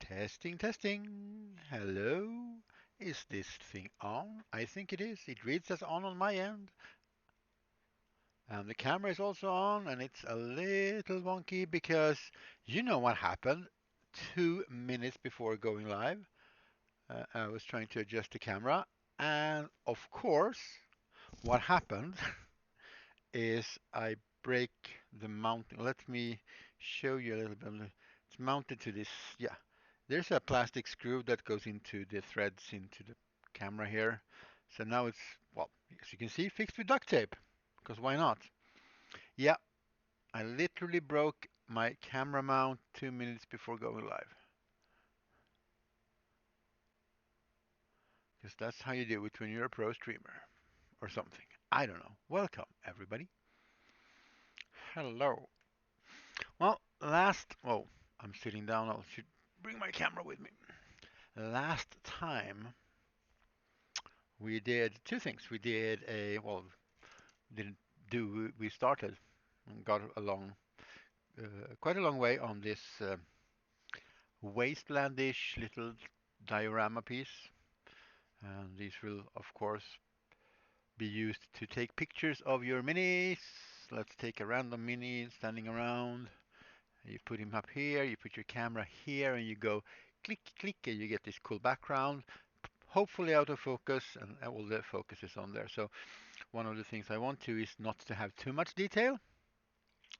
Testing, testing. Hello. Is this thing on? I think it is. It reads as on my end. And the camera is also on, and it's a little wonky because you know what happened 2 minutes before going live. I was trying to adjust the camera, and of course, what happened is I break the mounting. Let me show you a little bit. It's mounted to this. Yeah, there's a plastic screw that goes into the threads into the camera here. So now it's, well, as you can see, fixed with duct tape. Because why not? Yeah, I literally broke my camera mount 2 minutes before going live. Because that's how you do it when you're a pro streamer or something. I don't know. Welcome, everybody. Hello. Well, oh, I'm sitting down. I should bring my camera with me. Last time we did two things. We did didn't do, we started and got along quite a long way on this wastelandish little diorama piece. And these will, of course, be used to take pictures of your minis. Let's take a random mini standing around. You put him up here, you put your camera here, and you go click, click, and you get this cool background. Hopefully out of focus, and all the focus is on there. So one of the things I want to is not to have too much detail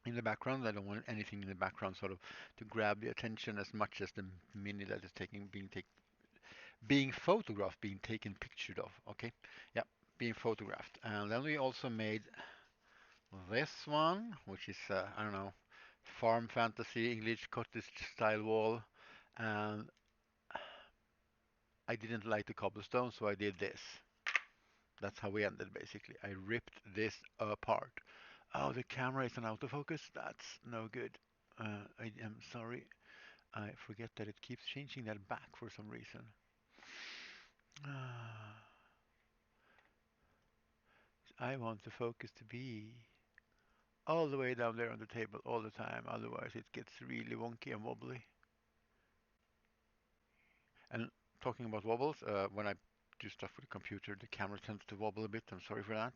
in the background. I don't want anything in the background sort of to grab the attention as much as the mini that is being photographed, being taken pictured of. Okay, yeah, being photographed. And then we also made this one, which is I don't know, farm fantasy English cottage style wall, and I didn't like the cobblestone, so I did this. That's how we ended basically. I ripped this apart. Oh, the camera is an autofocus. That's no good. I am sorry. I forget that it keeps changing that back for some reason. I want the focus to be all the way down there on the table all the time. Otherwise, it gets really wonky and wobbly. And talking about wobbles, when I do stuff with the computer, the camera tends to wobble a bit. I'm sorry for that.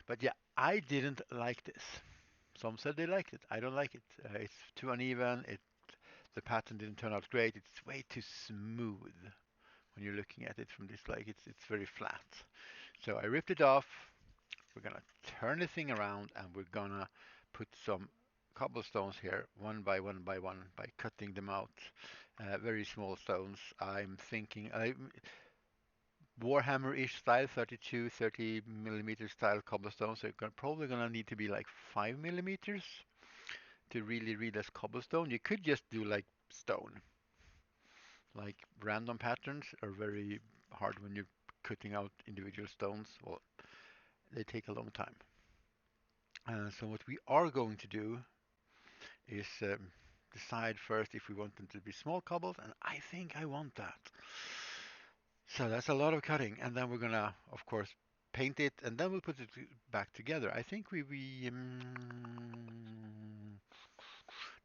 But yeah, I didn't like this. Some said they liked it. I don't like it. It's too uneven. The pattern didn't turn out great. It's way too smooth when you're looking at it from this. Like it's very flat. So I ripped it off. We're gonna turn the thing around and we're gonna put some cobblestones here, one by one by one, by cutting them out. Very small stones. I'm thinking Warhammer-ish style, 32, 30 millimeter style cobblestones. So you're probably gonna need to be like 5 millimeters to really read as cobblestone. You could just do like stone. Like random patterns are very hard when you're cutting out individual stones. Well, they take a long time. So what we are going to do is decide first if we want them to be small cobbles, and I think I want that. So that's a lot of cutting, and then we're gonna, of course, paint it, and then we'll put it back together. I think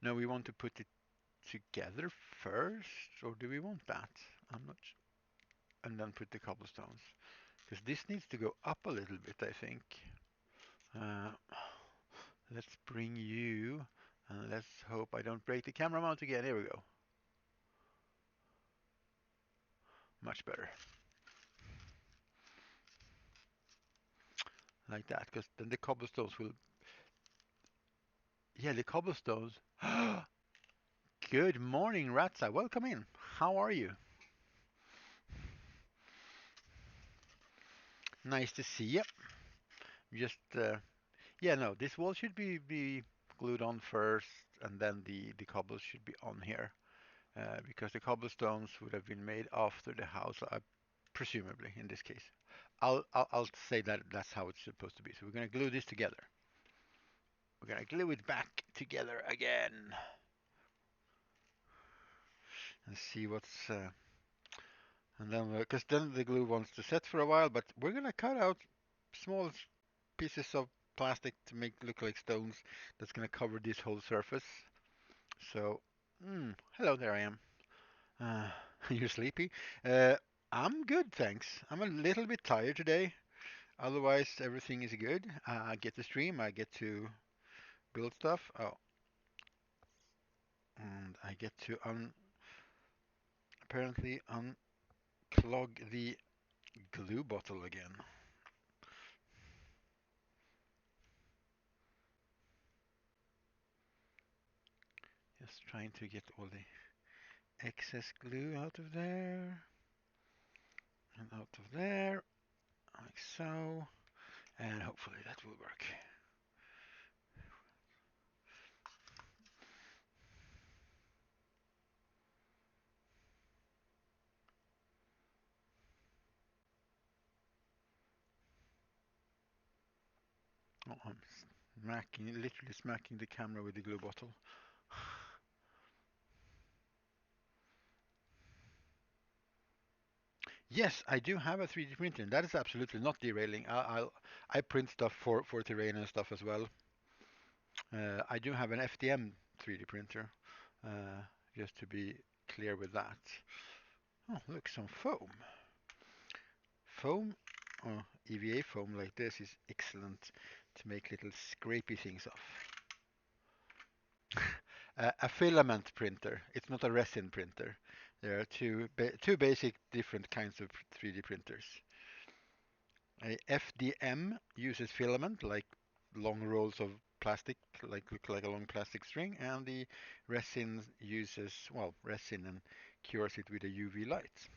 no, we want to put it together first, or do we want that? I'm not sure. And then put the cobblestones. Because this needs to go up a little bit, I think. Uh, let's bring you, and let's hope I don't break the camera mount again. Here we go. Much better. Like that, because then the cobblestones will... Yeah, the cobblestones. Good morning, Ratsa. Welcome in. How are you? Nice to see you. Just, yeah, no, this wall should be glued on first, and then the cobbles should be on here. Because the cobblestones would have been made after the house, presumably in this case. I'll say that that's how it's supposed to be. So we're gonna glue this together. We're gonna glue it back together again and see what's and then because then the glue wants to set for a while. But we're gonna cut out small pieces of plastic to make look like stones. That's gonna cover this whole surface. So, hello, there I am. Uh, you're sleepy? Uh, I'm good, thanks. I'm a little bit tired today. Otherwise, everything is good. I get to stream, I get to build stuff. Oh, and I get to apparently unclog the glue bottle again. Just trying to get all the excess glue out of there and out of there, like so. And hopefully that will work. Oh, I'm literally smacking the camera with the glue bottle. Yes, I do have a 3D printer, and that is absolutely not derailing. I print stuff for terrain and stuff as well. I do have an FDM 3D printer, uh, just to be clear with that. Oh, look, some foam. Foam, EVA foam like this is excellent to make little scrapey things off. A filament printer. It's not a resin printer. There are two basic different kinds of 3D printers. A FDM uses filament, like long rolls of plastic, like look like a long plastic string, and the resin uses, well, resin and cures it with a UV light.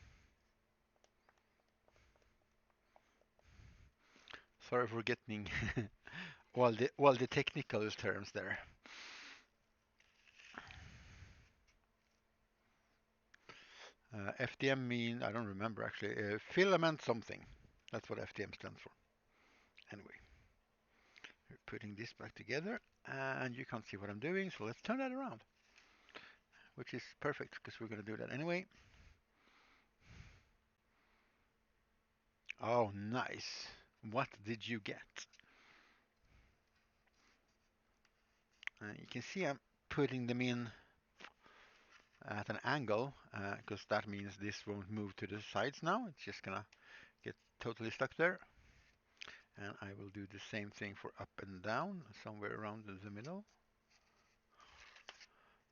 Sorry for getting all the technical terms there. FDM mean I don't remember actually. Filament something. That's what FDM stands for. Anyway, we're putting this back together, and you can't see what I'm doing, so let's turn that around, which is perfect because we're going to do that anyway. Oh, nice. What did you get? You can see I'm putting them in at an angle because that means this won't move to the sides now. It's just gonna get totally stuck there. And I will do the same thing for up and down, somewhere around in the middle.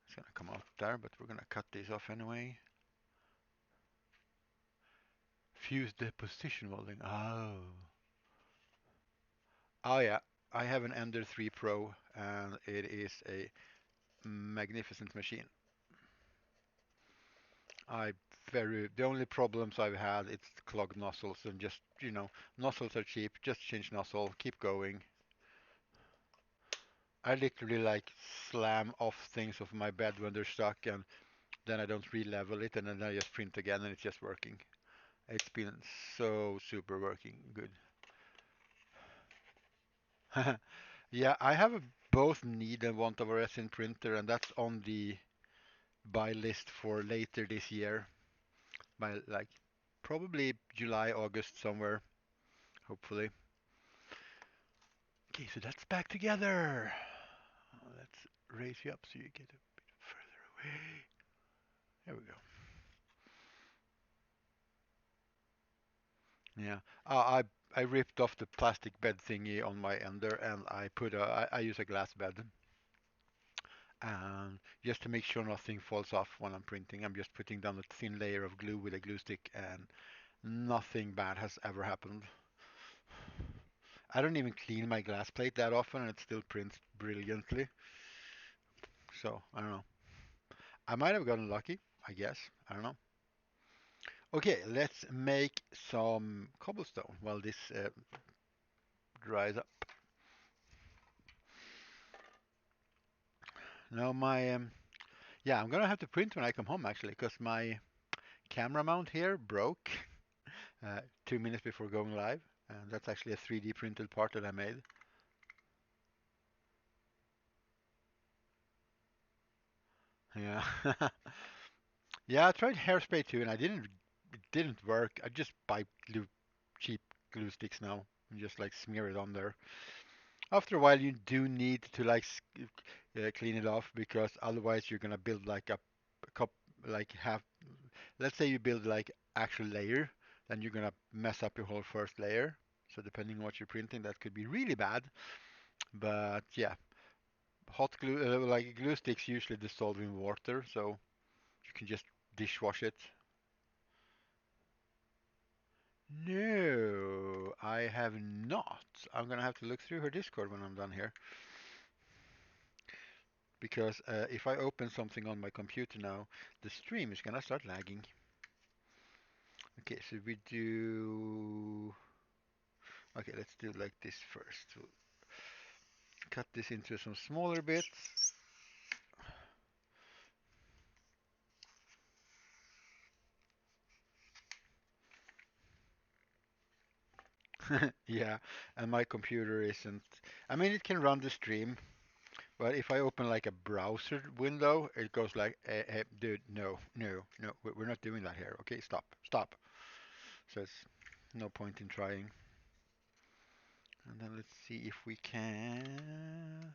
It's gonna come out there, but we're gonna cut these off anyway. Fuse deposition welding. Oh yeah. I have an Ender 3 Pro, and it is a magnificent machine. I the only problems I've had it's clogged nozzles and just nozzles are cheap. Just change nozzle, keep going. I literally like slam off things off my bed when they're stuck, and then I don't re-level it, and then I just print again, and it's just working. It's been so super working good. Yeah, I have a both need and want of a resin printer, and that's on the buy list for later this year, by like probably July, August somewhere, hopefully. Okay, so that's back together. Let's raise you up so you get a bit further away. There we go. Yeah. I ripped off the plastic bed thingy on my ender, and I use a glass bed, and just to make sure nothing falls off when I'm printing, I'm just putting down a thin layer of glue with a glue stick, and nothing bad has ever happened. I don't even clean my glass plate that often, and it still prints brilliantly. So I don't know. I might have gotten lucky, I guess. I don't know. Okay, let's make some cobblestone while this dries up. Now yeah, I'm gonna have to print when I come home actually, because my camera mount here broke 2 minutes before going live, and that's actually a 3D printed part that I made. Yeah, yeah, I tried hairspray too, and it didn't work. I just buy cheap glue sticks now and just like smear it on there. After a while, you do need to like clean it off because otherwise you're gonna build like a cup, like half. let's say you build like actual layer, then you're gonna mess up your whole first layer. So depending on what you're printing, that could be really bad. But yeah, hot glue, like glue sticks usually dissolve in water, so you can just dishwash it. No, I have not. I'm gonna have to look through her Discord when I'm done here. Because if I open something on my computer now, the stream is gonna start lagging. Okay, so we do. Okay, let's do like this first. We'll cut this into some smaller bits. Yeah, and my computer isn't. I mean, it can run the stream, but if I open like a browser window, it goes like, dude, no, no, no, we're not doing that here. Okay, stop, stop. So it's no point in trying. And then let's see if we can.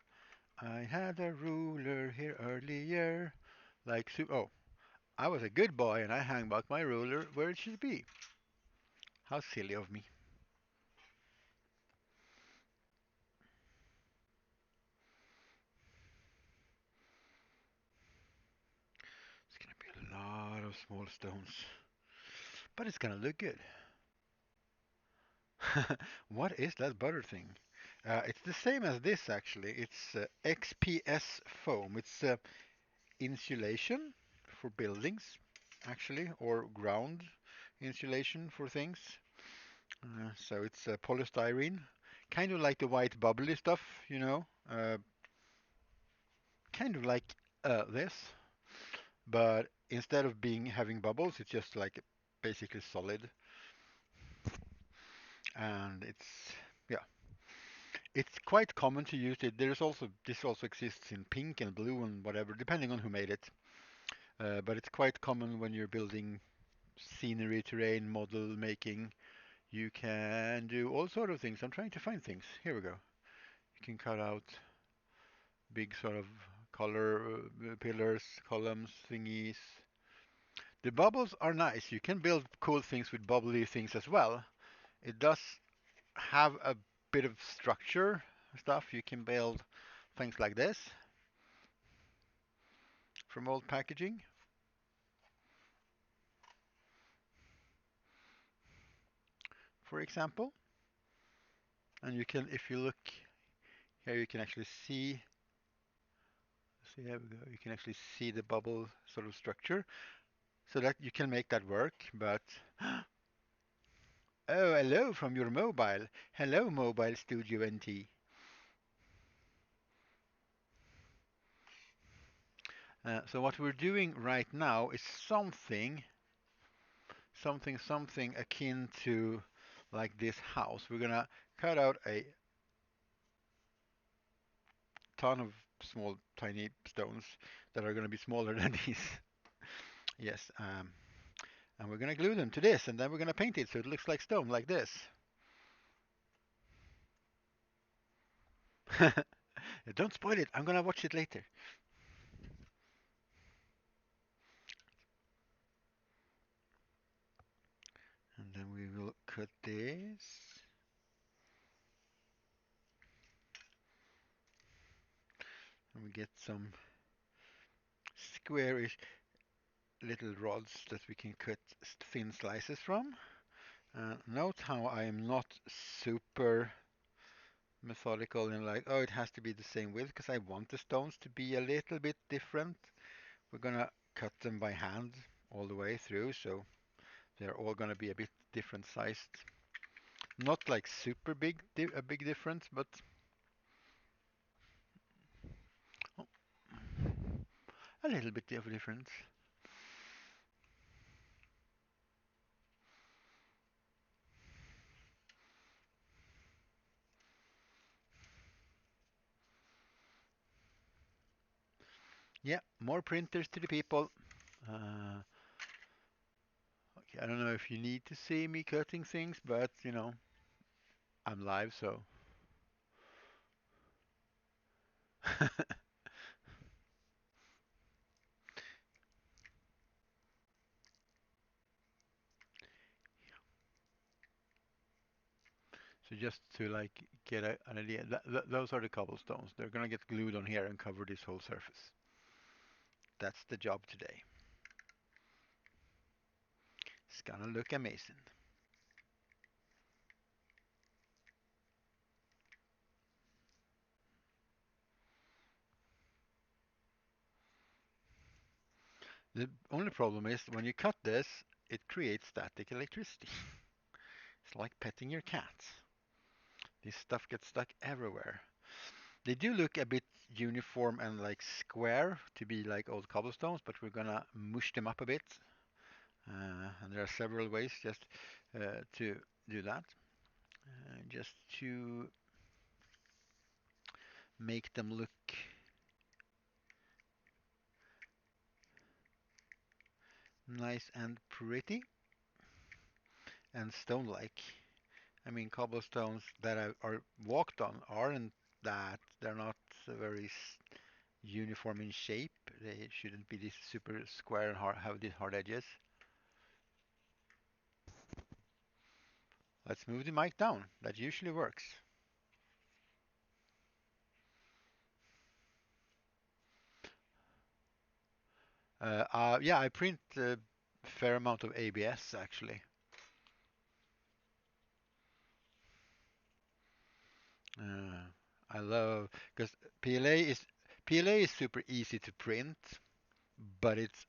I had a ruler here earlier. Like, oh, I was a good boy and I hung back my ruler where it should be. How silly of me. It's gonna be a lot of small stones, but it's gonna look good. What is that butter thing? It's the same as this actually. It's XPS foam. It's insulation for buildings, actually, or ground insulation for things. So it's polystyrene, kind of like the white bubbly stuff, you know, kind of like this, but instead of being having bubbles, it's just like basically solid, and yeah, it's quite common to use it. There's also this also exists in pink and blue and whatever, depending on who made it. But it's quite common when you're building scenery, terrain, model making. You can do all sort of things. I'm trying to find things. Here we go. You can cut out big sort of color pillars, columns, thingies. The bubbles are nice. You can build cool things with bubbly things as well. It does have a bit of structure stuff. You can build things like this from old packaging, for example. And you can, if you look here, you can actually see. See, there we go. You can actually see the bubble sort of structure, so that you can make that work. But oh, hello from your mobile. Hello, Mobile Studio NT. So what we're doing right now is something akin to like this house. We're gonna cut out a ton of small, tiny stones that are gonna be smaller than these. Yes, and we're gonna glue them to this, and then we're gonna paint it so it looks like stone, like this. Don't spoil it. I'm gonna watch it later. And then we will cut this, and we get some squarish little rods that we can cut thin slices from. Note how I am not super methodical and like, oh, it has to be the same width because I want the stones to be a little bit different. We're gonna cut them by hand all the way through, so they're all gonna be a bit different sized. Not like super big, a big difference, but oh, a little bit of a difference. Yeah, more printers to the people. Uh, okay, I don't know if you need to see me cutting things, but you know, I'm live, so. So just to like get an idea, those are the cobblestones. They're gonna get glued on here and cover this whole surface. That's the job today. It's gonna look amazing. The only problem is when you cut this, it creates static electricity. It's like petting your cat. This stuff gets stuck everywhere. They do look a bit uniform and like square to be like old cobblestones, but we're gonna mush them up a bit. And there are several ways just to do that. Just to make them look nice and pretty and stone-like. I mean, cobblestones that are walked on aren't that. They're not very uniform in shape. They shouldn't be this super square and hard, have these hard edges. Let's move the mic down. That usually works. Yeah, I print a fair amount of ABS actually. Uh, I love because PLA is PLA is super easy to print, but it's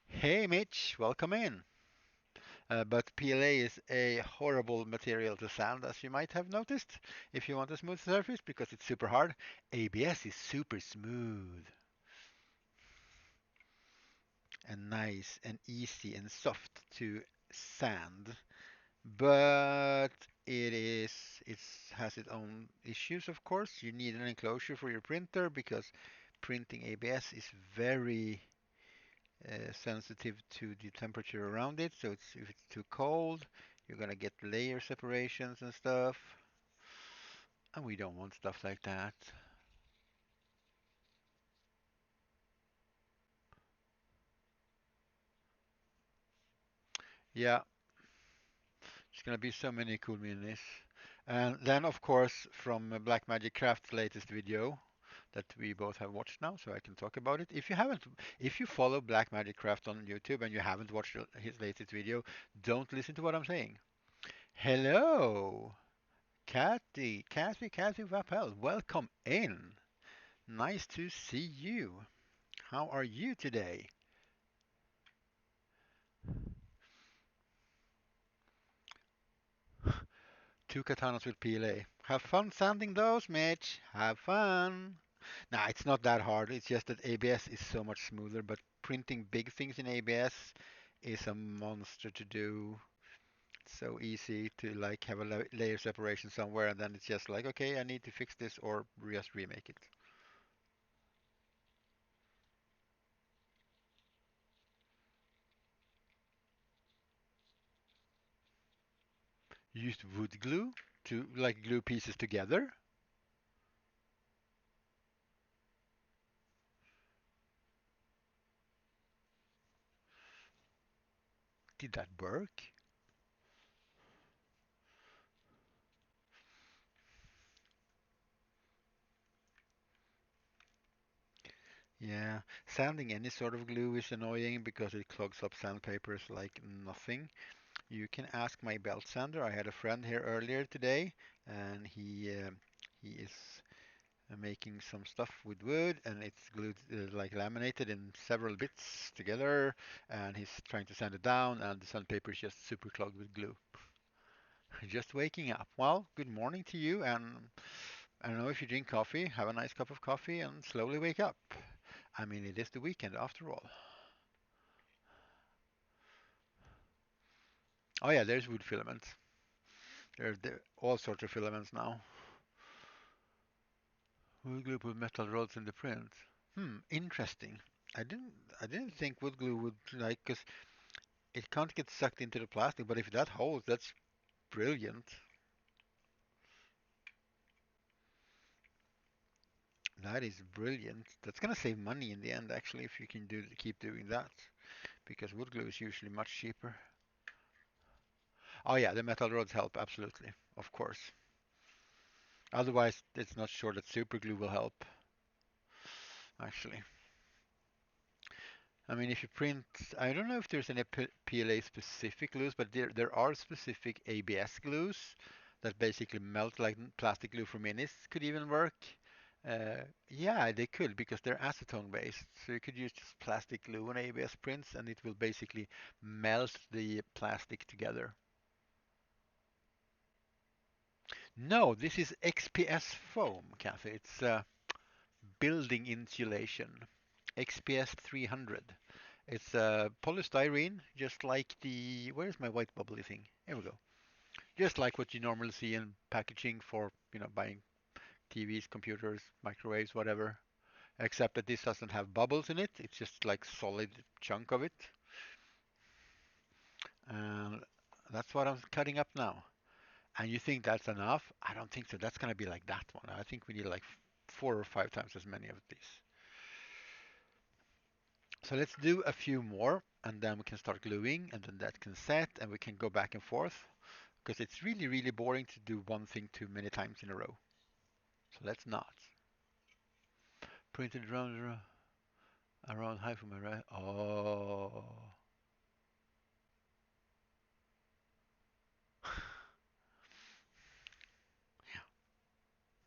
hey Mitch, welcome in. But PLA is a horrible material to sand, as you might have noticed, if you want a smooth surface, because it's super hard. ABS is super smooth and nice and easy and soft to sand, but it has its own issues, of course. You need an enclosure for your printer because printing ABS is very sensitive to the temperature around it. So if it's too cold, you're gonna get layer separations and stuff, and we don't want stuff like that. Yeah, there's gonna be so many cool minis. And then, of course, from Blackmagic Craft's latest video that we both have watched now, so I can talk about it. If you follow Blackmagic Craft on YouTube and you haven't watched his latest video, don't listen to what I'm saying. Hello, Kathy Vappel, welcome in. Nice to see you. How are you today? Two katanas with PLA. Have fun sanding those, Mitch. Have fun. Nah, it's not that hard. It's just that ABS is so much smoother, but printing big things in ABS is a monster to do. It's so easy to like have a layer separation somewhere and then it's just like, okay, I need to fix this or just remake it. Used wood glue to like glue pieces together. Did that work? Yeah, sanding any sort of glue is annoying because it clogs up sandpapers like nothing. You can ask my belt sander. I had a friend here earlier today, and he is making some stuff with wood, and it's glued like laminated in several bits together, and he's trying to sand it down, and the sandpaper is just super clogged with glue. Just waking up. Well, good morning to you, and I don't know if you drink coffee, have a nice cup of coffee, and slowly wake up. I mean, it is the weekend after all. Oh yeah, there's wood filaments. There are all sorts of filaments now. Wood glue put metal rods in the print. Interesting. I didn't I didn't think wood glue would like because it can't get sucked into the plastic, but if that holds, that's brilliant. That is brilliant. That's gonna save money in the end, actually, if you can keep doing that, because wood glue is usually much cheaper. Oh yeah, the metal rods help absolutely, of course. Otherwise, it's not sure that super glue will help actually. I mean, if you print, I don't know if there's any PLA specific glues, but there are specific ABS glues that basically melt like plastic glue for minis. Could even work. Yeah, they could because they're acetone based. So you could use just plastic glue on ABS prints, and it will basically melt the plastic together. No, this is XPS foam, Kathy. It's building insulation. XPS 300. It's polystyrene, just like the. Where's my white bubbly thing? Here we go. Just like what you normally see in packaging for, buying TVs, computers, microwaves, whatever. Except that this doesn't have bubbles in it. It's just like solid chunk of it. And that's what I'm cutting up now. And you think that's enough? I don't think so. That's going to be like that one. I think we need like 4 or 5 times as many of these. So let's do a few more and then we can start gluing and then that can set and we can go back and forth because it's really, really boring to do one thing too many times in a row. So let's not. Printed around high from my right. Oh.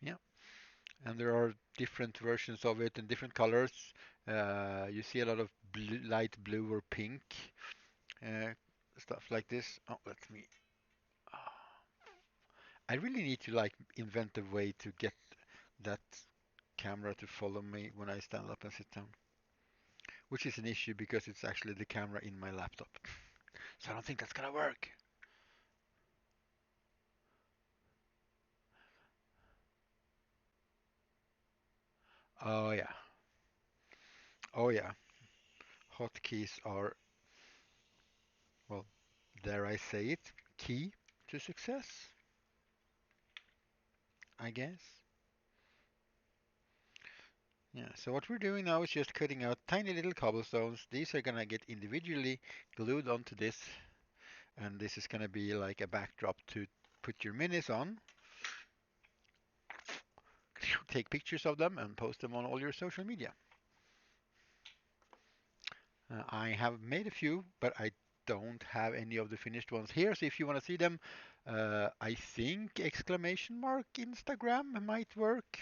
Yeah. And there are different versions of it and different colors. You see a lot of light blue or pink uh, stuff like this. Oh, let me. I really need to like invent a way to get that camera to follow me when I stand up and sit down, which is an issue because it's actually the camera in my laptop. So I don't think that's gonna work. Oh yeah. Oh yeah. Hotkeys are, well, dare I say it, key to success, I guess. Yeah, so what we're doing now is just cutting out tiny little cobblestones. These are gonna get individually glued onto this, and this is gonna be like a backdrop to put your minis on. Take pictures of them and post them on all your social media. I have made a few, but I don't have any of the finished ones here. So if you want to see them, I think exclamation mark Instagram might work.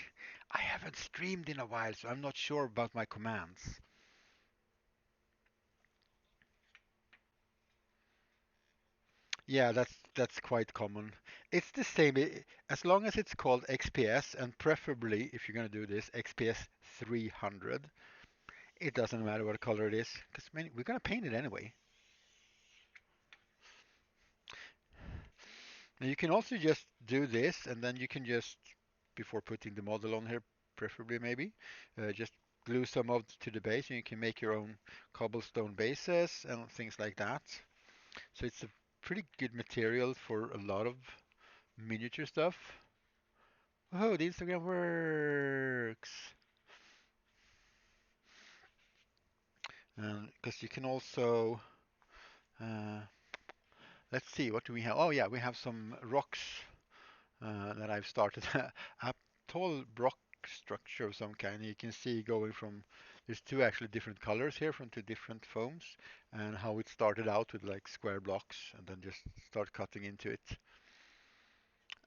I haven't streamed in a while, so I'm not sure about my commands. Yeah, that's quite common. It's the same as long as it's called XPS, and preferably if you're going to do this XPS 300. It doesn't matter what color it is, because we're going to paint it anyway. And you can also just do this, and then you can just, before putting the model on here, preferably maybe, just glue some of to the base, and you can make your own cobblestone bases and things like that. So it's a pretty good material for a lot of miniature stuff. Oh, the Instagram works! And because you can also, uh, let's see, what do we have? Oh yeah, we have some rocks that I've started a tall rock structure of some kind. You can see going from there's two actually different colors here from two different foams and how it started out with like square blocks and then just start cutting into it.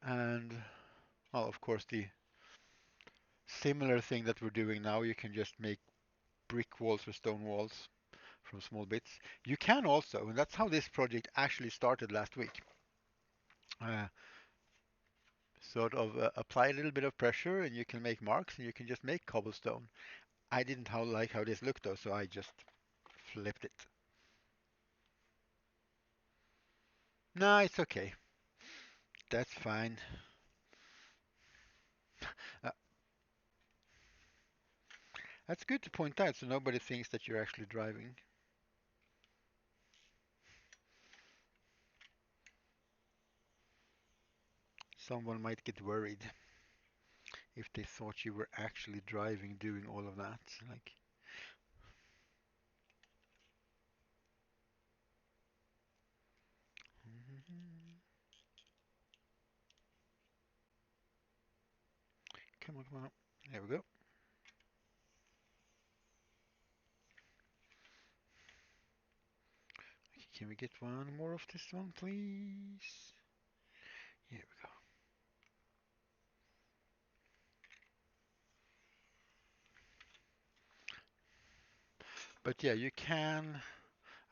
And well, of course, the similar thing that we're doing now, you can just make brick walls or stone walls from small bits. You can also, and that's how this project actually started last week. Uh, sort of apply a little bit of pressure and you can make marks and you can just make cobblestone. I didn't like how this looked though, so I just flipped it. No, it's okay. That's fine. Uh, that's good to point out so nobody thinks that you're actually driving. Someone might get worried if they thought you were actually driving doing all of that. Like, Come on, come on. There we go. Okay, can we get one more of this one, please? Here we go. But yeah, you can.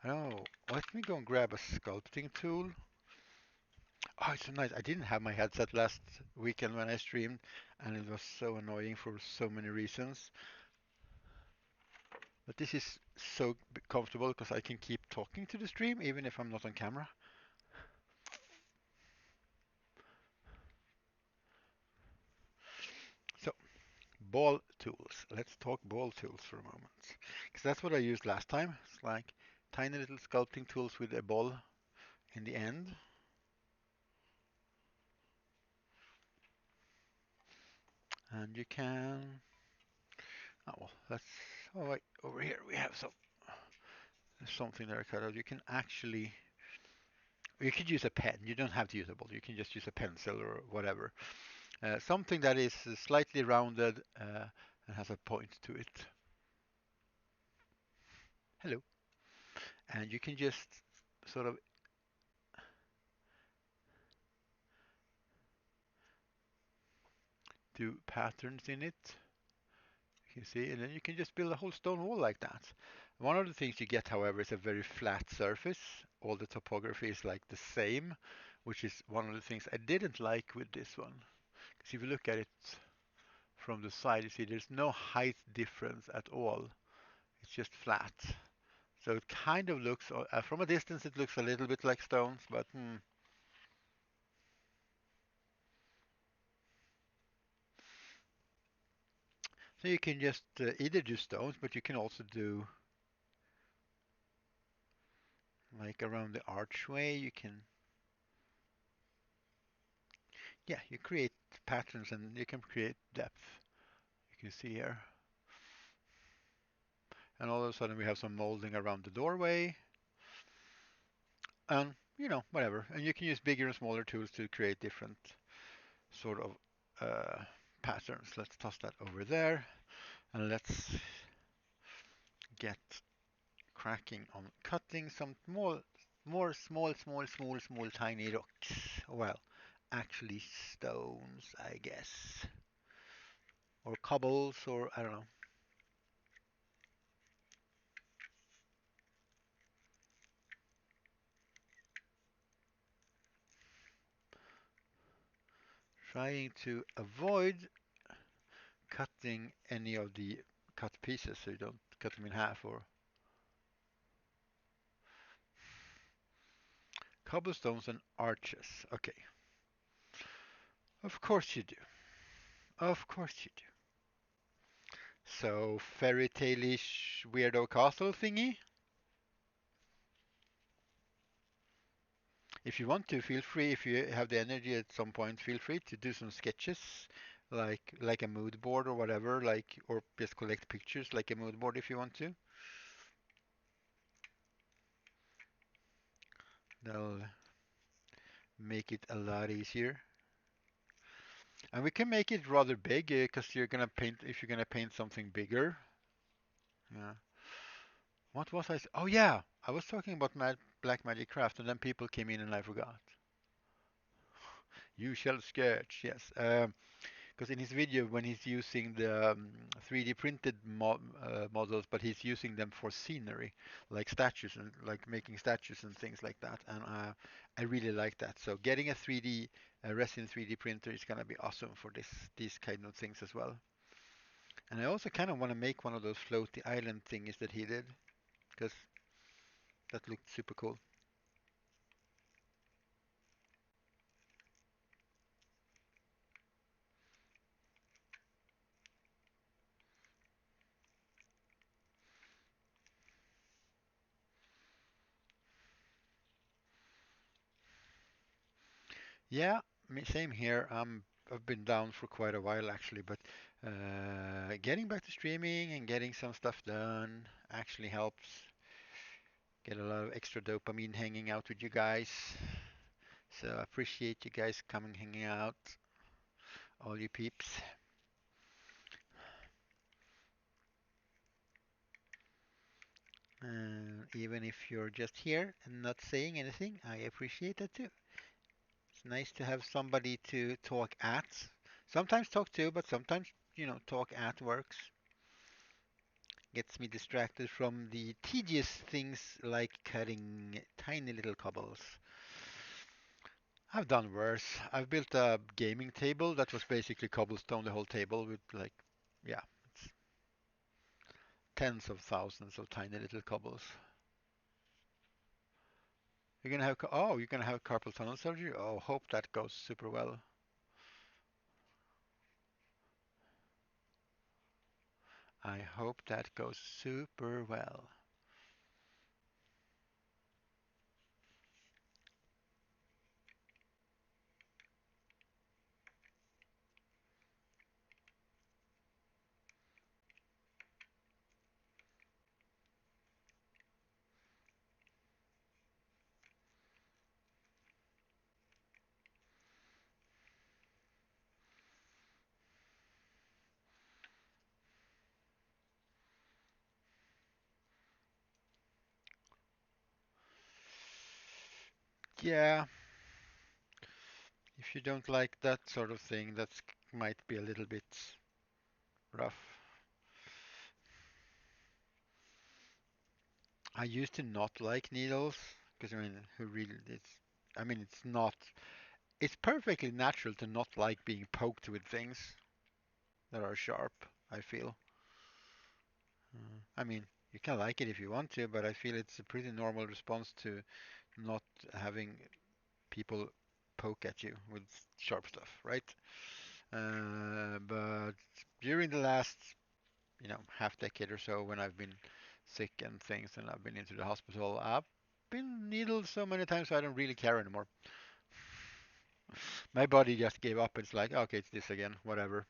I don't know. Let me go and grab a sculpting tool. Oh, it's so nice. I didn't have my headset last weekend when I streamed, and it was so annoying for so many reasons. But this is so comfortable because I can keep talking to the stream even if I'm not on camera. So, ball tools. Let's talk ball tools for a moment. Because that's what I used last time. It's like tiny little sculpting tools with a ball in the end. And you can. Oh, well, that's. Oh, wait. Over here we have something that I cut out. You can actually. You could use a pen. You don't have to use a ball. You can just use a pencil or whatever. Something that is slightly rounded and has a point to it. Hello. And you can just sort of do patterns in it. You can see, and then you can just build a whole stone wall like that. One of the things you get, however, is a very flat surface. All the topography is like the same, which is one of the things I didn't like with this one. Because if you look at it from the side, you see there's no height difference at all. It's just flat. So it kind of looks, from a distance, it looks a little bit like stones, but So you can just either do stones, but you can also do like around the archway. You can, yeah, you create patterns and you can create depth. You can see here. And all of a sudden we have some molding around the doorway. And, whatever. And you can use bigger and smaller tools to create different sort of patterns. Let's toss that over there. And let's get cracking on cutting some more small, tiny rocks. Well, actually stones, I guess. Or cobbles, or I don't know. Trying to avoid cutting any of the cut pieces so you don't cut them in half. Or cobblestones and arches. Okay, of course you do. Of course you do. So fairy tale-ish weirdo castle thingy. If you want to, feel free. If you have the energy at some point, feel free to do some sketches, like a mood board or whatever, or just collect pictures like a mood board if you want to. That'll make it a lot easier. And we can make it rather big because you're gonna paint if you're gonna paint something bigger. Yeah. What was I? Oh yeah, I was talking about Black Magic Craft, and then people came in and I forgot. You shall sketch, yes. Because in his video, when he's using the 3D printed models, but he's using them for scenery, like statues and like making statues and things like that. And I really like that. So getting a 3D resin 3D printer is gonna be awesome for these kind of things as well. And I also kind of want to make one of those floaty island thingies that he did, because that looked super cool. Yeah, same here. I've been down for quite a while actually, but getting back to streaming and getting some stuff done actually helps. Get a lot of extra dopamine hanging out with you guys. So I appreciate you guys coming hanging out, all you peeps. And even if you're just here and not saying anything, I appreciate that too. It's nice to have somebody to talk at. Sometimes talk to, but sometimes, talk at works. Gets me distracted from the tedious things like cutting tiny little cobbles. I've done worse. I've built a gaming table that was basically cobblestone, the whole table with like, yeah, it's tens of thousands of tiny little cobbles. You're gonna have carpal tunnel surgery? Oh, hope that goes super well. I hope that goes super well. Yeah, if you don't like that sort of thing, that might be a little bit rough. I used to not like needles because I mean, who really? I mean, It's perfectly natural to not like being poked with things that are sharp. I feel. I mean, you can like it if you want to, but I feel it's a pretty normal response to not having people poke at you with sharp stuff, right? But during the last, half decade or so, when I've been sick and things, and I've been into the hospital, I've been needled so many times, so I don't really care anymore. My body just gave up. It's like, okay, it's this again, whatever.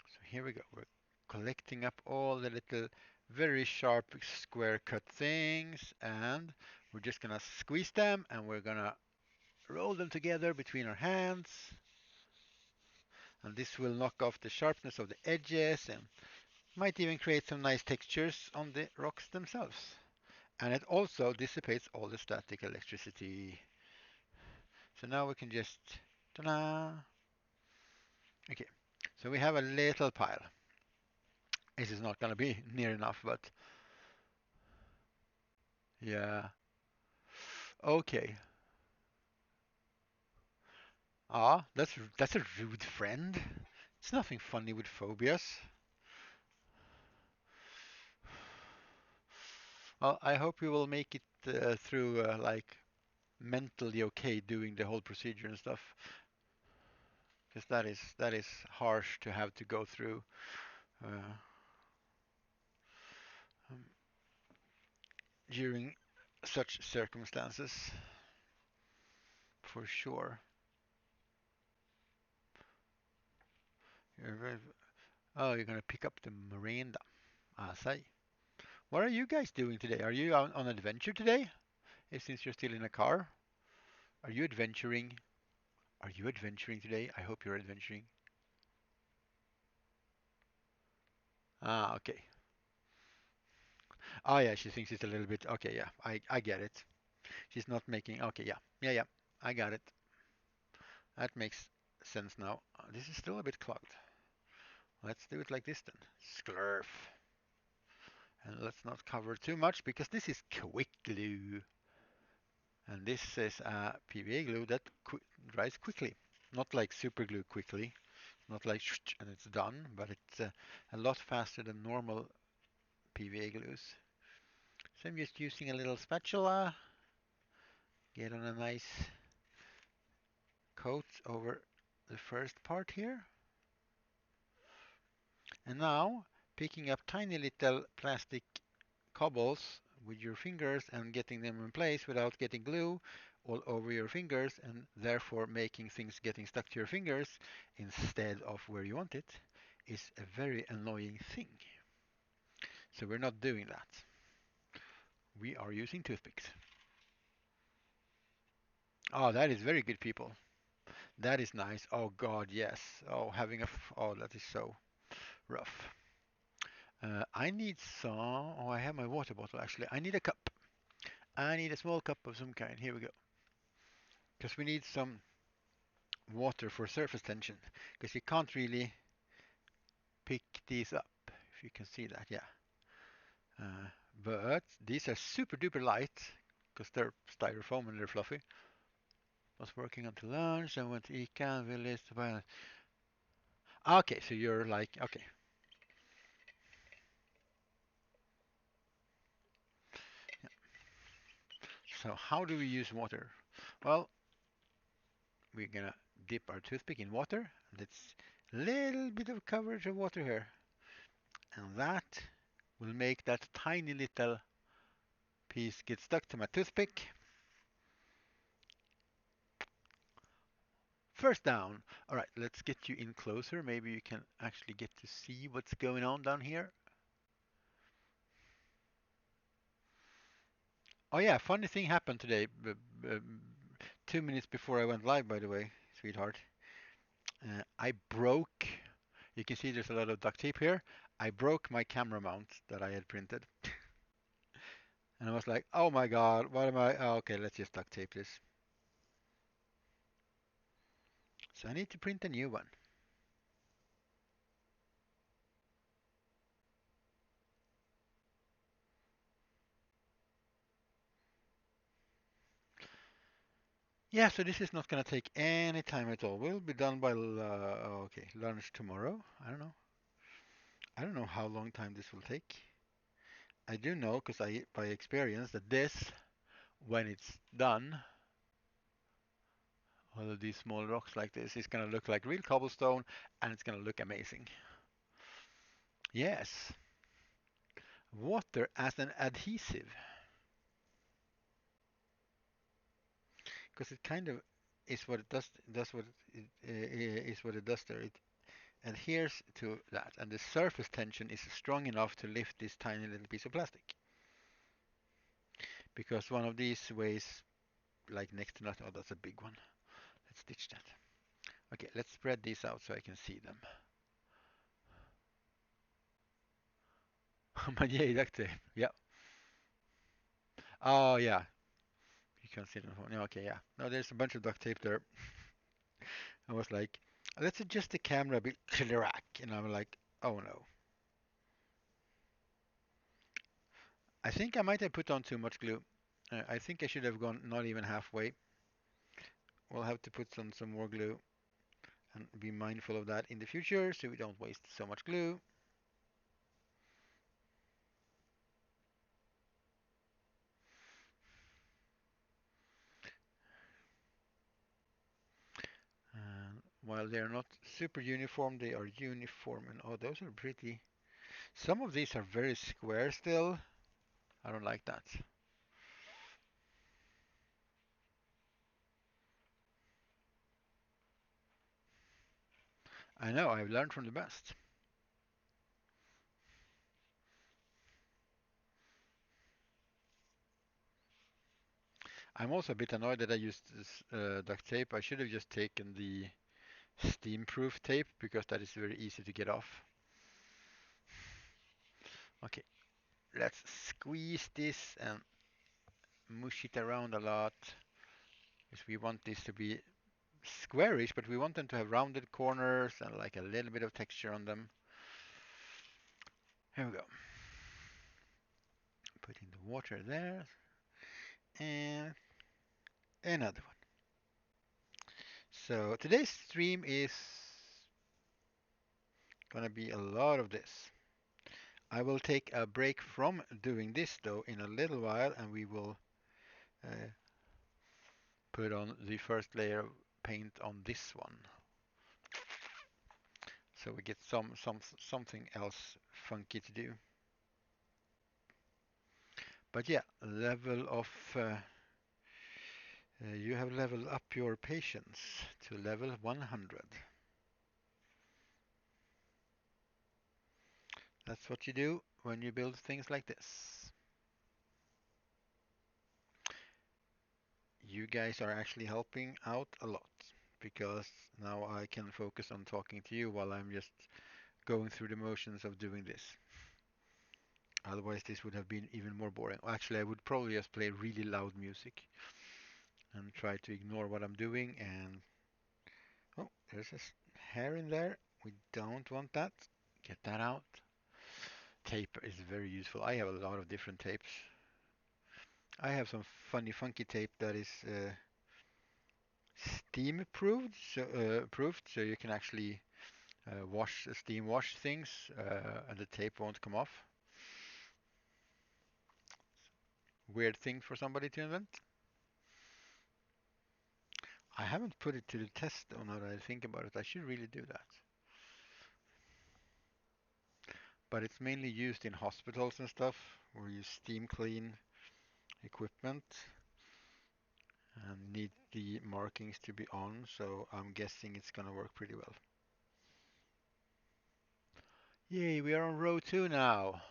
So here we go. We're collecting up all the little, very sharp, square cut things, and we're just gonna squeeze them, and we're gonna roll them together between our hands. And this will knock off the sharpness of the edges and might even create some nice textures on the rocks themselves. And it also dissipates all the static electricity. So now we can just, ta-da! Okay, so we have a little pile. This is not gonna be near enough, but yeah. Okay. Ah, that's a rude friend. It's nothing funny with phobias. Well, I hope you will make it through like mentally okay doing the whole procedure and stuff, because that is harsh to have to go through uh, um, during such circumstances, for sure. Oh, you're gonna pick up the Miranda. I say. What are you guys doing today? Are you on adventure today? Since you're still in a car, are you adventuring? Are you adventuring today? I hope you're adventuring. Ah, okay. Oh yeah, she thinks it's a little bit. Okay, yeah, I get it. She's not making. Okay, yeah, yeah, yeah. I got it. That makes sense now. This is still a bit clogged. Let's do it like this then. Sklurf. And let's not cover too much because this is quick glue. And this is a PVA glue that dries quickly. Not like super glue quickly. Not like and it's done, but it's a lot faster than normal PVA glues. So I'm just using a little spatula. Get on a nice coat over the first part here. And now picking up tiny little plastic cobbles with your fingers and getting them in place without getting glue all over your fingers and therefore making things getting stuck to your fingers instead of where you want it is a very annoying thing. So we're not doing that. We are using toothpicks. Oh, that is very good, people. That is nice. Oh God, yes. Oh, oh, that is so rough. I need some. Oh, I have my water bottle actually. I need a cup. I need a small cup of some kind. Here we go. Because we need some water for surface tension. Because you can't really pick these up. If you can see that, yeah. Uh, but these are super duper light because they're styrofoam and they're fluffy. Was working until lunch. I went to ICA. Willys to buy. Okay, so you're like okay. Yeah. So how do we use water? Well, we're gonna dip our toothpick in water. That's a little bit of coverage of water here, and that will make that tiny little piece get stuck to my toothpick. First down. All right, let's get you in closer. Maybe you can actually get to see what's going on down here. Oh yeah, funny thing happened today. 2 minutes before I went live, by the way, sweetheart. I broke. You can see there's a lot of duct tape here. I broke my camera mount that I had printed. And I was like, oh my God, what am I? Oh, okay, let's just duct tape this. So I need to print a new one. Yeah, so this is not going to take any time at all. We'll be done by, okay, lunch tomorrow. I don't know. I don't know how long time this will take. I do know, because by experience, that this, when it's done, all of these small rocks like this, is going to look like real cobblestone, and it's going to look amazing. Yes, water as an adhesive, because it kind of is what it does. Does what it is what it does there. It adheres to that, and the surface tension is strong enough to lift this tiny little piece of plastic. Because one of these weighs like next to nothing. Oh, that's a big one. Let's stitch that. Okay, let's spread these out so I can see them. But yeah, duct tape. Yeah. Oh yeah, you can see them. Yeah, okay, yeah. No, there's a bunch of duct tape there. I was like, let's adjust the camera a bit, and I'm like, oh no. I think I might have put on too much glue. I think I should have gone not even halfway. We'll have to put on some more glue and be mindful of that in the future so we don't waste so much glue. And while they're not super uniform, they are uniform. And oh, those are pretty. Some of these are very square still. I don't like that. I know, I've learned from the best. I'm also a bit annoyed that I used this duct tape. I should have just taken the steam-proof tape because that is very easy to get off. Okay, let's squeeze this and mush it around a lot because we want this to be squarish, but we want them to have rounded corners and like a little bit of texture on them. Here we go. Put in the water there and another one. So today's stream is gonna be a lot of this. I will take a break from doing this though in a little while, and we will uh, put on the first layer of paint on this one, so we get something else funky to do. But yeah, level of you have leveled up your patience to level 100. That's what you do when you build things like this. you guys are actually helping out a lot because now I can focus on talking to you while I'm just going through the motions of doing this. Otherwise, this would have been even more boring. Actually, I would probably just play really loud music and try to ignore what I'm doing. And oh, there's a hair in there. We don't want that. Get that out. Tape is very useful. I have a lot of different tapes. I have some funny, funky tape that is steam proofed, so you can actually steam wash things, and the tape won't come off. Weird thing for somebody to invent. I haven't put it to the test though. Now that I think about it, I should really do that. But it's mainly used in hospitals and stuff, where you steam clean equipment and need the markings to be on. So I'm guessing it's gonna work pretty well. Yay, we are on row 2 now.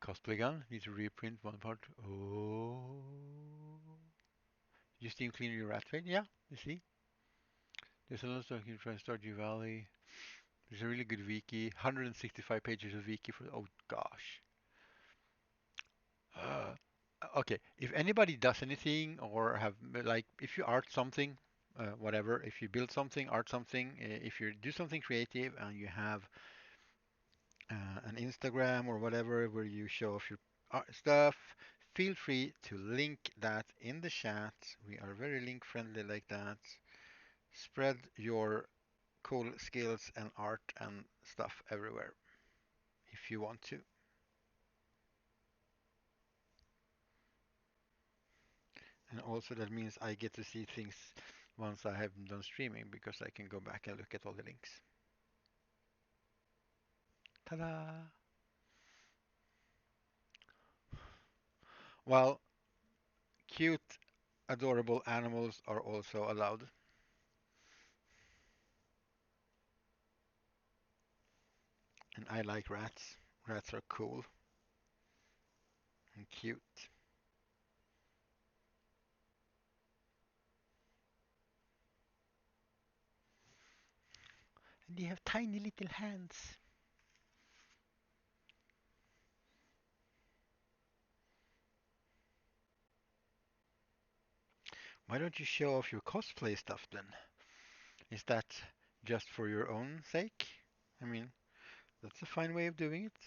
Cosplay gun needs to reprint one part. Oh, you steam clean your rat trade? Yeah, you see. There's another stuff you can try Stardew Valley. There's a really good wiki, 165 pages of wiki for. Oh gosh. Uh, okay, if anybody does anything or have like if you art something, whatever, if you build something, art something, if you do something creative and you have an Instagram or whatever where you show off your art stuff, feel free to link that in the chat. We are very link friendly like that. Spread your cool skills and art and stuff everywhere if you want to. And also that means I get to see things once I have done streaming because I can go back and look at all the links. Ta-da! Well, cute, adorable animals are also allowed. And I like rats. Rats are cool and cute. And they have tiny little hands. Why don't you show off your cosplay stuff then? Is that just for your own sake? I mean, that's a fine way of doing it.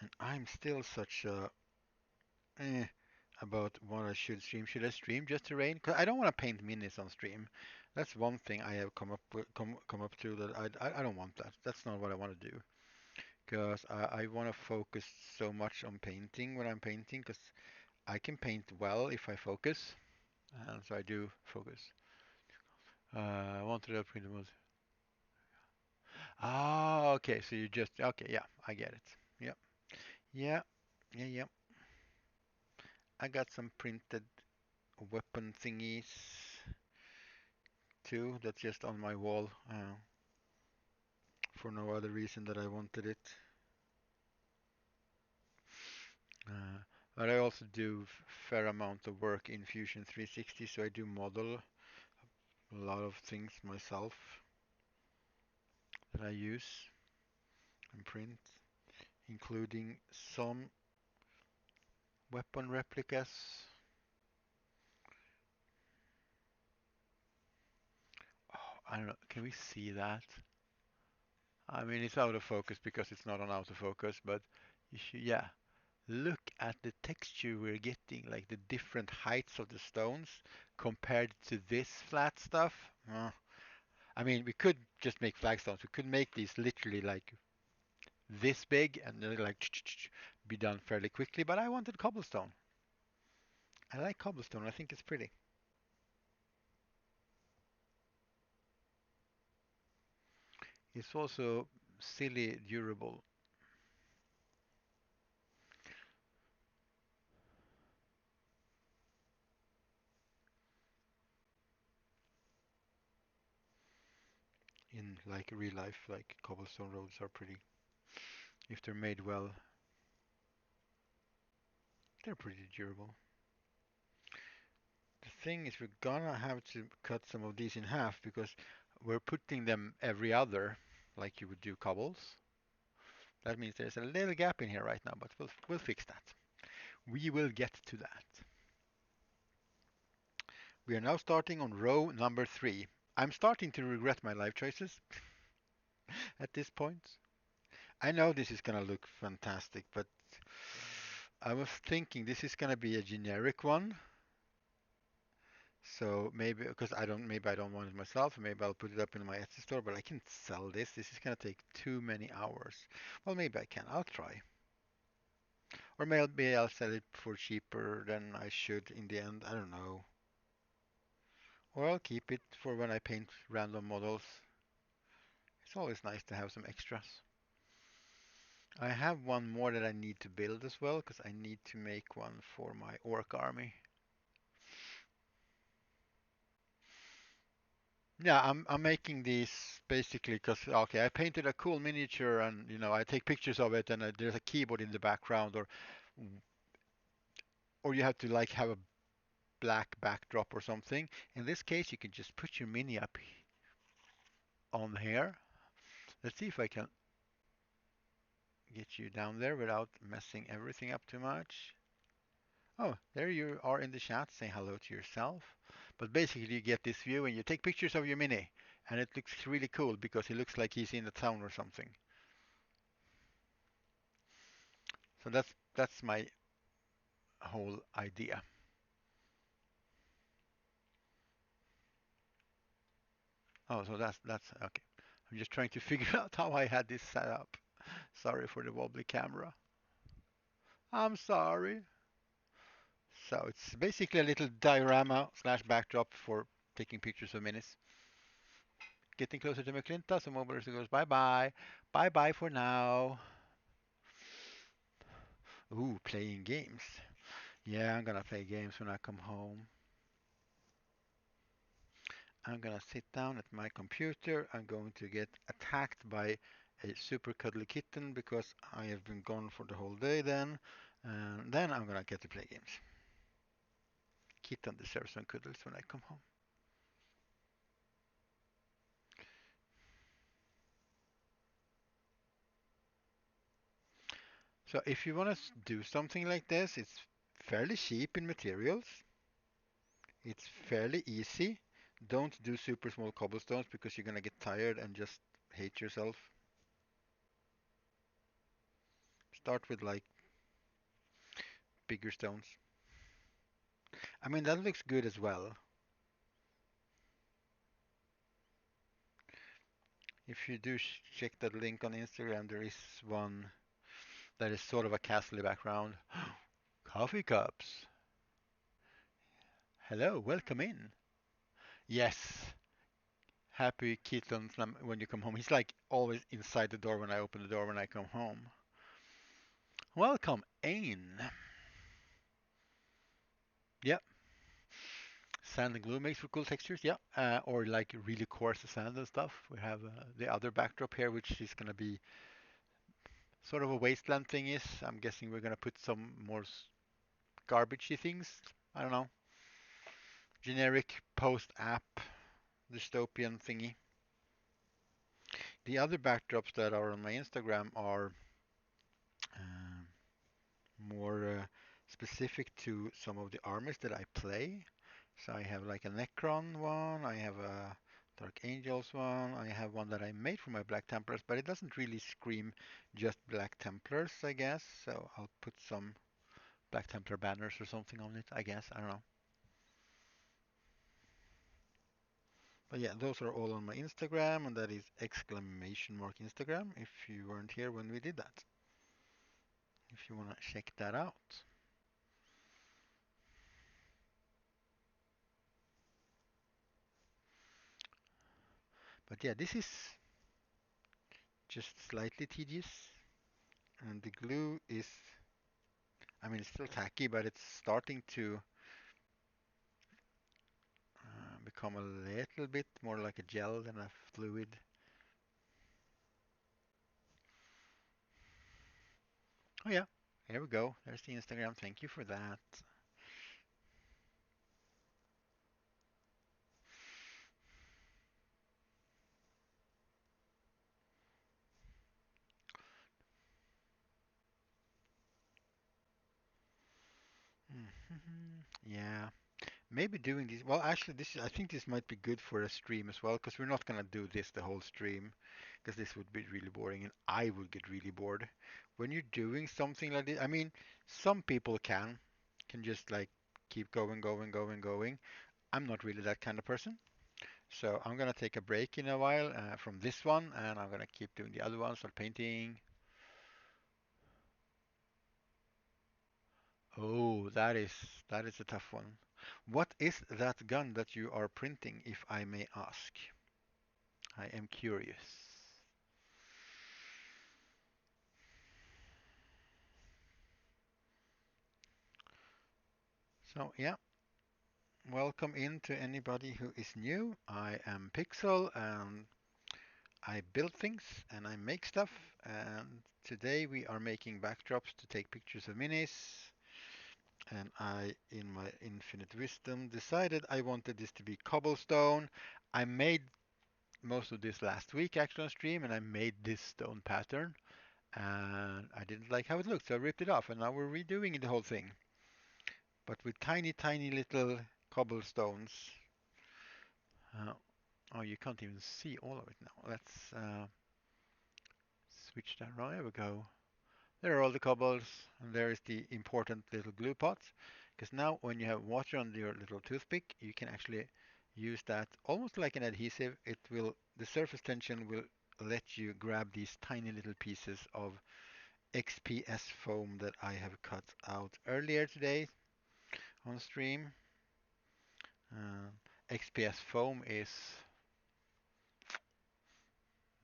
And I'm still such a eh, about what I should stream. Should I stream just to rain? Cause I don't want to paint minis on stream. That's one thing I have come up to that I don't want that. That's not what I want to do. Because I want to focus so much on painting when I'm painting. Because I can paint well if I focus, and so I do focus. I wanted to print the most. Ah, okay. So you just okay. Yeah, I get it. Yep. Yeah. Yeah. Yeah. I got some printed weapon thingies too. That's just on my wall for no other reason that I wanted it. Uh, but I also do fair amount of work in Fusion 360, so I do model a lot of things myself that I use and print, including some weapon replicas. Oh, I don't know. Can we see that? I mean, it's out of focus because it's not on autofocus, but you should, yeah. Look at the texture we're getting, like the different heights of the stones compared to this flat stuff. I mean, we could just make flagstones. We could make these literally like this big and then like be done fairly quickly, but I wanted cobblestone. I like cobblestone. I think it's pretty. It's also silly durable. like real life, like cobblestone roads are pretty, if they're made well, they're pretty durable. The thing is we're gonna have to cut some of these in half because we're putting them every other, like you would do cobbles. That means there's a little gap in here right now, but we'll fix that. We will get to that. We are now starting on row number 3. I'm starting to regret my life choices at this point. I know this is gonna look fantastic, but I was thinking this is gonna be a generic one. So maybe because maybe I don't want it myself, maybe I'll put it up in my Etsy store, but I can't sell this. This is gonna take too many hours. Well, maybe I can. I'll try. Or maybe I'll sell it for cheaper than I should in the end. I don't know. Or I'll keep it for when I paint random models. It's always nice to have some extras. I have one more that I need to build as well, because I need to make one for my orc army. Yeah, I'm making these basically because okay, I painted a cool miniature and I take pictures of it and there's a keyboard in the background or you have to like have a black backdrop or something. In this case, you can just put your mini up on here. Let's see if I can get you down there without messing everything up too much. Oh, there you are in the chat saying hello to yourself. But basically you get this view and you take pictures of your mini and it looks really cool because he looks like he's in a town or something. So that's my whole idea. Oh, so that's okay. I'm just trying to figure out how I had this set up. Sorry for the wobbly camera. I'm sorry. So it's basically a little diorama slash backdrop for taking pictures of minis. Getting closer to McClinta, so Mobility goes bye bye. Bye bye for now. Ooh, playing games. Yeah, I'm gonna play games when I come home. I'm gonna sit down at my computer. I'm going to get attacked by a super cuddly kitten because I have been gone for the whole day then. And then I'm gonna get to play games. Kitten deserves some cuddles when I come home. So if you want to do something like this, it's fairly cheap in materials. It's fairly easy. Don't do super small cobblestones because you're gonna get tired and just hate yourself. Start with like bigger stones. I mean, that looks good as well. If you do check that link on Instagram, there is one that is sort of a castle background. Coffee cups. Hello, welcome in. Yes, happy kittens when you come home. He's like always inside the door when I open the door when I come home. Welcome in. Yep, sand and glue makes for cool textures. Yeah, or like really coarse sand and stuff. We have the other backdrop here, which is gonna be sort of a wasteland thing. Is I'm guessing we're gonna put some more garbagey things. I don't know. Generic post-app dystopian thingy. The other backdrops that are on my Instagram are uh, more specific to some of the armies that I play. So I have like a Necron one, I have a Dark Angels one, I have one that I made for my Black Templars, but it doesn't really scream just Black Templars, I guess. So I'll put some Black Templar banners or something on it, I guess. I don't know. But yeah, those are all on my Instagram, and that is exclamation mark Instagram if you weren't here when we did that. If you want to check that out. But yeah, this is just slightly tedious, and the glue is, I mean, it's still tacky, but it's starting to become a little bit more like a gel than a fluid. Oh yeah, here we go. There's the Instagram. Thank you for that. Yeah, maybe doing this. Well, actually, I think this might be good for a stream as well, because we're not gonna do this the whole stream, because this would be really boring, and I would get really bored. When you're doing something like this, I mean, some people can just like keep going, going, going, going. I'm not really that kind of person, so I'm gonna take a break in a while from this one, and I'm gonna keep doing the other ones, start painting. Oh, that is a tough one. What is that gun that you are printing, if I may ask? I am curious. So yeah, welcome in to anybody who is new. I am Pixel and I build things and I make stuff. And today we are making backdrops to take pictures of minis. And I, in my infinite wisdom, decided I wanted this to be cobblestone. I made most of this last week actually on stream, and I made this stone pattern. And I didn't like how it looked, so I ripped it off, and now we're redoing the whole thing, but with tiny, tiny little cobblestones. Uh, oh, you can't even see all of it now. Let's switch that around. There we go. There are all the cobbles, and there is the important little glue pot. Because now, when you have water on your little toothpick, you can actually use that almost like an adhesive. The surface tension will let you grab these tiny little pieces of XPS foam that I have cut out earlier today on stream. Uh, XPS foam is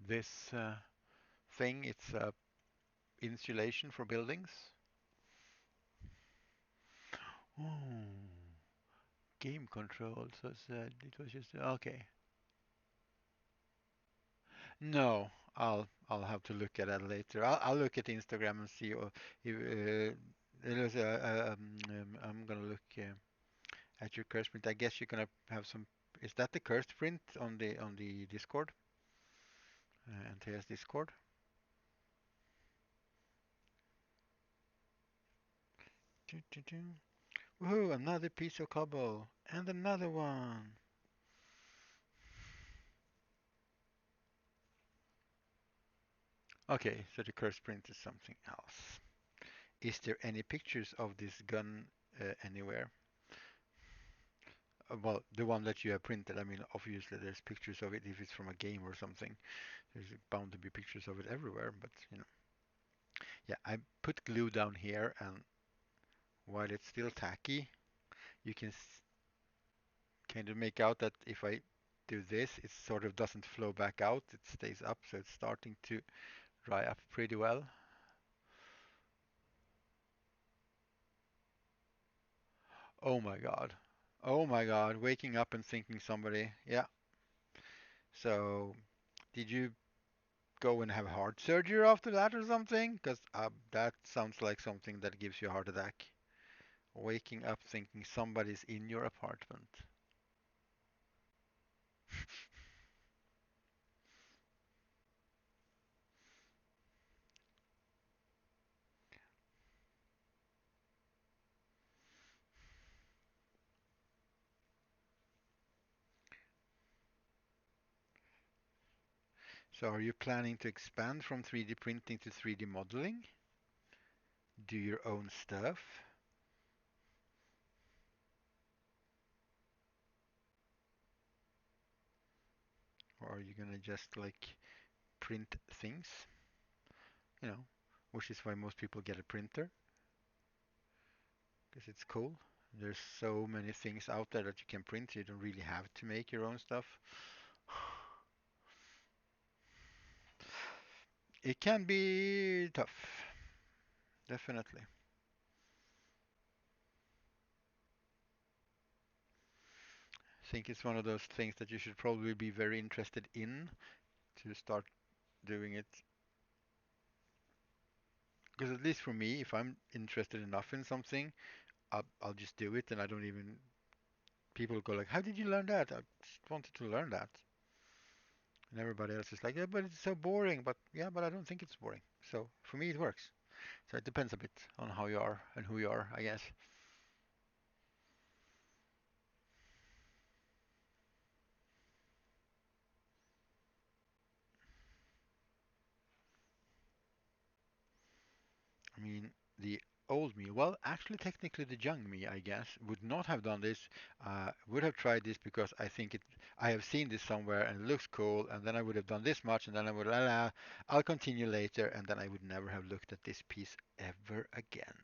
this thing. It's insulation for buildings. Oh, game control. So it was just okay. No, I'll have to look at that later. I'll look at Instagram and see if there is I'm gonna look at your curse print. I guess you're gonna have some. Is that the curse print on the Discord? And here's Discord. Doo, doo, doo. Woohoo! Another piece of cobble and another one. Okay, so the curse print is something else. Is there any pictures of this gun anywhere? Well, the one that you have printed. I mean, obviously there's pictures of it if it's from a game or something. There's bound to be pictures of it everywhere, but yeah, I put glue down here, and while it's still tacky, you can kind of make out that if I do this, it sort of doesn't flow back out. It stays up, so it's starting to dry up pretty well. Oh my God. Oh my God. Waking up and thinking somebody. Yeah. So, did you go and have heart surgery after that or something? Because that sounds like something that gives you a heart attack. Waking up thinking somebody's in your apartment. So, are you planning to expand from 3D printing to 3D modeling? Do your own stuff? Or are you gonna just like print things? You know, which is why most people get a printer, because it's cool. There's so many things out there that you can print, so you don't really have to make your own stuff. It can be tough, definitely. I think it's one of those things that you should probably be very interested in to start doing it. Because at least for me, if I'm interested enough in something, I'll just do it, and I don't even. People go like, "How did you learn that?" I just wanted to learn that, and everybody else is like, "Yeah, but it's so boring." But yeah, but I don't think it's boring. So for me, it works. So it depends a bit on how you are and who you are, I guess. I mean, the old me, well, actually, technically, the young me, I guess, would not have done this. Would have tried this because I have seen this somewhere and it looks cool, and then I would have done this much, and then I would, I'll continue later, and then I would never have looked at this piece ever again.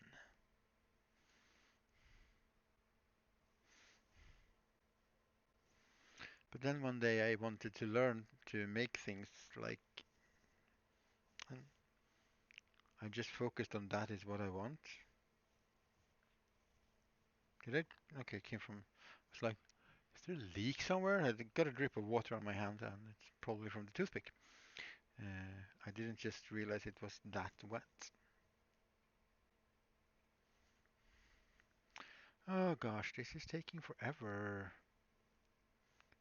But then one day I wanted to learn to make things like, and I just focused on that is what I want. Did it? Okay, it came from. It's like, is there a leak somewhere? I got a drip of water on my hand, and it's probably from the toothpick. I didn't just realize it was that wet. Oh gosh, this is taking forever.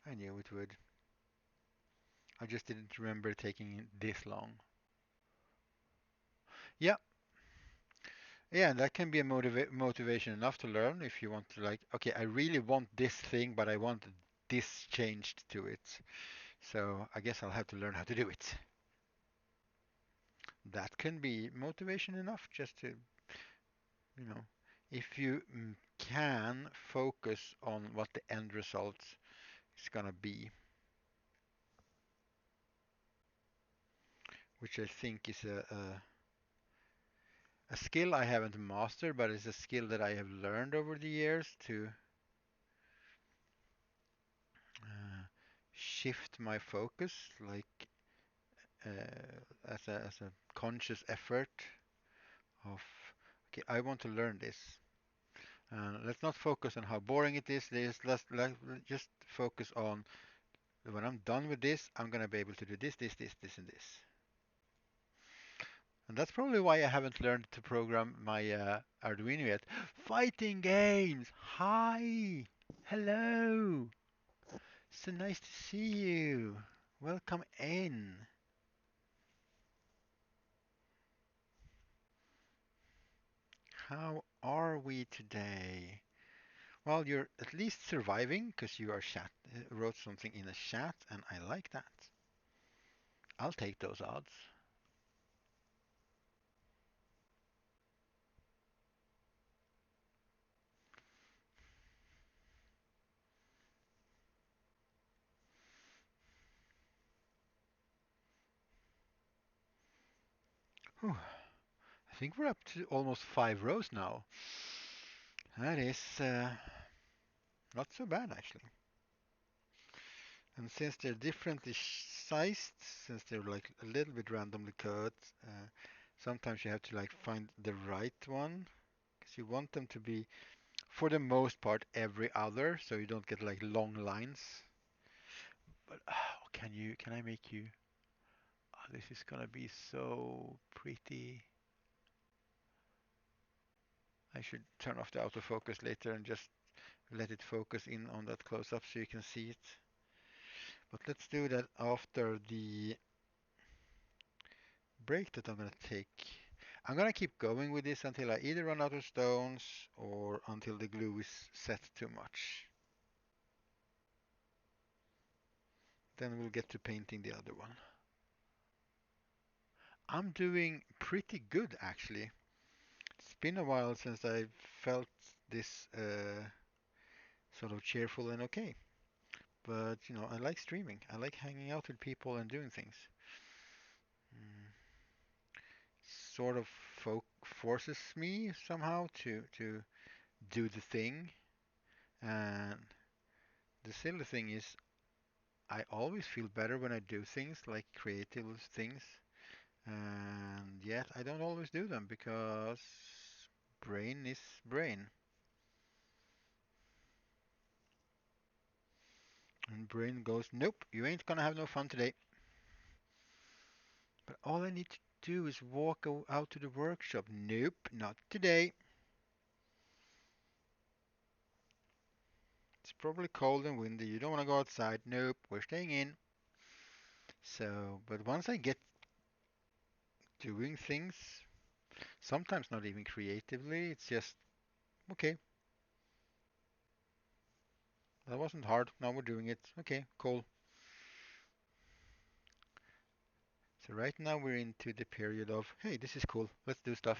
I knew it would. I just didn't remember taking this long. Yeah, yeah, and that can be a motivation enough to learn if you want to like, okay, I really want this thing, but I want this changed to it. So I guess I'll have to learn how to do it. That can be motivation enough just to, you know, if you can focus on what the end result is gonna be, which I think is a skill I haven't mastered, but it's a skill that I have learned over the years to uh, shift my focus, like as a conscious effort of, okay, I want to learn this. Let's not focus on how boring it is. Let's just focus on when I'm done with this, I'm gonna be able to do this, and this. And that's probably why I haven't learned to program my Arduino yet. Fighting games! Hi! Hello! So nice to see you. Welcome in. How are we today? Well, you're at least surviving because you are wrote something in a chat, and I like that. I'll take those odds. Whew. I think we're up to almost 5 rows now. That is not so bad actually. And since they're differently sized, since they're like a little bit randomly cut, sometimes you have to like find the right one because you want them to be, for the most part, every other, so you don't get like long lines. But can I make you? Oh, this is gonna be so pretty. I should turn off the autofocus later and just let it focus in on that close up so you can see it. But let's do that after the break that I'm gonna take. I'm gonna keep going with this until I either run out of stones or until the glue is set too much. Then we'll get to painting the other one. I'm doing pretty good actually. It's been a while since I felt this sort of cheerful and okay. But you know, I like streaming. I like hanging out with people and doing things. Mm, sort of forces me somehow to do the thing. And the silly thing is, I always feel better when I do things like creative things, and yet I don't always do them because brain is brain, and brain goes, nope, you ain't gonna have no fun today. But all I need to do is walk out to the workshop. Nope, not today. It's probably cold and windy. You don't want to go outside. Nope, we're staying in. So, but once I get doing things, sometimes not even creatively, it's just, okay, that wasn't hard. Now we're doing it. Okay, cool. So right now we're into the period of, hey, this is cool. Let's do stuff.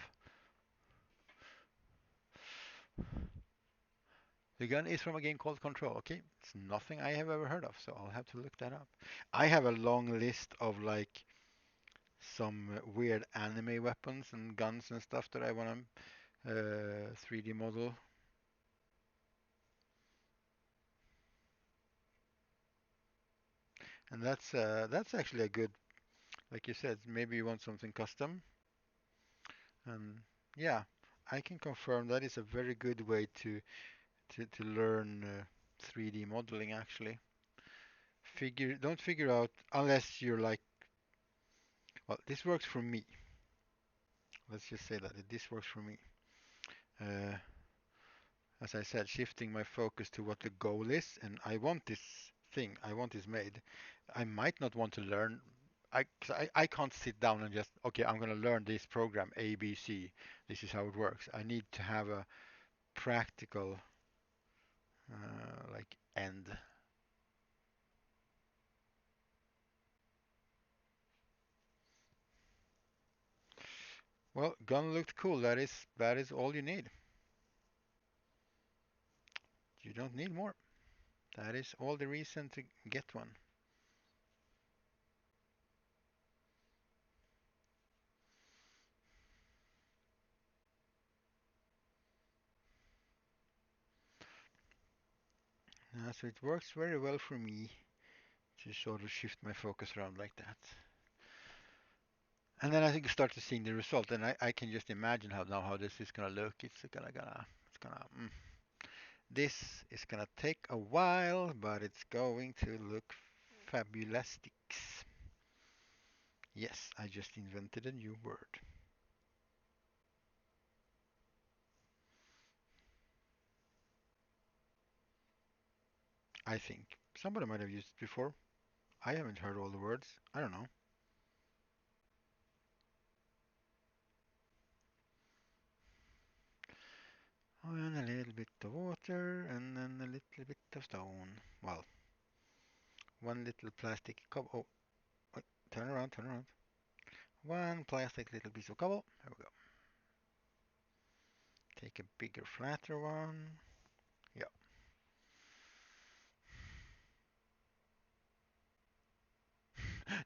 The gun is from a game called Control. Okay, it's nothing I have ever heard of, so I'll have to look that up. I have a long list of like some weird anime weapons and guns and stuff that I want to 3D model. And that's actually a good, like you said, maybe you want something custom. And yeah, I can confirm that is a very good way to learn 3D modeling actually. Don't figure out unless you're like, well, this works for me. Let's just say that this works for me. Uh, as I said, shifting my focus to what the goal is, and I want this thing, I want this made. I might not want to learn. 'Cause I can't sit down and just, okay, I'm going to learn this program A, B, C. This is how it works. I need to have a practical like end. Well, gun looked cool. That is all you need. You don't need more. That is all the reason to get one. So it works very well for me to sort of shift my focus around like that. And then I think you start to seeing the result, and I can just imagine how this is gonna look. This is gonna take a while, but it's going to look fabulastics. Yes, I just invented a new word. I think somebody might have used it before. I haven't heard all the words. I don't know. Oh, and a little bit of water, and then a little bit of stone. Well, one little plastic cup. Oh, wait, turn around, turn around. One plastic little piece of cobble. There we go. Take a bigger, flatter one. Yeah.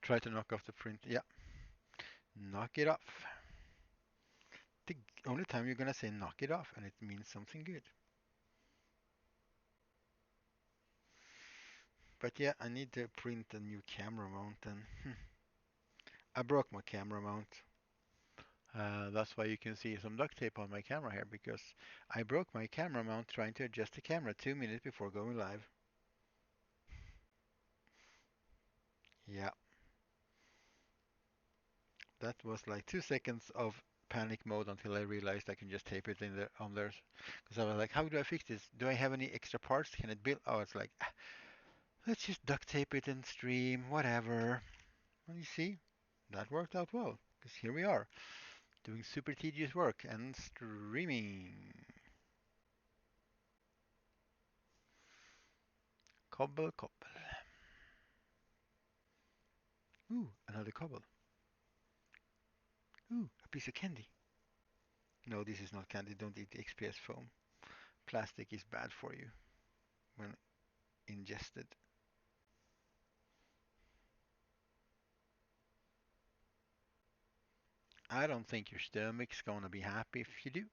Try to knock off the print. Yeah. Knock it off. The only time you're gonna say knock it off, and it means something good. But yeah, I need to print a new camera mount, and I broke my camera mount. That's why you can see some duct tape on my camera here, because I broke my camera mount trying to adjust the camera 2 minutes before going live. Yeah, that was like 2 seconds of panic mode until I realized I can just tape it in there on there. Because I was like, how do I fix this? Do I have any extra parts? Can it build? Oh, it's like, let's just duct tape it and stream, whatever. And you see, that worked out well. Because here we are, doing super tedious work and streaming. Cobble, cobble. Ooh, another cobble. Ooh, a piece of candy. No, this is not candy. Don't eat the XPS foam. Plastic is bad for you when ingested. I don't think your stomach's gonna be happy if you do.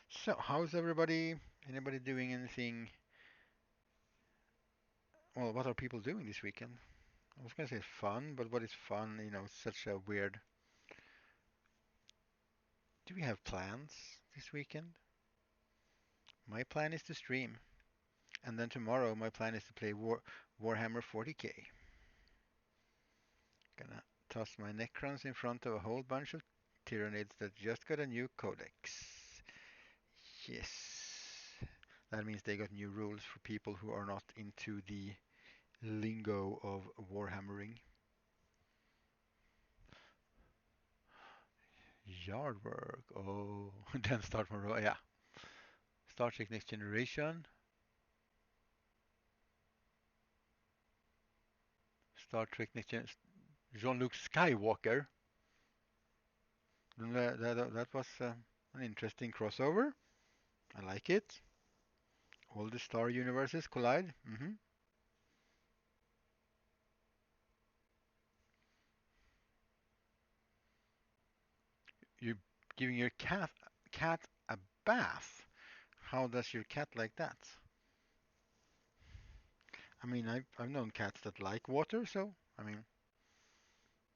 So, how's everybody? Anybody doing anything? Well, what are people doing this weekend? I was gonna say fun, but what is fun? Such a weird. Do we have plans this weekend? My plan is to stream, and then tomorrow my plan is to play Warhammer 40K. Gonna toss my Necrons in front of a whole bunch of Tyranids that just got a new codex. Yes. That means they got new rules for people who are not into the lingo of warhammering. Yard work. Oh, then start more. Yeah. Star Trek Next Generation. Star Trek Next Generation. Jean-Luc Skywalker. That was an interesting crossover. I like it. All the star universes collide. You're giving your cat a bath. How does your cat like that? I mean, I've known cats that like water, so I mean,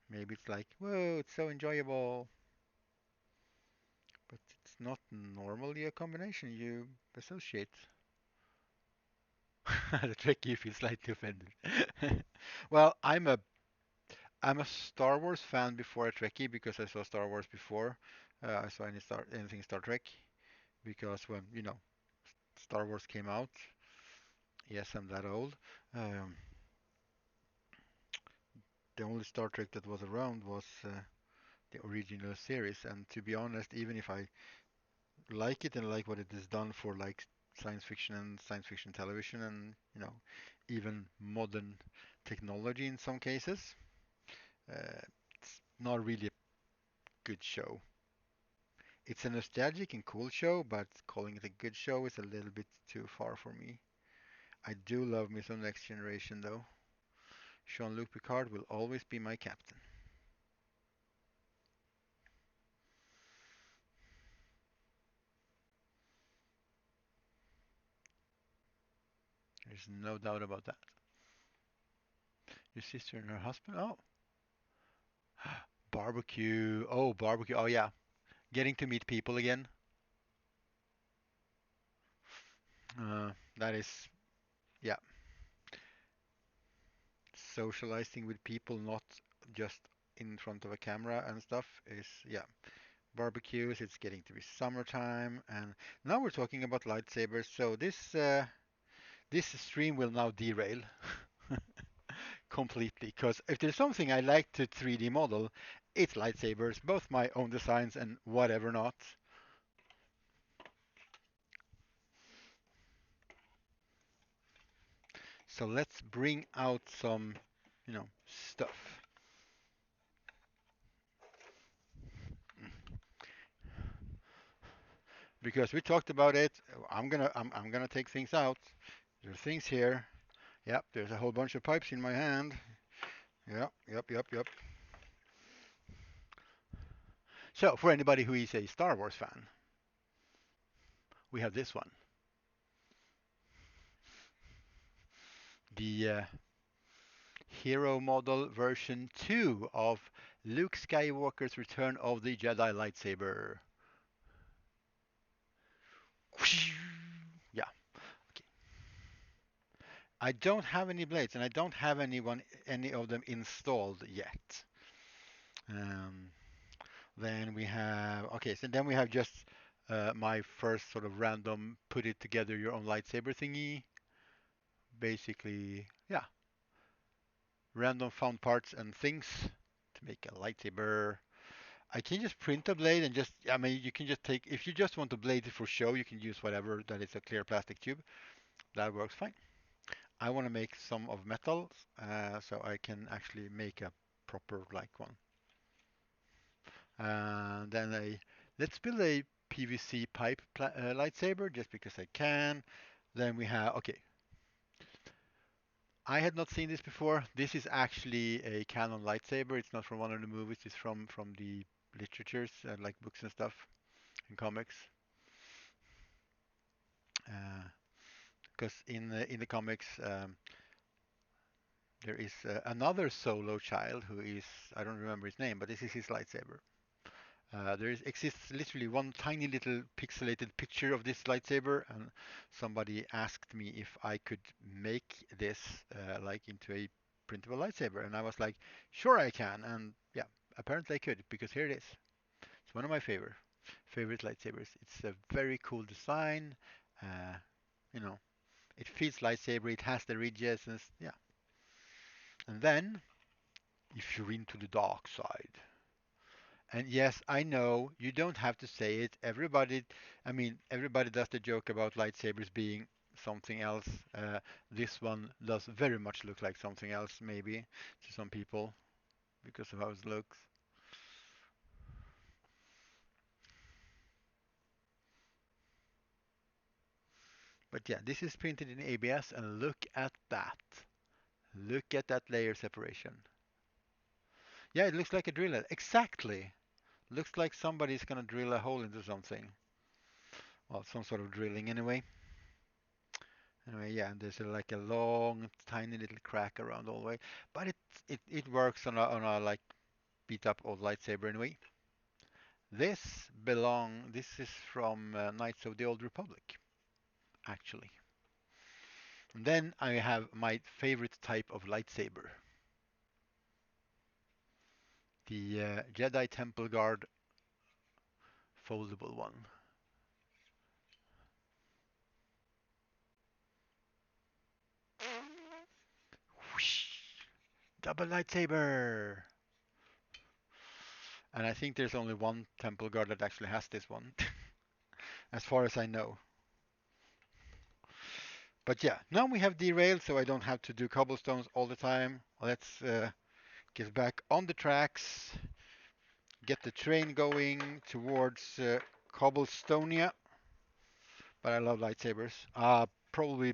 maybe it's like, whoa, it's so enjoyable, but it's not normally a combination you associate. The Trekkie feels slightly offended. Well, I'm a Star Wars fan before a Trekkie because I saw Star Wars before I saw anything Star Trek because when Star Wars came out, yes, I'm that old. Um, the only Star Trek that was around was the original series, and to be honest, even if I like it and like what it has done for like science fiction and science fiction television and even modern technology in some cases, it's not really a good show. It's a nostalgic and cool show, but calling it a good show is a little bit too far for me. I do love me some Next Generation though. Jean-Luc Picard will always be my captain. There's no doubt about that. Your sister and her husband? Oh, barbecue. Oh, barbecue. Oh, yeah. Getting to meet people again. That is, yeah, socializing with people, not just in front of a camera and stuff is, yeah. Barbecues, it's getting to be summertime, and now we're talking about lightsabers. So this stream will now derail completely because if there's something I like to 3D model, it's lightsabers, both my own designs and whatever not. So let's bring out some, stuff. Because we talked about it. I'm gonna take things out. There are things here. Yep, there's a whole bunch of pipes in my hand. Yep. So for anybody who is a Star Wars fan, we have this one. The Hero Model version 2 of Luke Skywalker's Return of the Jedi lightsaber. Yeah. Okay. I don't have any blades, and I don't have any of them installed yet. Um, then we have okay, so then we have just my first sort of random put it together your own lightsaber thingy. Basically, yeah, random found parts and things to make a lightsaber. I can just print a blade and just, I mean, you can just take, if you just want to blade it for show, you can use whatever that is a clear plastic tube. That works fine. I want to make some of metal, so I can actually make a proper like one. Then let's build a PVC pipe lightsaber just because I can. Then we have, okay, I had not seen this before. This is actually a canon lightsaber. It's not from one of the movies. It's from the literatures, like books and stuff and comics. Because in the comics, there is another solo child who is, I don't remember his name, but this is his lightsaber. Exists literally one tiny little pixelated picture of this lightsaber, and somebody asked me if I could make this like into a printable lightsaber? And I was like, sure I can. And yeah, apparently I could because here it is. It's one of my favorite lightsabers. It's a very cool design. Uh, you know, it feels lightsaber. It has the ridges and yeah. And then if you're into the dark side, and yes, I know you don't have to say it. Everybody does the joke about lightsabers being something else. This one does very much look like something else, maybe to some people because of how it looks. But yeah, this is printed in ABS, and look at that. Look at that layer separation. Yeah, it looks like a drill head. Exactly. Looks like somebody's gonna drill a hole into something. Well, some sort of drilling anyway. Anyway, yeah, there's like a long, tiny little crack around all the way, but it works on a like beat up old lightsaber anyway. This is from Knights of the Old Republic, actually. And then I have my favorite type of lightsaber, the Jedi Temple Guard foldable one. Whoosh! Double lightsaber! And I think there's only one Temple Guard that actually has this one, as far as I know. But yeah, now we have derailed, so I don't have to do cobblestones all the time. Let's get back on the tracks, get the train going towards Cobblestonia. But I love lightsabers. Probably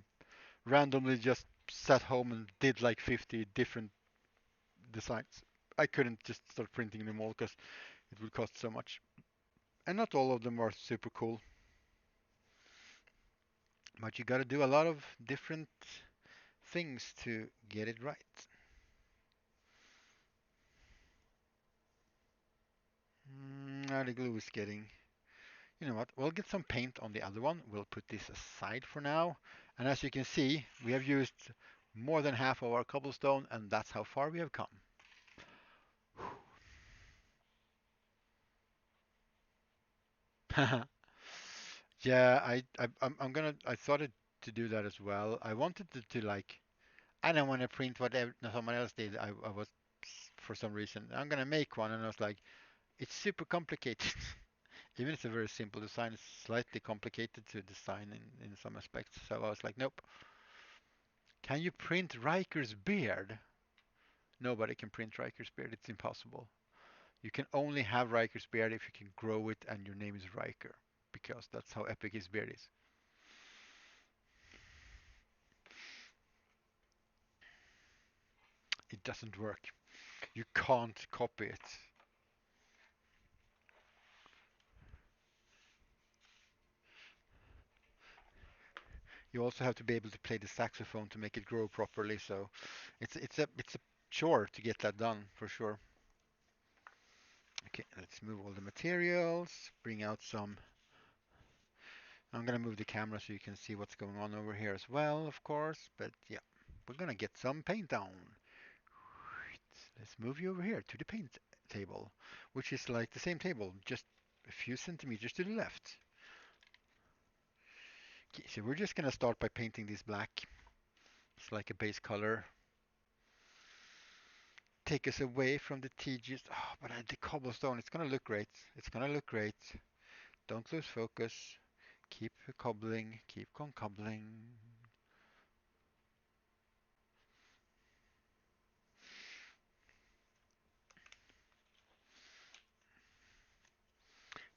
randomly just sat home and did like 50 different designs. I couldn't just start printing them all because it would cost so much. And not all of them are super cool. But you gotta do a lot of different things to get it right. Now the glue is getting. You know what? We'll get some paint on the other one. We'll put this aside for now. And as you can see, we have used more than half of our cobblestone, and that's how far we have come. Yeah, I started to do that as well. I wanted to like, I don't want to print whatever someone else did. I was, for some reason, I'm gonna make one, and I was like, it's super complicated. Even if it's a very simple design, it's slightly complicated to design in some aspects. So I was like, nope. Can you print Riker's beard? Nobody can print Riker's beard. It's impossible. You can only have Riker's beard if you can grow it and your name is Riker, because that's how epic his beard is. It doesn't work. You can't copy it. You also have to be able to play the saxophone to make it grow properly. So it's a chore to get that done for sure. Okay, let's move all the materials. Bring out some. I'm gonna move the camera so you can see what's going on over here as well, of course. But yeah, we're gonna get some paint down. Let's move you over here to the paint table, which is like the same table, just a few centimeters to the left. Okay, so we're just gonna start by painting this black. It's like a base color. Take us away from the tedious. Oh, but the cobblestone. It's gonna look great. It's gonna look great. Don't lose focus. Keep cobbling. Keep on cobbling.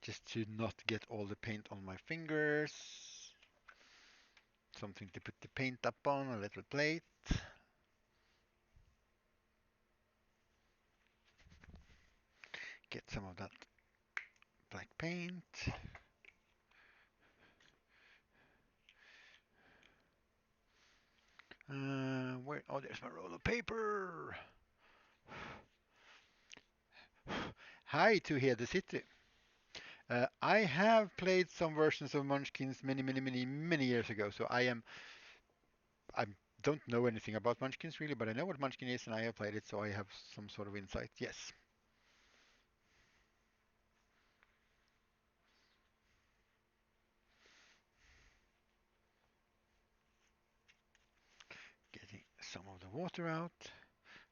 Just to not get all the paint on my fingers. Something to put the paint up on, a little plate. Get some of that black paint. Where? Oh, there's my roll of paper. Hi to here, the city. I have played some versions of Munchkins many, many, many, many years ago, so I'm don't know anything about Munchkins really, but I know what Munchkin is and I have played it, so I have some sort of insight. Yes. Getting some of the water out,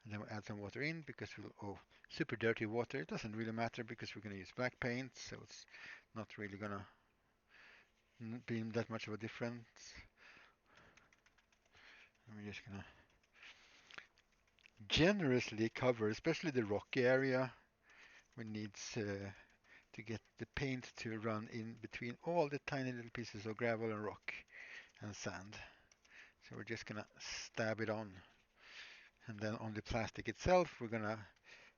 and then we'll add some water in because we'll, oh, super dirty water. It doesn't really matter because we're going to use black paint, so it's not really going to be that much of a difference. And we're just going to generously cover, especially the rocky area. We need to get the paint to run in between all the tiny little pieces of gravel and rock and sand. So we're just gonna stab it on. And then on the plastic itself, we're gonna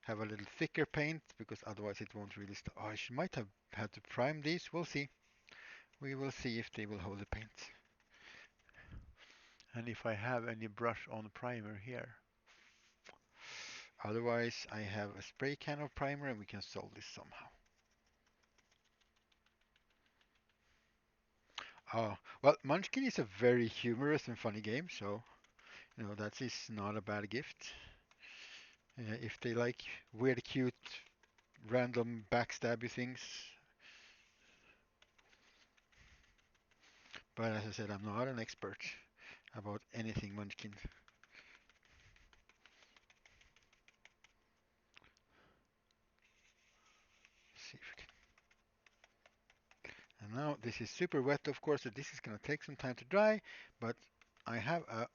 have a little thicker paint because otherwise it won't really stop. Oh, I might have had to prime these. We'll see. We will see if they will hold the paint. And if I have any brush on primer here. Otherwise, I have a spray can of primer and we can solve this somehow. Oh, well, Munchkin is a very humorous and funny game, so that is not a bad gift. If they like weird, cute, random backstabby things. But as I said, I'm not an expert about anything Munchkin. See if we can. And now this is super wet, of course, so this is going to take some time to dry. But I have a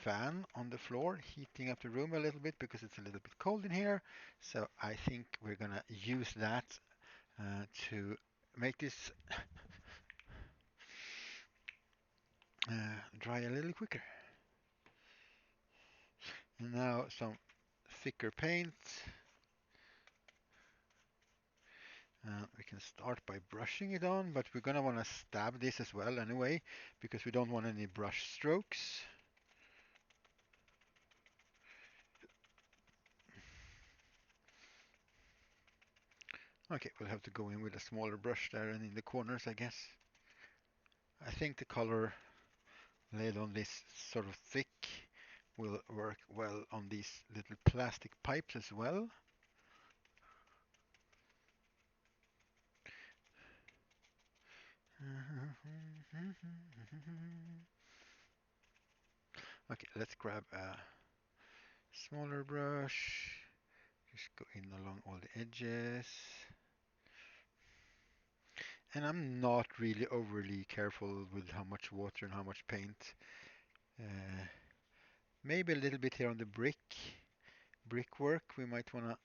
fan on the floor heating up the room a little bit because it's a little bit cold in here. So I think we're going to use that to make this dry a little quicker. And now some thicker paint. We can start by brushing it on, but we're going to want to stab this as well anyway, because we don't want any brush strokes. Okay, we'll have to go in with a smaller brush there and in the corners, I guess. I think the color laid on this sort of thick will work well on these little plastic pipes as well. Okay, let's grab a smaller brush. Just go in along all the edges. And I'm not really overly careful with how much water and how much paint. Uh, Maybe a little bit here on the brickwork. We might want to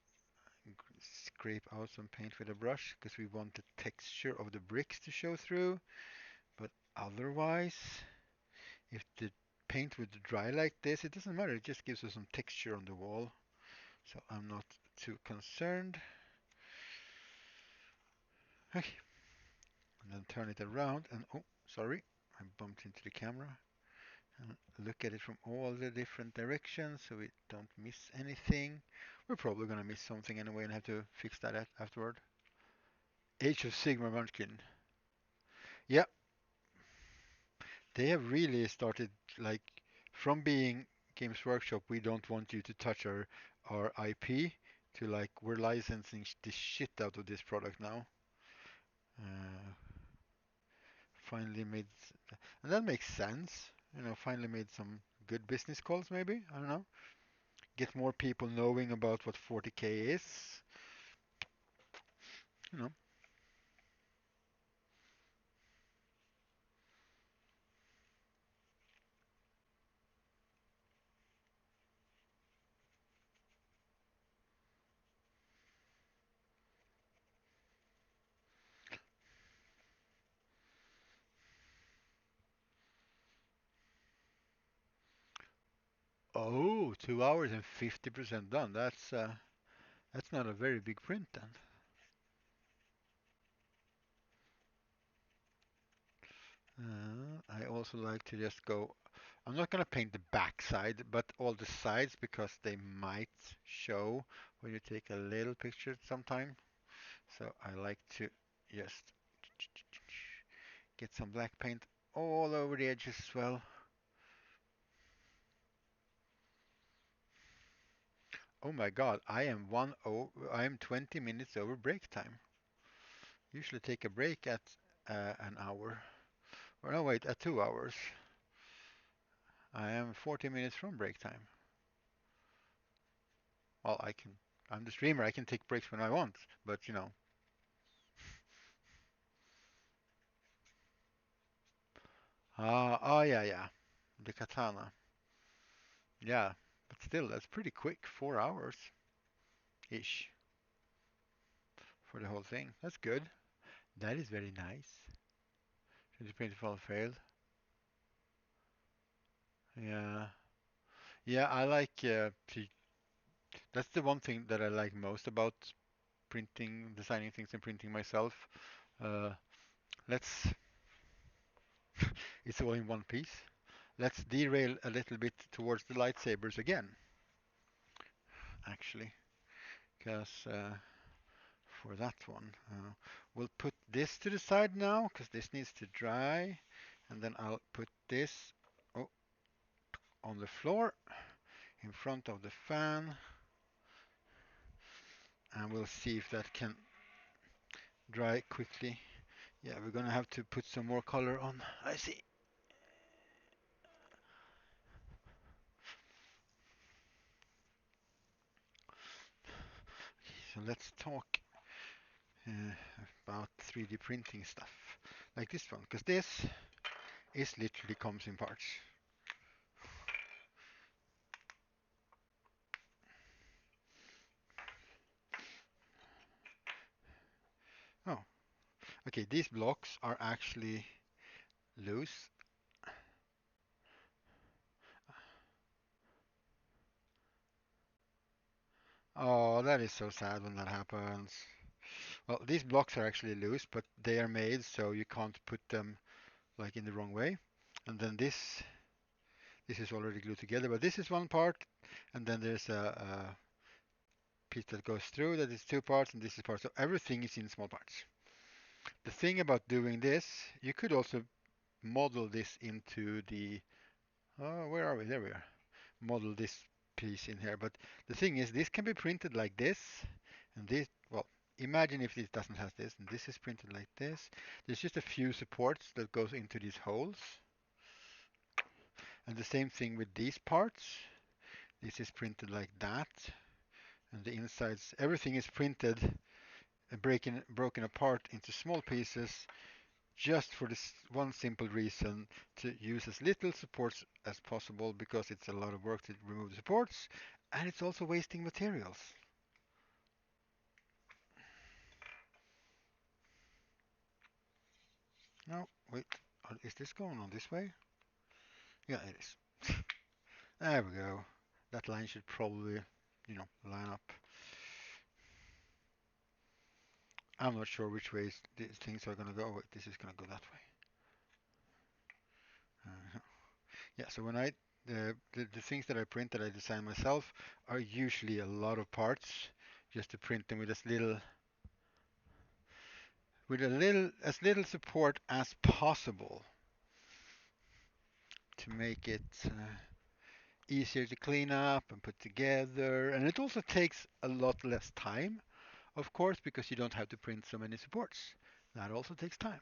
scrape out some paint with a brush because we want the texture of the bricks to show through. But otherwise, if the paint would dry like this, it doesn't matter. It just gives us some texture on the wall. So I'm not too concerned. Okay, and then turn it around and oh, sorry, I bumped into the camera. And look at it from all the different directions so we don't miss anything. We're probably going to miss something anyway and have to fix that afterward. Age of Sigmar Munchkin. Yeah, they have really started like from being Games Workshop, we don't want you to touch our IP to like we're licensing the shit out of this product now. Uh, Finally made, and that makes sense. Finally made some good business calls maybe. I don't know. Get more people knowing about what 40K is. You know. Oh, 2 hours and 50% done. That's not a very big print then. I also like to just go. I'm not gonna paint the back side, but all the sides because they might show when you take a little picture sometime. So I like to just get some black paint all over the edges as well. Oh my God, I am 20 minutes over break time. Usually take a break at an hour. Or no, wait, at 2 hours. I am 40 minutes from break time. Well, I'm the streamer. I can take breaks when I want, but you know. Oh yeah, yeah. The katana. Yeah, but still, that's pretty quick. 4 hours ish for the whole thing. That's good. That is very nice. 3D printer fall failed. Yeah, yeah. I like. That's the one thing that I like most about printing, designing things, and printing myself. Uh, let's. It's all in one piece. Let's derail a little bit towards the lightsabers again, actually, because for that one, we'll put this to the side now, because this needs to dry, and then I'll put this oh, on the floor in front of the fan, and we'll see if that can dry quickly. Yeah, we're gonna have to put some more color on. I see. So let's talk uh, about 3D printing stuff like this one, because this is literally comes in parts. Oh, okay. These blocks are actually loose. Oh, that is so sad when that happens. Well, these blocks are actually loose, but they are made so you can't put them like in the wrong way. And then this is already glued together, but this is one part, and then there's a piece that goes through that is two parts, and this is part. So everything is in small parts. The thing about doing this, you could also model this into the, oh, where are we? There we are. Model this piece in here. But the thing is, this can be printed like this, and this, well, imagine if this doesn't have this, and this is printed like this. There's just a few supports that goes into these holes. And the same thing with these parts. This is printed like that, and the insides, everything is printed and broken apart into small pieces just for this one simple reason, to use as little supports as possible, because it's a lot of work to remove the supports, and it's also wasting materials. No, wait, is this going on this way? Yeah, it is. There we go. That line should probably, line up. I'm not sure which ways these things are going to go. Wait, this is going to go that way. Yeah, so when the things that I print that I design myself are usually a lot of parts, just to print them with as little support as possible, to make it easier to clean up and put together. And it also takes a lot less time, of course, because you don't have to print so many supports. That also takes time.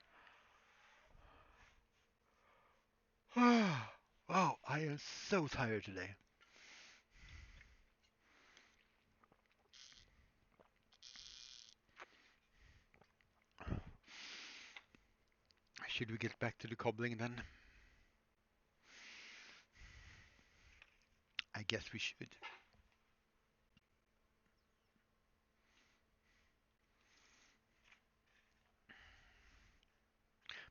Wow, I am so tired today. Should we get back to the cobbling then? I guess we should.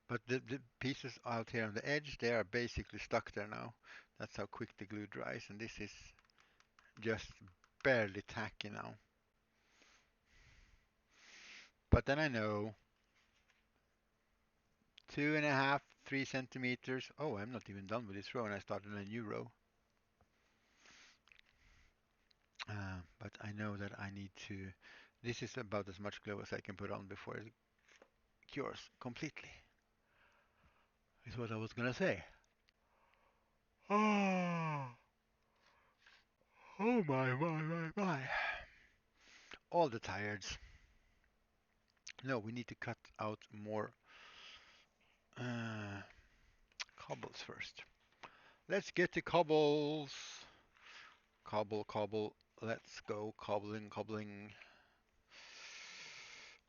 But the pieces out here on the edge, they are basically stuck there now. That's how quick the glue dries, and this is just barely tacky now. But then I know 2.5, 3 centimeters. Oh, I'm not even done with this row, and I started a new row. But I know that I need to. This is about as much glue as I can put on before it cures completely. Is what I was gonna say. Oh my. All the tires. No, we need to cut out more uh, cobbles first. Let's get the cobbles. Cobble, cobble. Let's go cobbling, cobbling.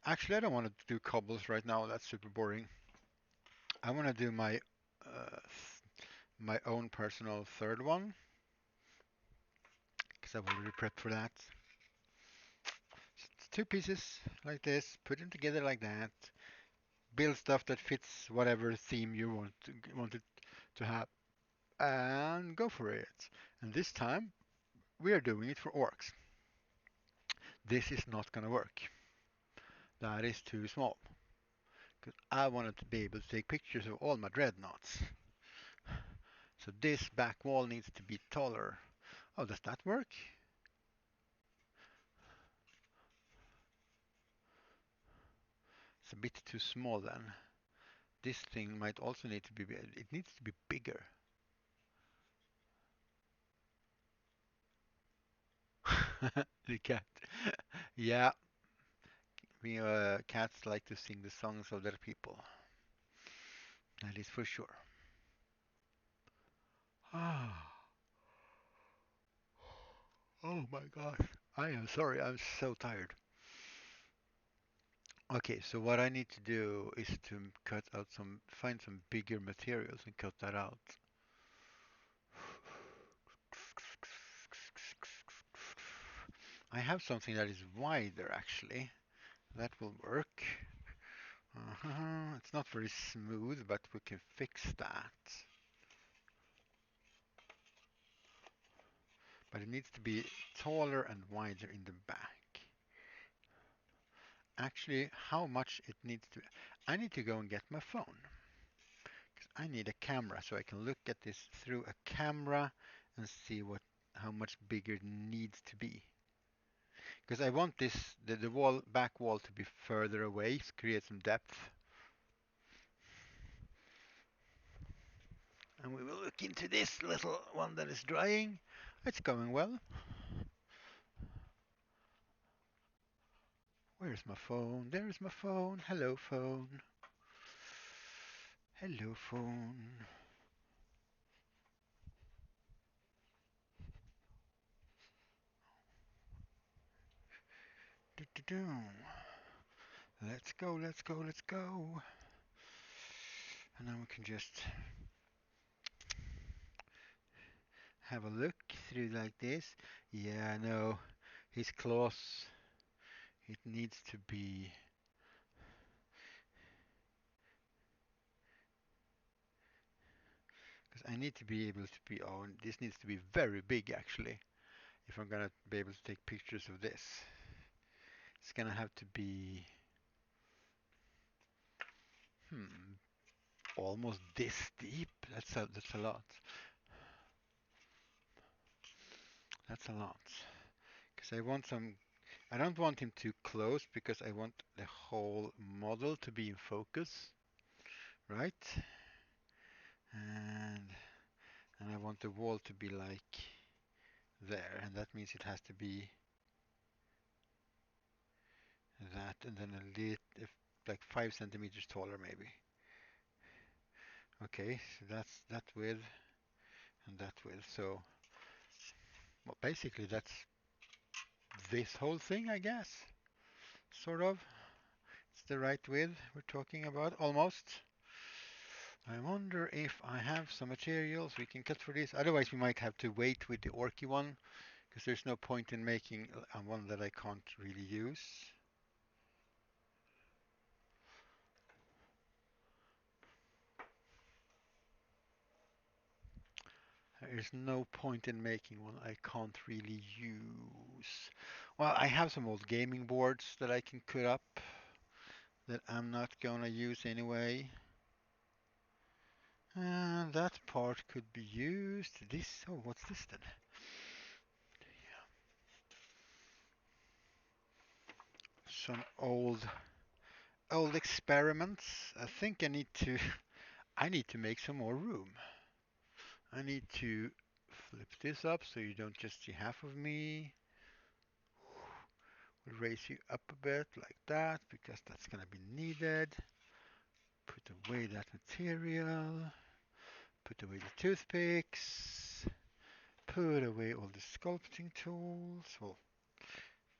Actually, I don't want to do cobbles right now. That's super boring. I want to do my own personal third one because I've already prepped for that. It's two pieces like this. Put them together like that. Build stuff that fits whatever theme you want it to have, and go for it. And this time we are doing it for orcs. This is not gonna work. That is too small. Because I wanted to be able to take pictures of all my dreadnoughts. So this back wall needs to be taller. Oh, does that work? It's a bit too small then. This thing might also need to be, it needs to be bigger. The cat. Yeah, we cats like to sing the songs of their people. That is for sure. Ah, oh my gosh. I am sorry, I'm so tired. Okay, so what I need to do is to find some bigger materials and cut that out. I have something that is wider actually. That will work. It's not very smooth, but we can fix that. But it needs to be taller and wider in the back. Actually, how much it needs to be. I need to go and get my phone. Because I need a camera so I can look at this through a camera and see how much bigger it needs to be. Because I want the back wall to be further away to create some depth. And we will look into this little one that is drying. It's going well. Where's my phone? There's my phone. Hello, phone. Hello, phone. Do, do, do. Let's go, let's go, let's go. And now we can just have a look through like this. Yeah, no, his claws, it needs to be, because I need to be able to be, oh, this needs to be very big actually, if I'm gonna be able to take pictures of this. It's gonna have to be, hmm, almost this deep. That's a lot. That's a lot. Because I don't want him too close because I want the whole model to be in focus, right? And and I want the wall to be like there, and that means it has to be that, and then a little, if like 5 centimeters taller maybe. Okay, so that's that width and that width. So, well, basically that's this whole thing, I guess. Sort of. It's the right width we're talking about, almost. I wonder if I have some materials we can cut for this. Otherwise, we might have to wait with the Orky one, because there's no point in making one that I can't really use. There's no point in making one I can't really use. Well, I have some old gaming boards that I can cut up that I'm not gonna use anyway. And that part could be used. Oh, what's this then? Some old experiments. I think I need to make some more room. I need to Flip this up so you don't just see half of me. We'll raise you up a bit like that because that's going to be needed. Put away that material. Put away the toothpicks. Put away all the sculpting tools. Well,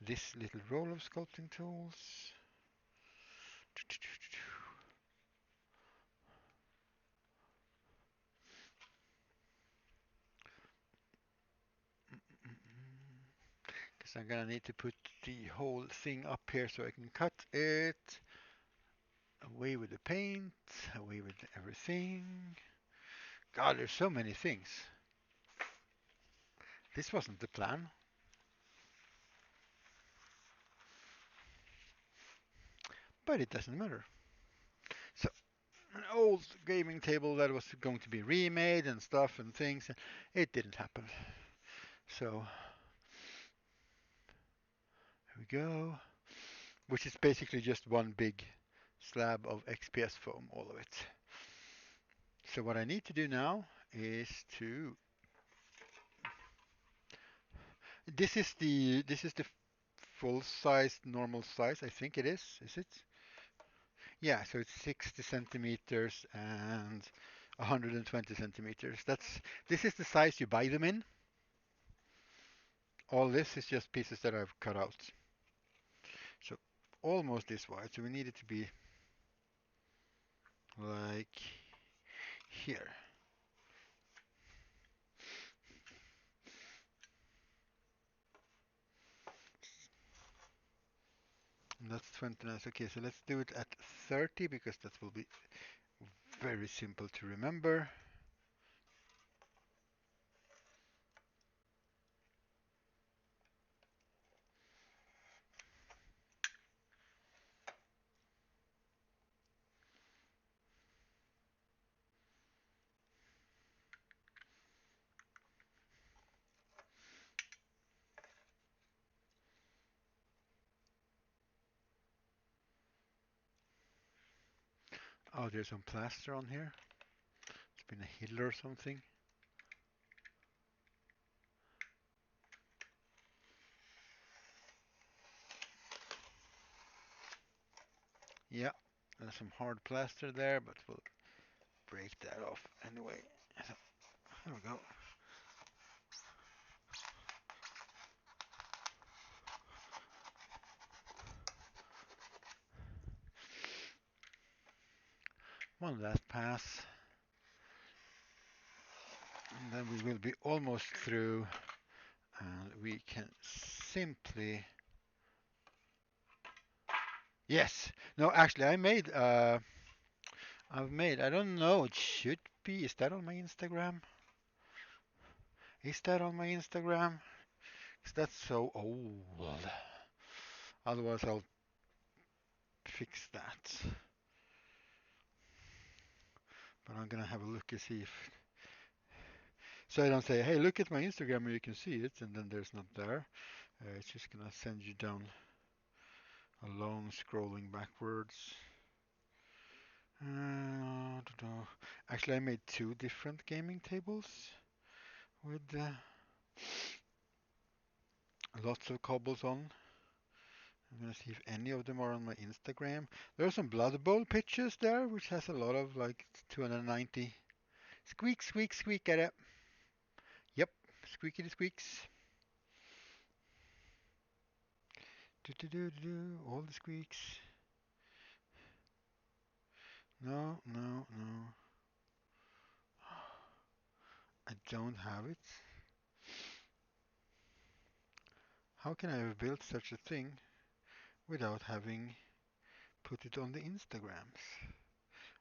this little roll of sculpting tools. Because I'm gonna need to put the whole thing up here so I can cut it. Away with the paint, away with everything. God, there's so many things. This wasn't the plan, but it doesn't matter. So, an old gaming table that was going to be remade and stuff and things, it didn't happen. So, here we go. Which is basically just one big slab of XPS foam, all of it. So what I need to do now is to this is the full size normal size, I think it is it? Yeah, so it's 60 centimeters and 120 centimeters. This is the size you buy them in. All this is just pieces that I've cut out. So almost this wide. So we need it to be like here. And that's 29. Okay, so let's do it at 30 because that will be very simple to remember. Oh, there's some plaster on here. It's been a hill or something. Yeah, there's some hard plaster there, but we'll break that off anyway. So, there we go. One last pass. And then we will be almost through. And we can simply... Yes! No, actually, I don't know, it should be. Is that on my Instagram? Is that on my Instagram? Because that's so old. Otherwise, I'll fix that. But I'm gonna have a look and see if... So I don't say, hey, look at my Instagram where you can see it, and then there's not there. It's just gonna send you down a long scrolling backwards. Actually, I made two different gaming tables with lots of cobbles on. I'm gonna see if any of them are on my Instagram. There are some Blood Bowl pictures there, which has a lot of like 290. Squeak, squeak, squeak at it. Yep, squeaky squeaks. Do do do do do. All the squeaks. No, no, no. I don't have it. How can I have built such a thing without having put it on the Instagrams?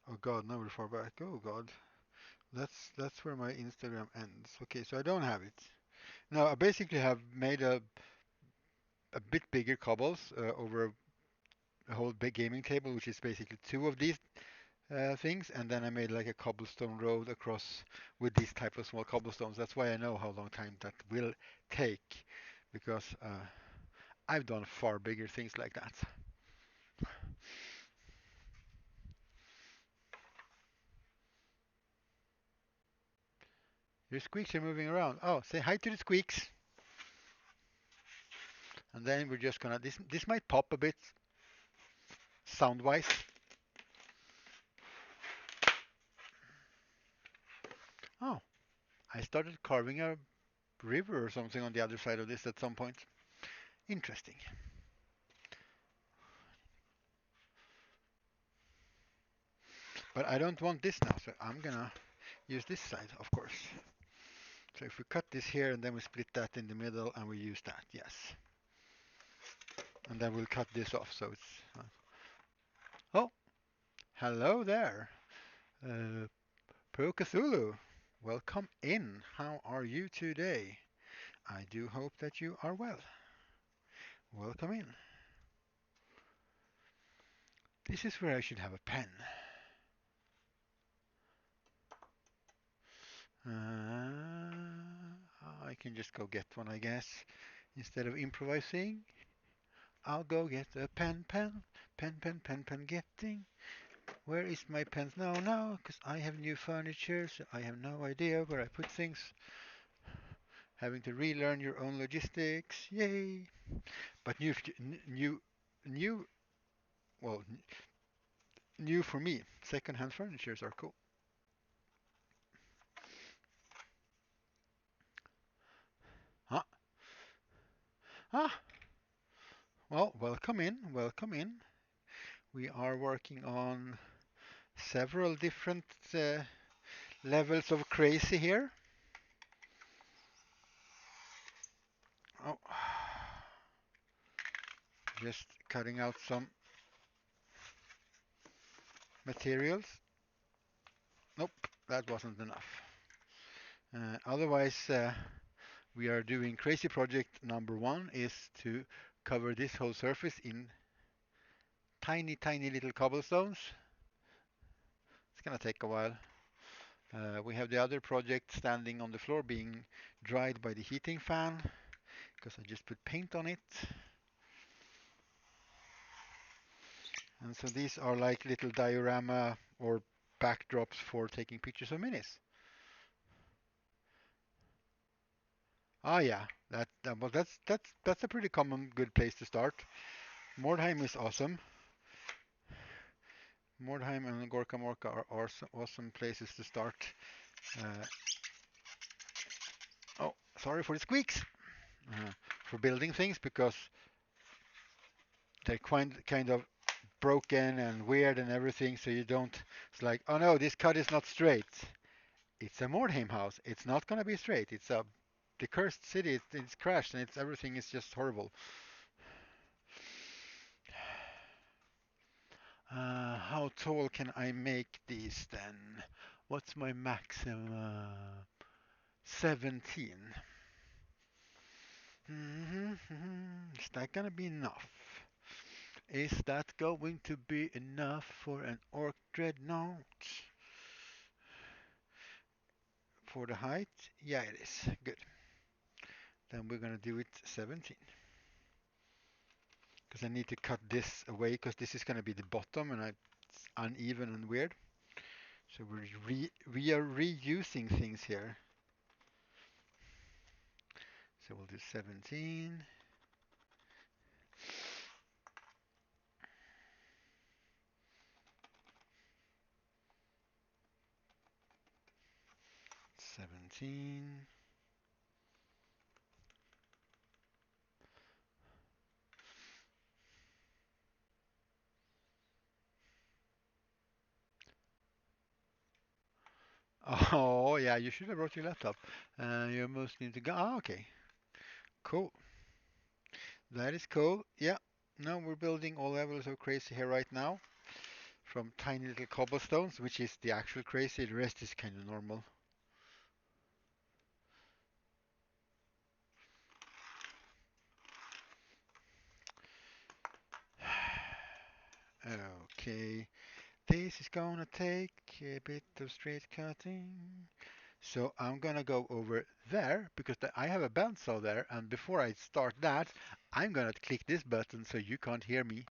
Oh God, now we're far back. Oh God, that's where my Instagram ends. Okay, so I don't have it. Now I basically have made a bit bigger cobbles over a whole big gaming table, which is basically two of these things, and then I made like a cobblestone road across with these type of small cobblestones. That's why I know how long time that will take, because I've done far bigger things like that. Your squeaks are moving around. Oh, say hi to the squeaks. And then we're just gonna, this might pop a bit sound-wise. Oh, I started carving a river or something on the other side of this at some point. Interesting. But I don't want this now, so I'm gonna use this side, of course. So if we cut this here and then we split that in the middle and we use that, yes. And then we'll cut this off, so it's... Oh, hello there. Uh, Cthulhu. Welcome in. How are you today? I do hope that you are well. Welcome in. This is where I should have a pen. I can just go get one, I guess. Instead of improvising, I'll go get a pen, getting. Where is my pens now? Because I have new furniture, so I have no idea where I put things. Having to relearn your own logistics, yay! But new, well, new for me. Second-hand furnitures are cool. Huh? Ah, well, welcome in, welcome in. We are working on several different levels of crazy here. Oh, just cutting out some materials. Nope, that wasn't enough. Otherwise, we are doing crazy project number one is to cover this whole surface in tiny little cobblestones. It's gonna take a while. We have the other project standing on the floor being dried by the heating fan because I just put paint on it. And so these are like little diorama or backdrops for taking pictures of minis. Ah, yeah, well, that's a pretty common good place to start. Mordheim is awesome. Mordheim and Gorka Morka are awesome places to start. Uh, oh, sorry for the squeaks. For building things because they're kind of broken and weird and everything, so you don't. It's like, oh no, this cut is not straight. It's a Mordheim house. It's not gonna be straight. It's the cursed city. It's crashed and everything is just horrible. How tall can I make these then? What's my maximum? 17. Is that gonna be enough? Is that going to be enough for an orc dreadnought? For the height? Yeah, it is. Good. Then we're gonna do it 17. Because I need to cut this away because this is gonna be the bottom and it's uneven and weird. So we are reusing things here. So we'll do 17. 17. Oh, yeah, you should have brought your laptop. You almost need to go. Ah, okay. Cool. That is cool. Yeah. Now we're building all levels of crazy here right now. From tiny little cobblestones, which is the actual crazy. The rest is kind of normal. Okay. This is gonna take a bit of straight cutting. So I'm gonna go over there because I have a bandsaw there, and before I start that, I'm gonna click this button so you can't hear me.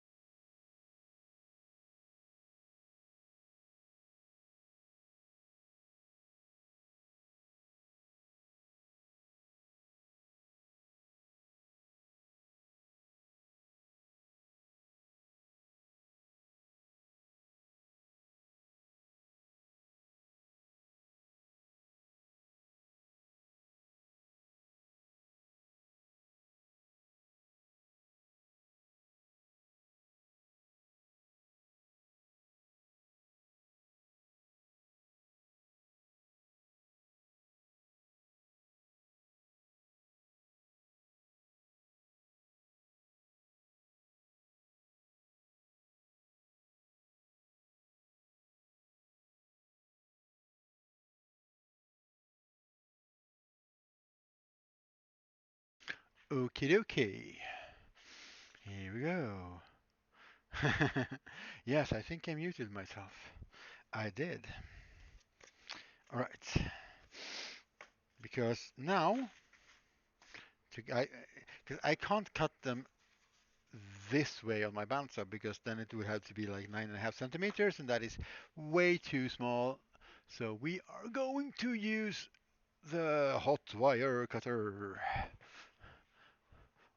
Okie dokie. Here we go. Yes, I think I muted myself. I did. All right. Because now, I, because I can't cut them this way on my bandsaw because then it would have to be like 9.5 centimeters, and that is way too small. So we are going to use the hot wire cutter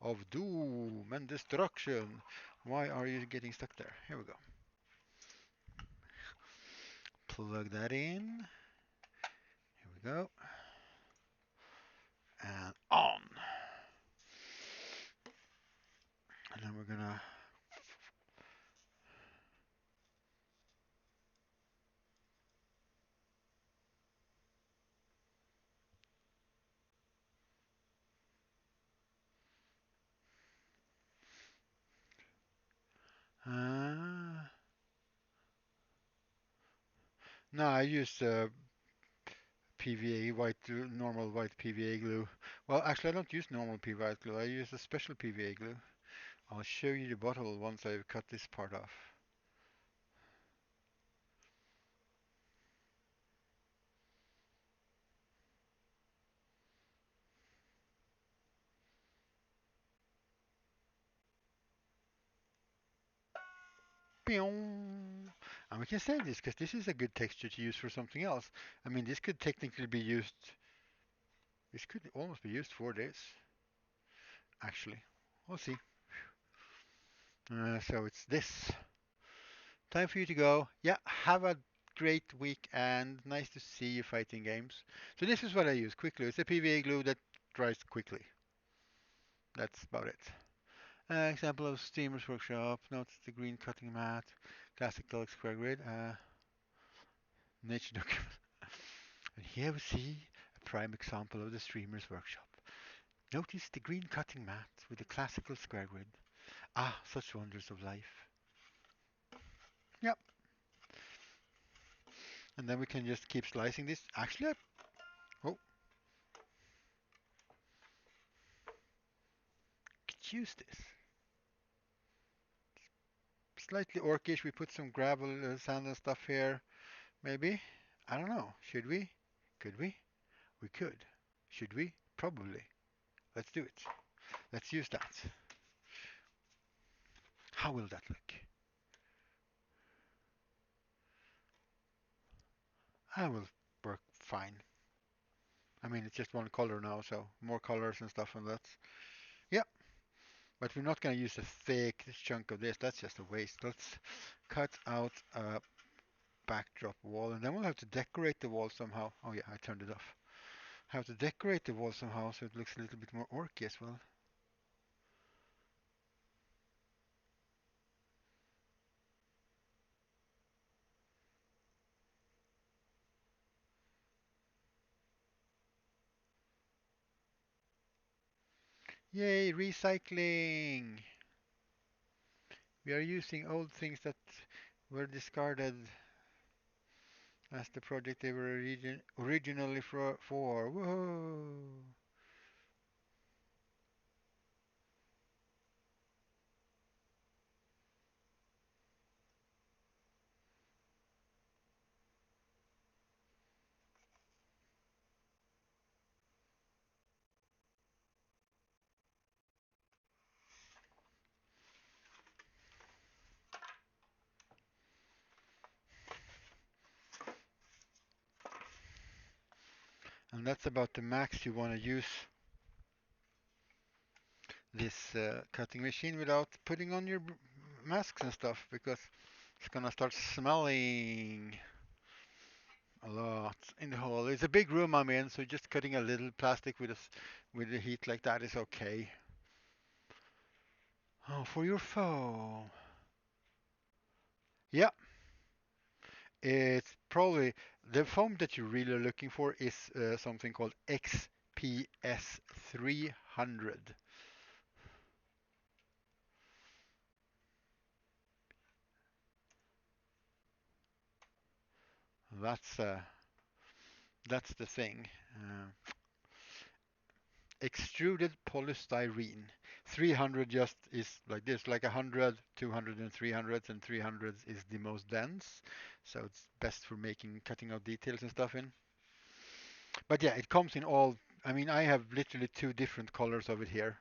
of doom and destruction. Why are you getting stuck there? Here we go. Plug that in. Here we go. And on. And then we're gonna. No, I use PVA white, normal white PVA glue. Well, actually, I don't use normal PVA glue. I use a special PVA glue. I'll show you the bottle once I've cut this part off. Pew! And we can save this because this is a good texture to use for something else. I mean, this could technically be used. This could almost be used for this, actually. We'll see. So it's this. Time for you to go. Yeah, have a great week and nice to see you fighting games. So this is what I use, quick glue. It's a PVA glue that dries quickly. That's about it. Example of Steamer's Workshop. Notes the green cutting mat. Classic Deluxe Square Grid. Nature document. And here we see a prime example of the Streamer's Workshop. Notice the green cutting mat with the classical square grid. Ah, such wonders of life. Yep. And then we can just keep slicing this. Actually, oh, could use this. Slightly orcish. We put some gravel, sand and stuff here. Maybe. I don't know. Should we? Could we? We could. Should we? Probably. Let's do it. Let's use that. How will that look? I will work fine. I mean, it's just one color now, so more colors and stuff and that. Yeah, but we're not going to use a thick chunk of this. That's just a waste. Let's cut out a backdrop wall, and then we'll have to decorate the wall somehow. Oh yeah, I turned it off. Have to decorate the wall somehow so it looks a little bit more orky as well. Yay, recycling! We are using old things that were discarded as the project they were originally for. Whoa! And that's about the max you want to use this cutting machine without putting on your masks and stuff because it's gonna start smelling a lot in the hole. It's a big room I'm in, so just cutting a little plastic with the heat like that is okay. Oh, for your foam. Yeah, it's probably the foam that you're really looking for is something called XPS 300. That's uh, that's the thing. Uh, extruded polystyrene. 300 just is like this, like 100, 200, and 300, and 300 is the most dense. So it's best for making, cutting out details and stuff in. But yeah, it comes in all, I mean, I have literally two different colors of it here.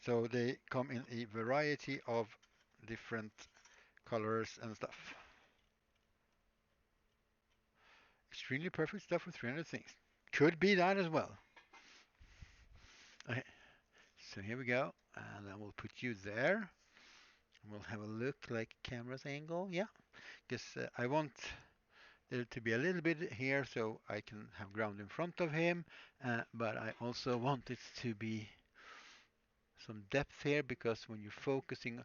So they come in a variety of different colors and stuff. Extremely perfect stuff for 300 things. Could be that as well. Okay, so here we go. And then we'll put you there. We'll have a look like camera's angle. Yeah, because I want there to be a little bit here so I can have ground in front of him. But I also want it to be some depth here because when you're focusing,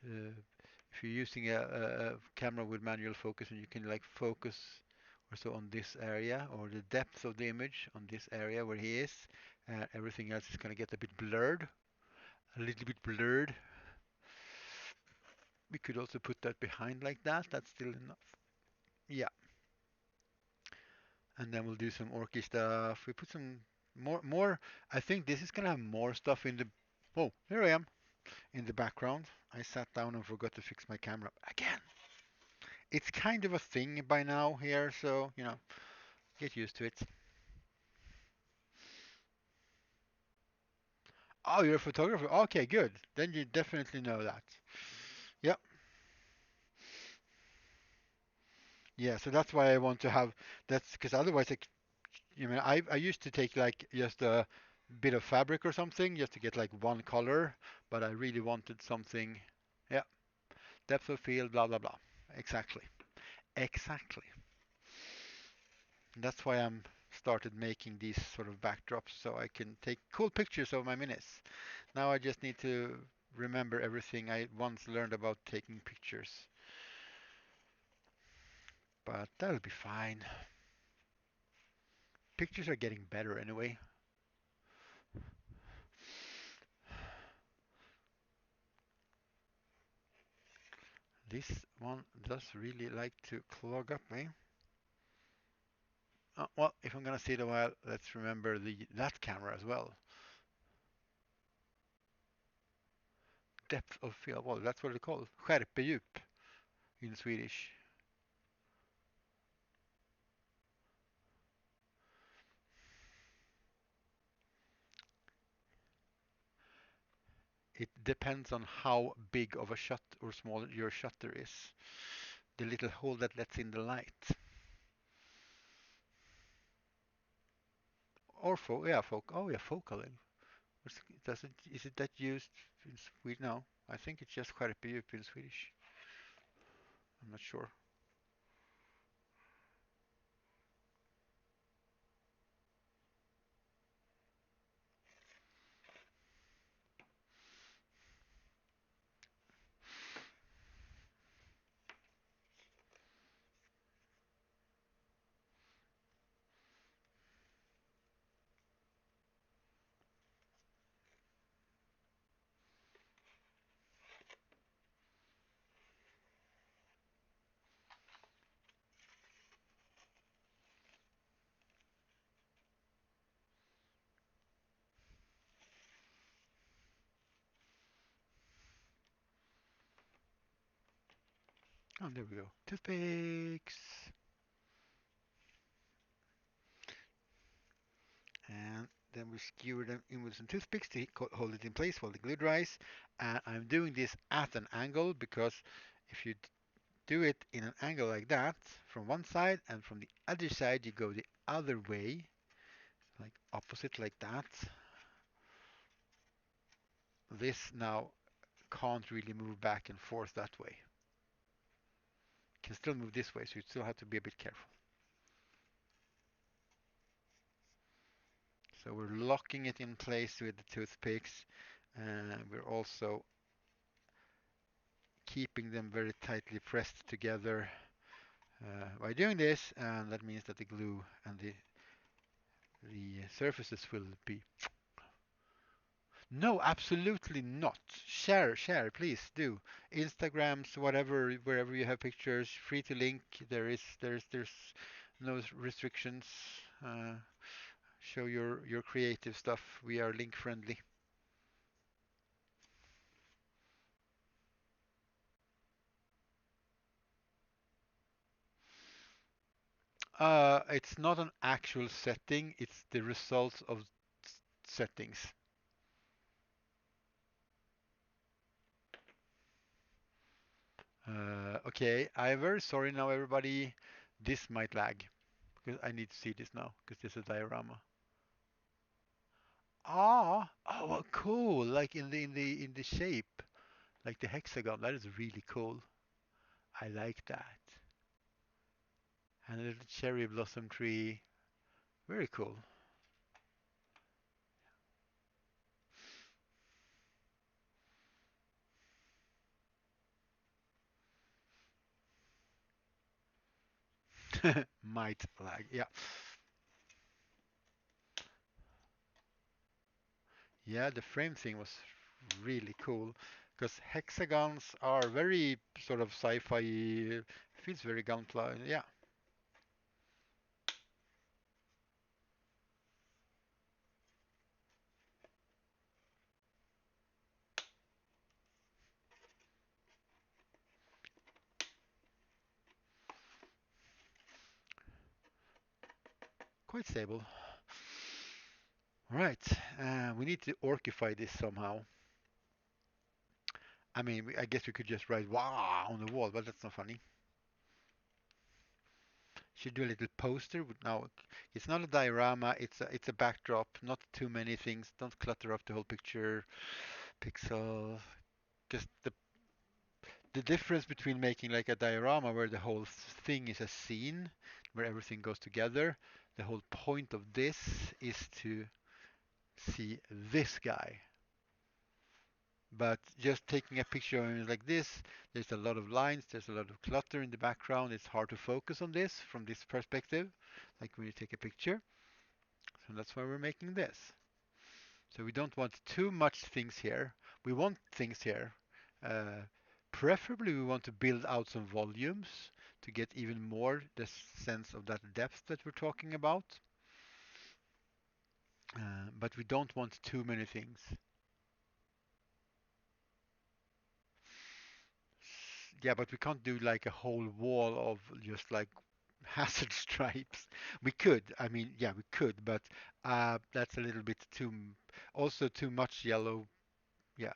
if you're using a camera with manual focus and you can like focus also on this area or the depth of the image on this area where he is, everything else is going to get a bit blurred, a little bit blurred. We could also put that behind like that. That's still enough. Yeah. And then we'll do some orky stuff. We put some more. I think this is going to have more stuff in the. Oh, here I am in the background. I sat down and forgot to fix my camera again. It's kind of a thing by now here, so get used to it. Oh, you're a photographer. Okay, good. Then you definitely know that. Yep. Yeah, so that's why I want to have that's because otherwise, I used to take like just a bit of fabric or something just to get like one color, but I really wanted something. Yeah, depth of field, blah blah blah. Exactly, exactly. And that's why I'm started making these sort of backdrops so I can take cool pictures of my minis. Now I just need to remember everything I once learned about taking pictures. But that'll be fine. Pictures are getting better anyway. This one does really like to clog up, eh? Well, if I'm gonna sit a while, let's remember that camera as well. Depth of field. Well, that's what it's called. Skärpedjup in Swedish. It depends on how big of a shot or small your shutter is. The little hole that lets in the light. Or focal. Does it is it that used in Sweden? No, I think it's just skärpedjup in Swedish. I'm not sure. Oh, there we go. Toothpicks. And then we skewer them in with some toothpicks to hold it in place while the glue dries. And I'm doing this at an angle because if you do it in an angle like that from one side and from the other side you go the other way, like opposite like that, this now can't really move back and forth that way. It can still move this way, so you still have to be a bit careful. So we're locking it in place with the toothpicks. We're also keeping them very tightly pressed together by doing this, and that means that the glue and the surfaces will be No, absolutely not. Share, share, please do. Instagrams, whatever, wherever you have pictures, free to link. There's no restrictions. Uh, Show your creative stuff. We are link friendly. It's not an actual setting, it's the results of settings. Okay, I'm very sorry now, everybody. This might lag because I need to see this now because this is a diorama. Oh, well, cool! Like in the shape, like the hexagon. That is really cool. I like that. And a little cherry blossom tree. Very cool. Might lag. Yeah, yeah. The frame thing was really cool because hexagons are very sort of sci-fi. Feels very gunpla. Yeah, quite stable. Right. We need to orcify this somehow. I mean, I guess we could just write "wow" on the wall, but that's not funny. Should do a little poster. Now, it's not a diorama. It's a backdrop. Not too many things. Don't clutter up the whole picture. Pixel. Because the difference between making like a diorama where the whole thing is a scene, where everything goes together, the whole point of this is to see this guy. But just taking a picture of him like this, there's a lot of lines, there's a lot of clutter in the background. It's hard to focus on this from this perspective, like when you take a picture. So that's why we're making this. So we don't want too much things here. We want things here. Uh, Preferably, we want to build out some volumes to get even more the sense of that depth that we're talking about. But we don't want too many things. Yeah, but we can't do like a whole wall of just like hazard stripes. We could, I mean, yeah, we could, but that's a little bit too, also too much yellow. Yeah,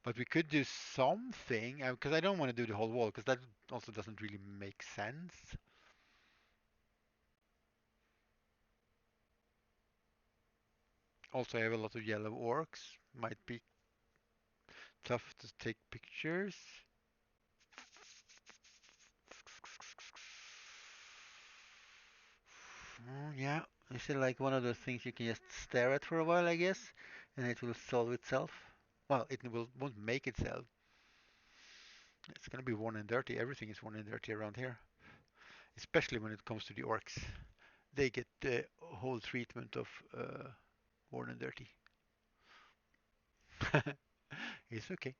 but we could do something because I don't want to do the whole wall because that also doesn't really make sense. Also, I have a lot of yellow orcs. Might be tough to take pictures. Yeah, is it like one of those things you can just stare at for a while, I guess, and it will solve itself? Well, it won't make itself. It's gonna be worn and dirty. Everything is worn and dirty around here, especially when it comes to the orcs. They get the whole treatment of worn and dirty. It's okay.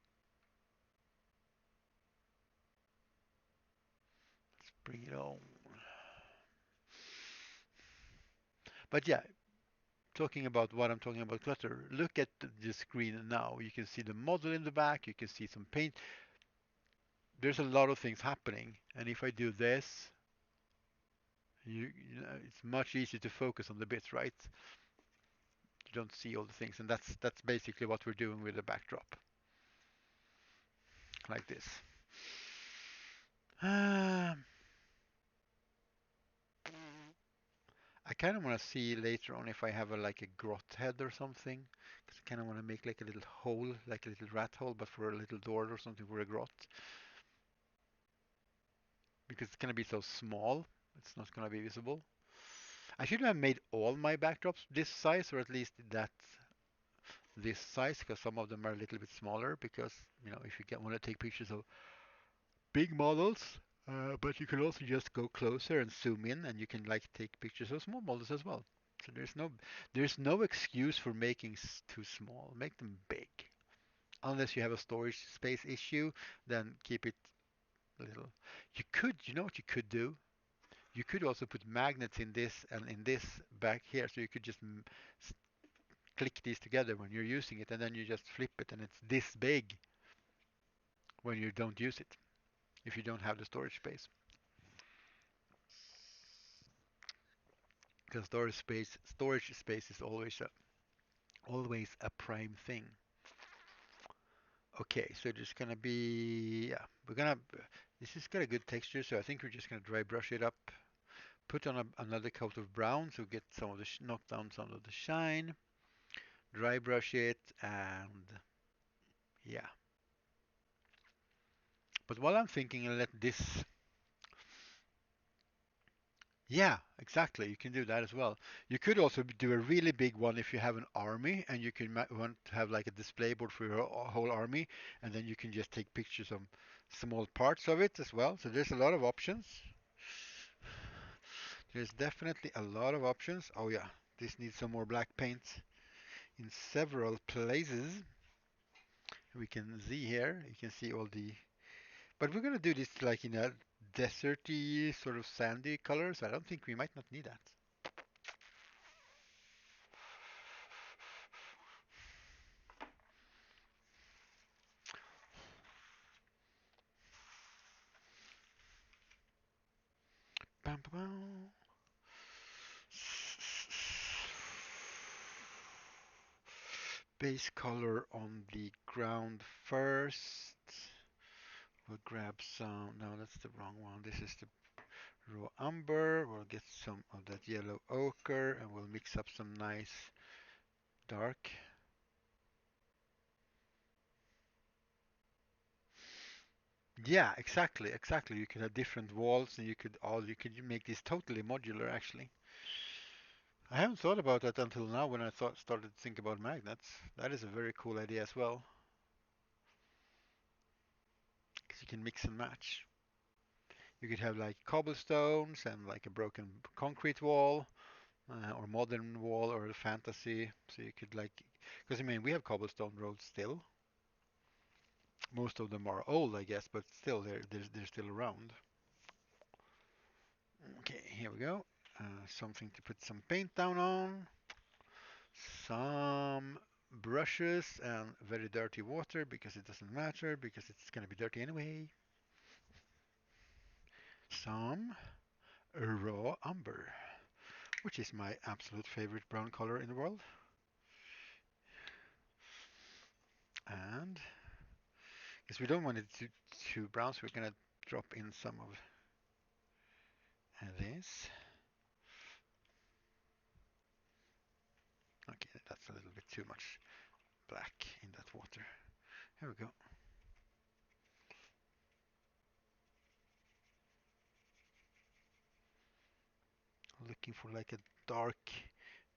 Let's bring it on. But yeah, talking about what I'm talking about clutter, look at the screen now. You can see the model in the back. You can see some paint. There's a lot of things happening. And if I do this, it's much easier to focus on the bits, right? You don't see all the things, and that's basically what we're doing with the backdrop, like this. Um, I kind of want to see later on if I have a like a grot head or something, because I kind of want to make like a little hole, like a little rat hole, but for a little door or something for a grot, because it's gonna be so small, it's not gonna be visible. I should have made all my backdrops this size, or at least that this size, because some of them are a little bit smaller. Because if you want to take pictures of big models, but you can also just go closer and zoom in, and you can like take pictures of small models as well. So there's no excuse for making too small. Make them big. Unless you have a storage space issue, then keep it little. You know what you could do? You could also put magnets in this and in this back here, so you could just click these together when you're using it, and then you just flip it, and it's this big when you don't use it, if you don't have the storage space. Because storage space is always a prime thing. Okay, so there's gonna be, yeah, this has got a good texture, so I think we're just gonna dry brush it up, put on another coat of brown so get some of the, knock down some of the shine, dry brush it, and yeah. But while I'm thinking, I'll let this, yeah, exactly, you can do that as well. You could also do a really big one if you have an army and you can want to have like a display board for your whole army, and then you can just take pictures of small parts of it as well. So there's a lot of options. There's definitely a lot of options. Oh yeah, this needs some more black paint in several places. We can see here, you can see all the, but we're gonna do this like in a deserty sort of sandy color, so I don't think we might not need that. Bam, bam, bam. Base color on the ground first. We'll grab some, no, that's the wrong one. This is the raw umber. We'll get some of that yellow ochre and we'll mix up some nice dark. Yeah, exactly, exactly. You could have different walls and you could make this totally modular actually. I haven't thought about that until now when I started to think about magnets. That is a very cool idea as well, because you can mix and match. You could have like cobblestones and like a broken concrete wall, or modern wall or a fantasy. So you could like, because I mean we have cobblestone roads still. Most of them are old, I guess, but still they're still around. Okay, here we go. Something to put some paint down on. Some brushes and very dirty water because it doesn't matter because it's gonna be dirty anyway. Some raw umber, which is my absolute favorite brown color in the world. And because we don't want it too brown, so we're gonna drop in some of this. Okay, that's a little bit too much black in that water. Here we go. Looking for like a dark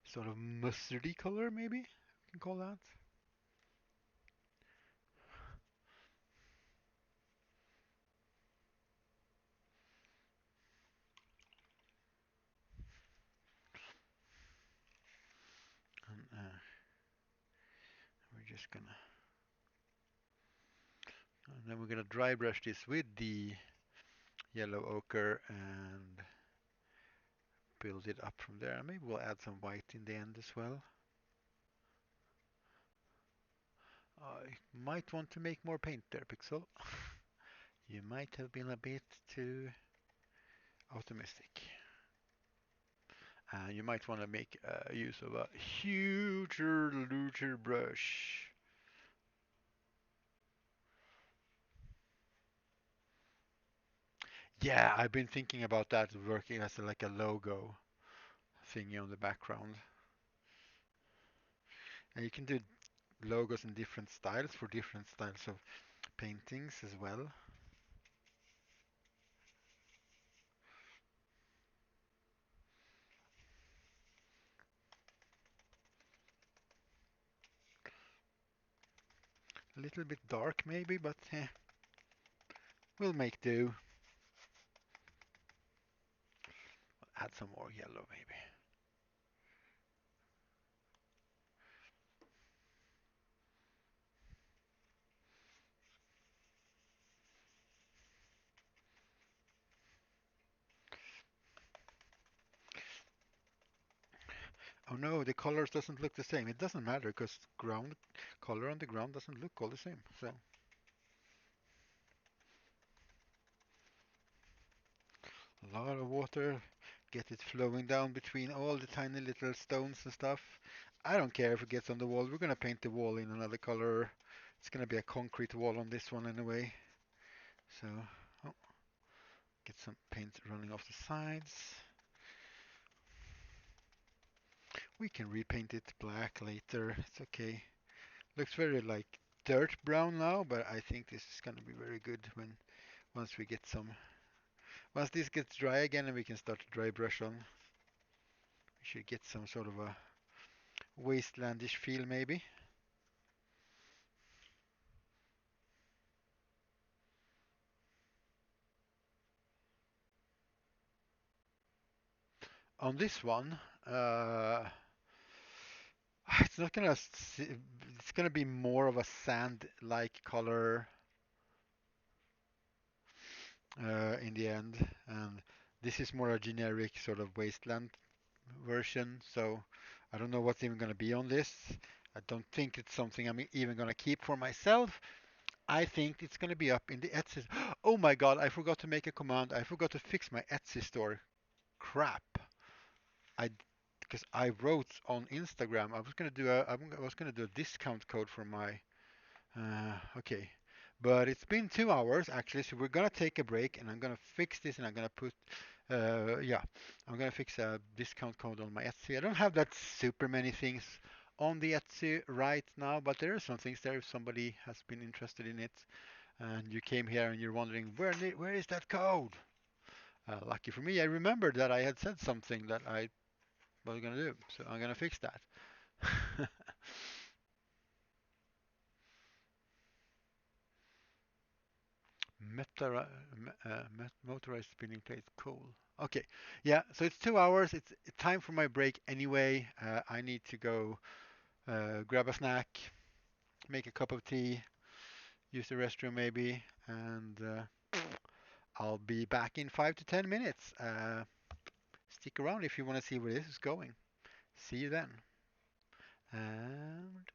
sort of mustardy color, maybe we can call that. And we're just gonna, and then we're gonna dry brush this with the yellow ochre and build it up from there. Maybe we'll add some white in the end as well. I might want to make more paint there, Pixel. You might have been a bit too optimistic. And you might want to make use of a huger, larger brush. Yeah, I've been thinking about that working as like a logo thingy on the background. And you can do logos in different styles for different styles of paintings as well. A little bit dark maybe, but we'll make do. Add some more yellow maybe. Oh no, the colors doesn't look the same. It doesn't matter because ground color on the ground doesn't look all the same. So a lot of water, get it flowing down between all the tiny little stones and stuff. I don't care if it gets on the wall. We're gonna paint the wall in another color. It's gonna be a concrete wall on this one anyway. So, oh, get some paint running off the sides. We can repaint it black later. It's okay. Looks very like dirt brown now, but I think this is gonna be very good when once we get some. Once this gets dry again and we can start to dry brush on, we should get some sort of a wastelandish feel maybe. On this one, it's not gonna. It's gonna be more of a sand-like color in the end, and this is more a generic sort of wasteland version. So I don't know what's even gonna be on this. I don't think it's something I'm even gonna keep for myself. I think it's gonna be up in the Etsy. Oh my God! I forgot to make a command. I forgot to fix my Etsy store. Crap! I because I wrote on Instagram I was gonna do a discount code for my okay, but it's been 2 hours actually, so we're gonna take a break and I'm gonna fix this and I'm gonna put yeah, I'm gonna fix a discount code on my Etsy. I don't have that super many things on the Etsy right now, but there are some things there if somebody has been interested in it and you came here and you're wondering where is that code? Lucky for me, I remembered that I had said something that I was gonna do, so I'm gonna fix that. Motorized spinning plates, cool. Okay, yeah, so it's 2 hours. It's time for my break anyway. I need to go grab a snack, make a cup of tea, use the restroom maybe, and I'll be back in 5 to 10 minutes. Stick around if you want to see where this is going. See you then. And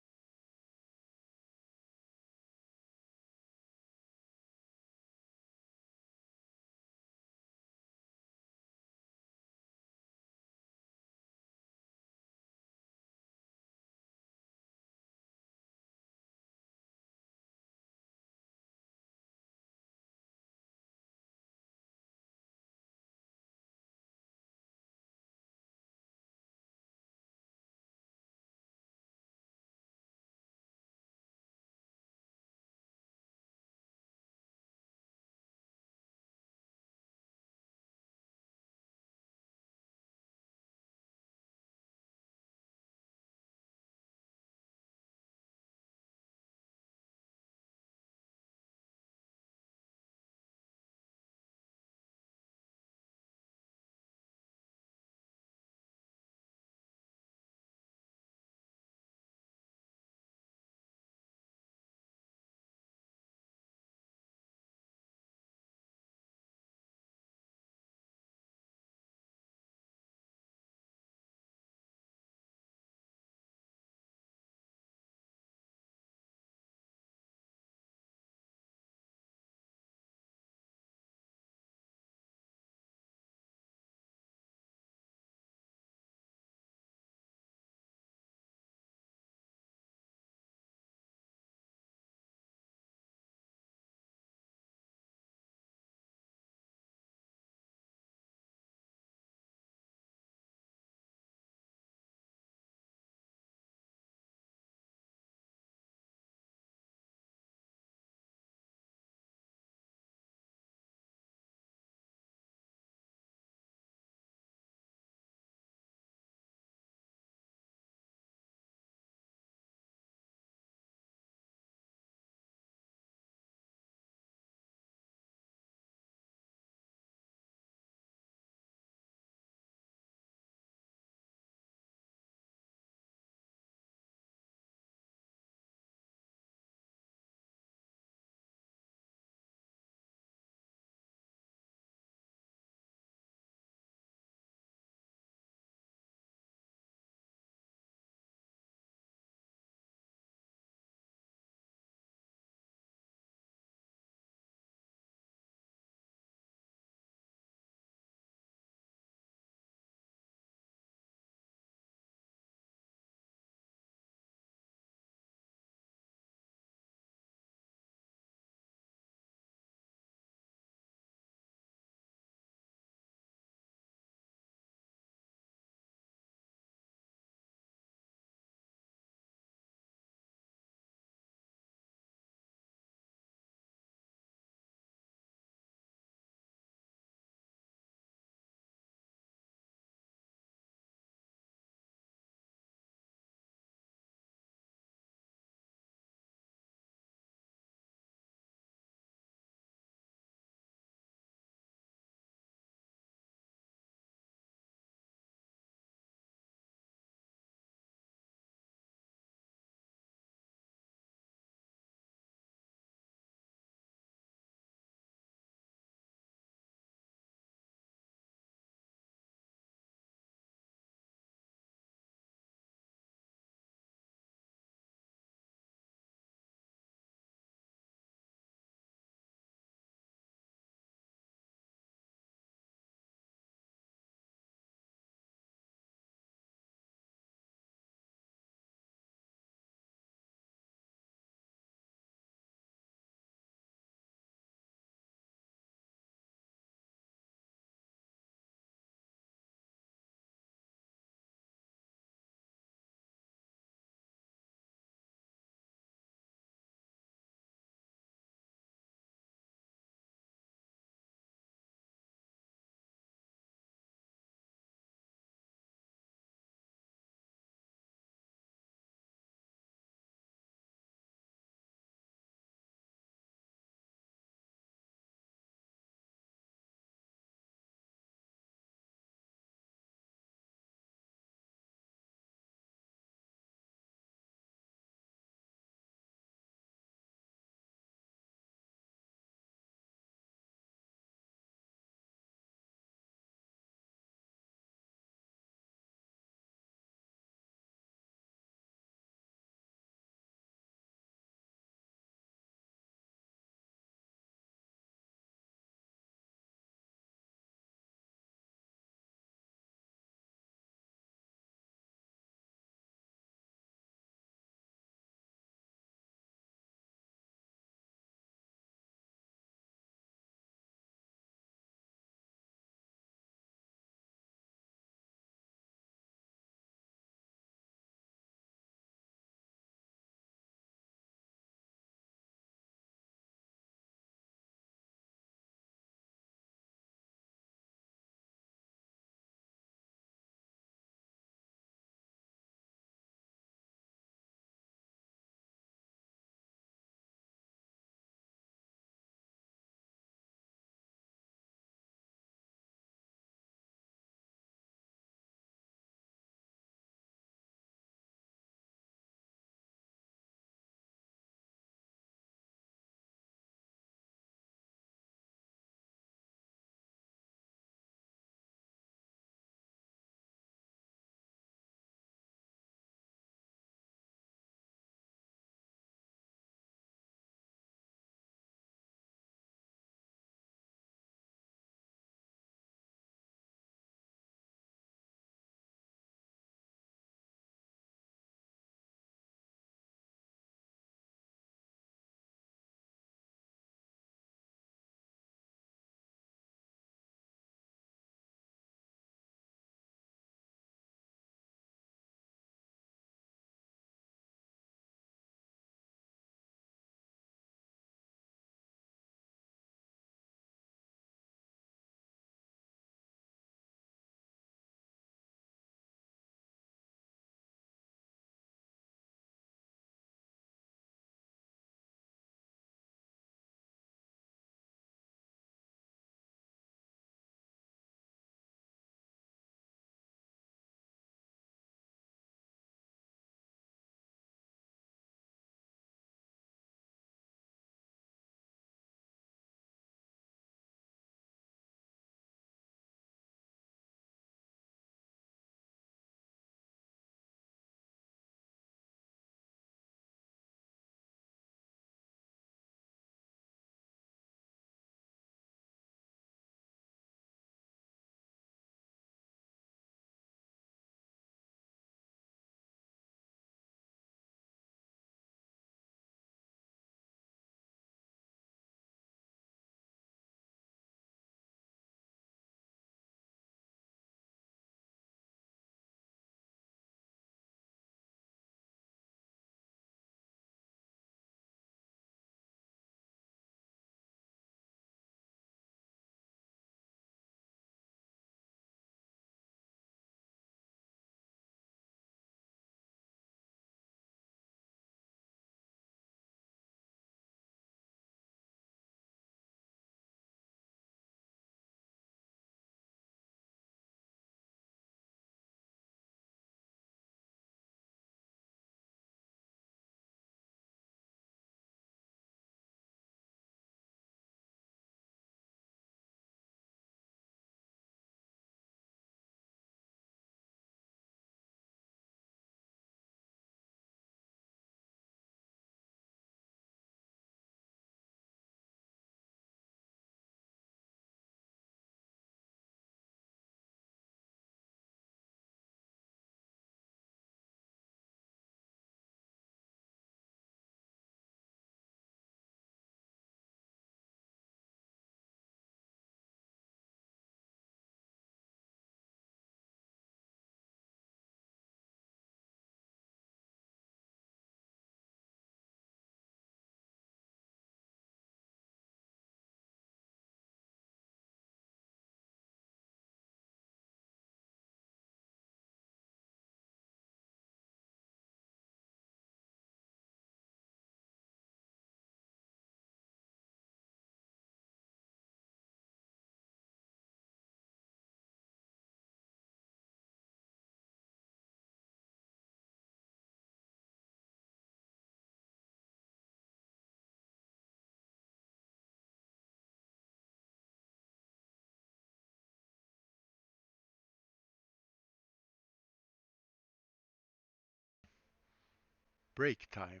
Break time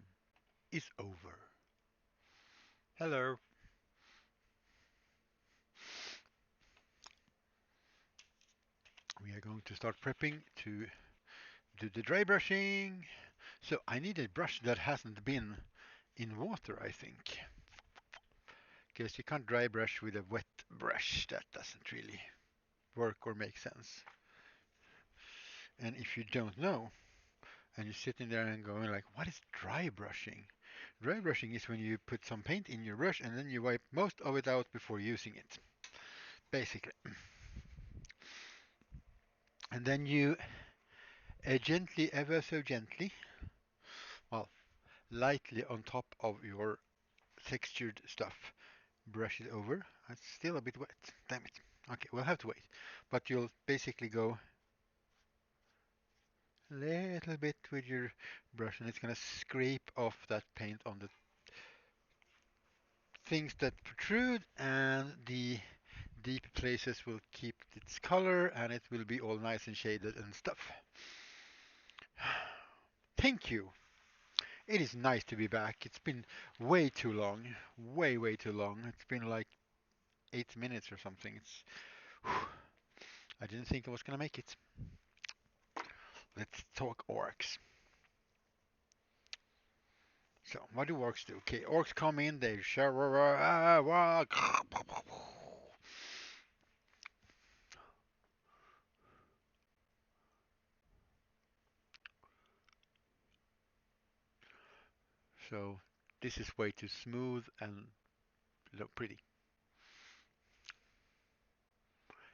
is over. Hello. We are going to start prepping to do the dry brushing. So I need a brush that hasn't been in water, I think. Because you can't dry brush with a wet brush. That doesn't really work or make sense. And if you don't know, and you're sitting there and going like, what is dry brushing? Dry brushing is when you put some paint in your brush and then you wipe most of it out before using it, basically. And then you gently, ever so gently, well, lightly on top of your textured stuff, brush it over. It's still a bit wet. Damn it. Okay, we'll have to wait. But you'll basically go a little bit with your brush and it's going to scrape off that paint on the things that protrude, and the deep places will keep its color and it will be all nice and shaded and stuff. Thank you. It is nice to be back. It's been way too long. Way, way too long. It's been like 8 minutes or something. I didn't think I was gonna make it. Let's talk orcs. So, what do orcs do? Okay, orcs come in, they shower. So, this is way too smooth and look pretty.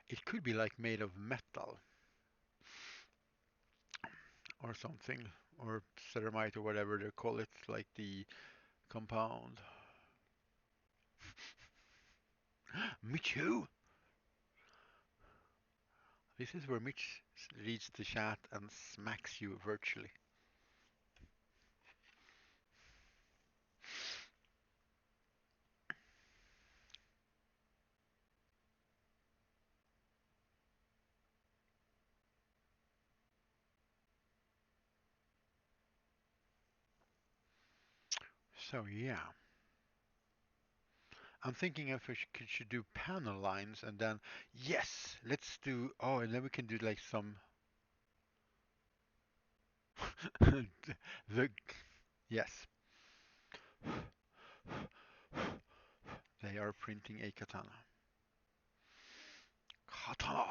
It could be like made of metal or something, or ceramite or whatever they call it, like the compound. Michu! This is where Mitch reads the chat and smacks you virtually. So yeah, I'm thinking if we should do panel lines and then yes, let's do. Oh, and then we can do like some the yes, they are printing a katana. Katana.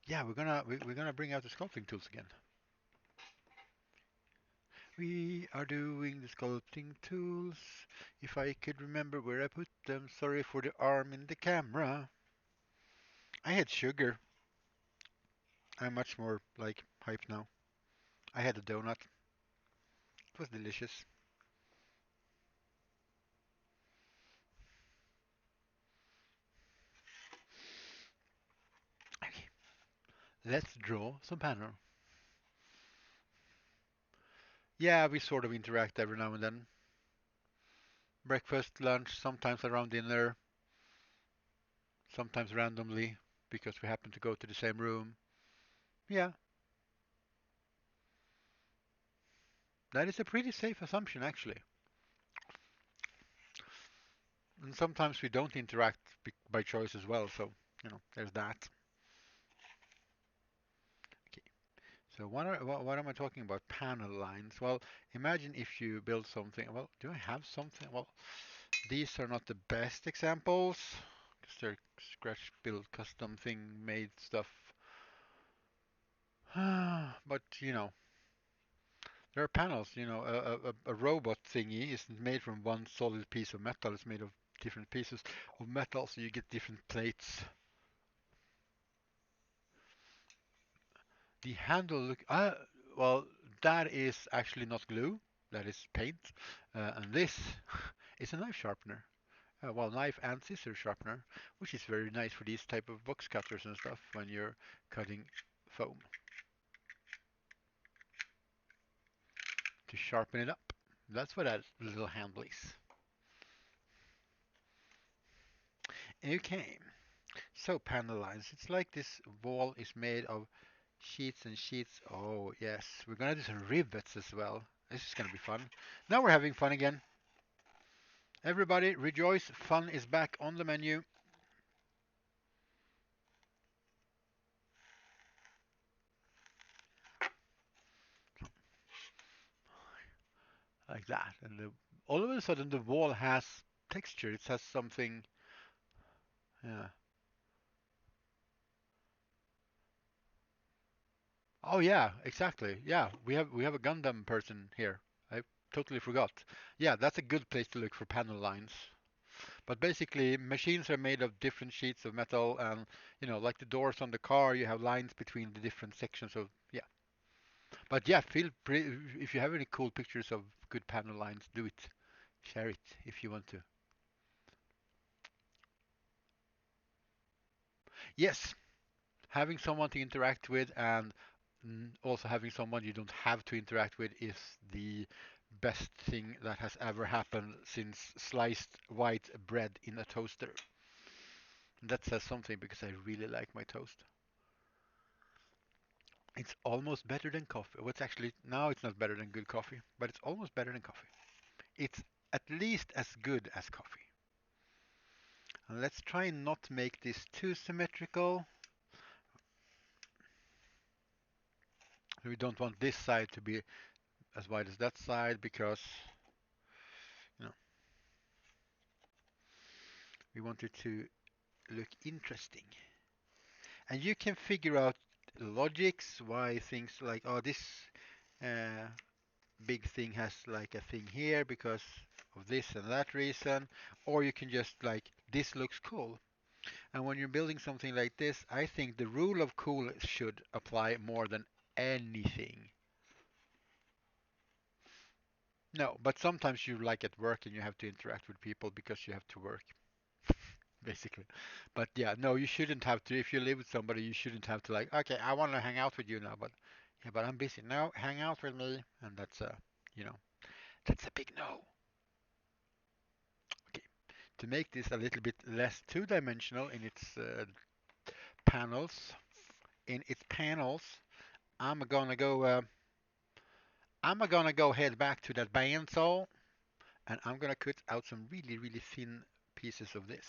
Yeah, we're gonna bring out the sculpting tools again. We are doing the sculpting tools. If I could remember where I put them. Sorry for the arm in the camera. I had sugar. I'm much more like hype now. I had a donut. It was delicious. Okay, let's draw some panel. Yeah, we sort of interact every now and then. Breakfast, lunch, sometimes around dinner, sometimes randomly because we happen to go to the same room. Yeah, that is a pretty safe assumption actually. And sometimes we don't interact by choice as well, so there's that. Okay. So what am I talking about? Panel lines. Well, imagine if you build something. Well, do I have something? Well, these are not the best examples because they're scratch build custom thing made stuff. But there are panels. A robot thingy isn't made from one solid piece of metal. It's made of different pieces of metal, so you get different plates. The handle look. Well, that is actually not glue. That is paint. And this is a knife sharpener. Well, knife and scissor sharpener, which is very nice for these type of box cutters and stuff when you're cutting foam to sharpen it up. That's what that little handle is. Okay, so panel lines. It's like this wall is made of sheets and sheets. Oh yes, we're gonna do some rivets as well. This is gonna be fun. Now we're having fun again. Everybody rejoice, fun is back on the menu. Like that. And all of a sudden the wall has texture. It has something. Yeah. Oh yeah, exactly. Yeah, we have a Gundam person here. I totally forgot. Yeah, that's a good place to look for panel lines. But basically, machines are made of different sheets of metal, and like the doors on the car, you have lines between the different sections of. Yeah. But yeah, feel free if you have any cool pictures of good panel lines, do it. Share it if you want to. Yes, having someone to interact with and also having someone you don't have to interact with is the best thing that has ever happened since sliced white bread in a toaster. That says something because I really like my toast. It's almost better than coffee. What's actually now it's not better than good coffee, but it's almost better than coffee. It's at least as good as coffee. And let's try and not make this too symmetrical. We don't want this side to be as wide as that side because you know we want it to look interesting. And you can figure out logics why things like, oh, this uh, big thing has like a thing here because of this and that reason, or you can just like, this looks cool. And when you're building something like this, I think the rule of cool should apply more than anything. No, but sometimes you like at work and you have to interact with people because you have to work, basically. But yeah, no, you shouldn't have to. If you live with somebody, you shouldn't have to like, okay, I want to hang out with you now, but yeah, but I'm busy. No, hang out with me, and you know, that's a big no. Okay, to make this a little bit less two-dimensional in its panels, in its panels, I'm gonna go. I'm gonna go head back to that bandsaw, and I'm gonna cut out some really, really thin pieces of this.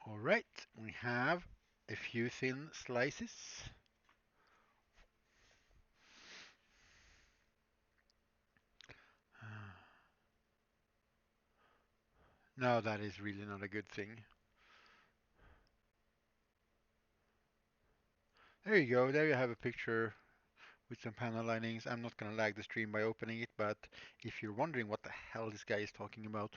All right, we have a few thin slices. No, that is really not a good thing. There you go. There you have a picture with some panel linings. I'm not gonna lag the stream by opening it, but if you're wondering what the hell this guy is talking about,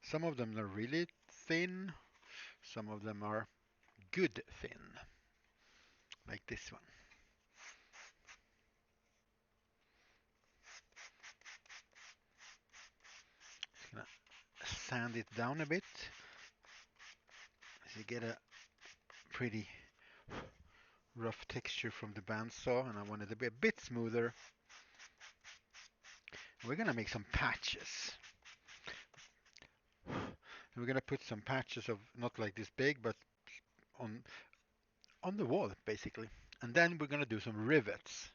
some of them are really thin, some of them are good thin, like this one. Just gonna sand it down a bit so you get a pretty rough texture from the bandsaw, and I want it to be a bit smoother. We're gonna make some patches. And we're gonna put some patches of not like this big, but on on the wall basically. And then we're going to do some rivets.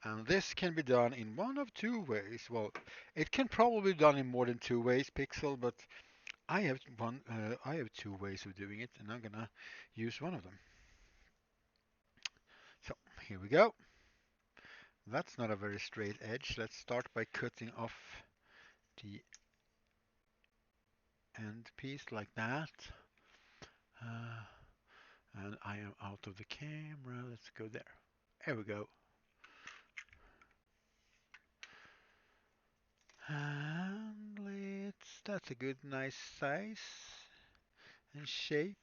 And this can be done in one of two ways. Well, it can probably be done in more than two ways, Pixel, but I have two ways of doing it, and I'm gonna use one of them. So here we go. That's not a very straight edge. Let's start by cutting off the end piece like that. Uh, and I am out of the camera. Let's go there. There we go. And that's a good, nice size and shape.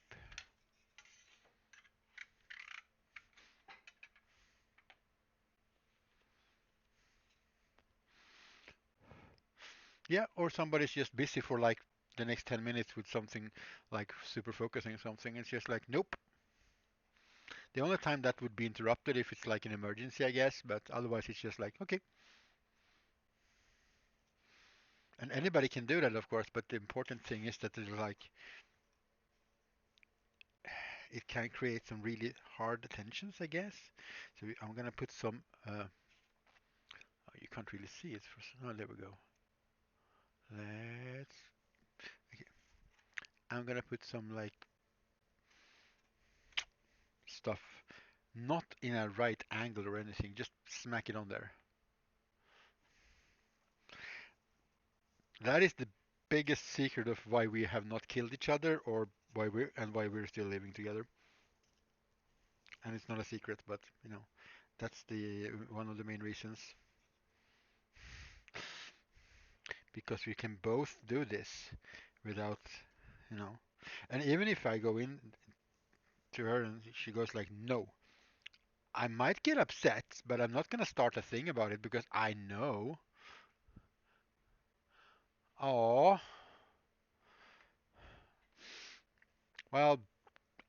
Yeah, or somebody's just busy for like the next 10 minutes with something like super focusing something. It's just like, nope. The only time that would be interrupted if it's like an emergency, I guess, but otherwise it's just like, okay. And anybody can do that, of course, but the important thing is that it's like it can create some really hard tensions, I guess. So I'm gonna put some. Oh, you can't really see it. Oh, there we go. Let's. Okay. I'm gonna put some like stuff, not in a right angle or anything. Just smack it on there. That is the biggest secret of why we have not killed each other, or why we're still living together. And it's not a secret, but that's the one of the main reasons, because we can both do this without, you know. And even if I go in to her and she goes like, no, I might get upset, but I'm not gonna start a thing about it because I know. Oh, well,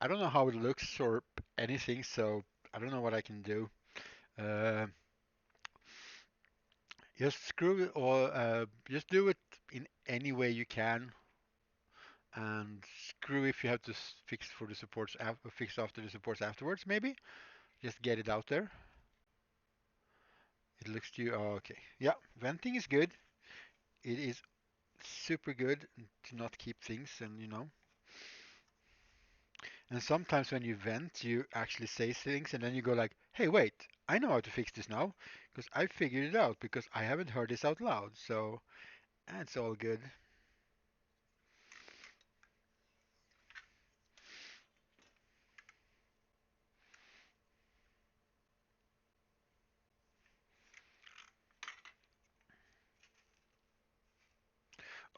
I don't know how it looks or anything, so I don't know what I can do. Uh, just screw it or just do it in any way you can, and screw if you have to fix for the supports fix after the supports afterwards. Maybe just get it out there. It looks to you. Oh, okay. Yeah, venting is good. It is super good to not keep things, and and sometimes when you vent, you actually say things, and then you go like, "Hey, wait, I know how to fix this now because I figured it out because I haven't heard this out loud." So that's all good.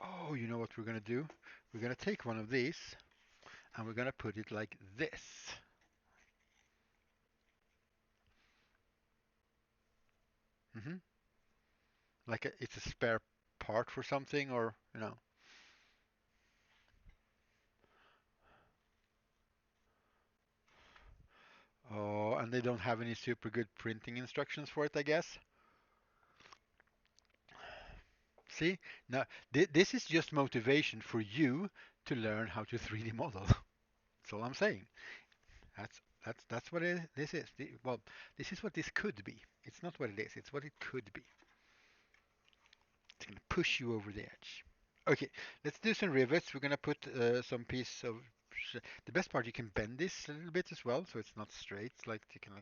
Oh, you know what we're gonna do? We're gonna take one of these and we're gonna put it like this. hmm it's a spare part for something, or. Oh, and they don't have any super good printing instructions for it, I guess. See, now this is just motivation for you to learn how to 3D model. That's all I'm saying. That's what this is. Well, this is what this could be. It's not what it is. It's what it could be. It's gonna push you over the edge. Okay, let's do some rivets. We're gonna put some piece of. The best part, you can bend this a little bit as well, so it's not straight. Like you can.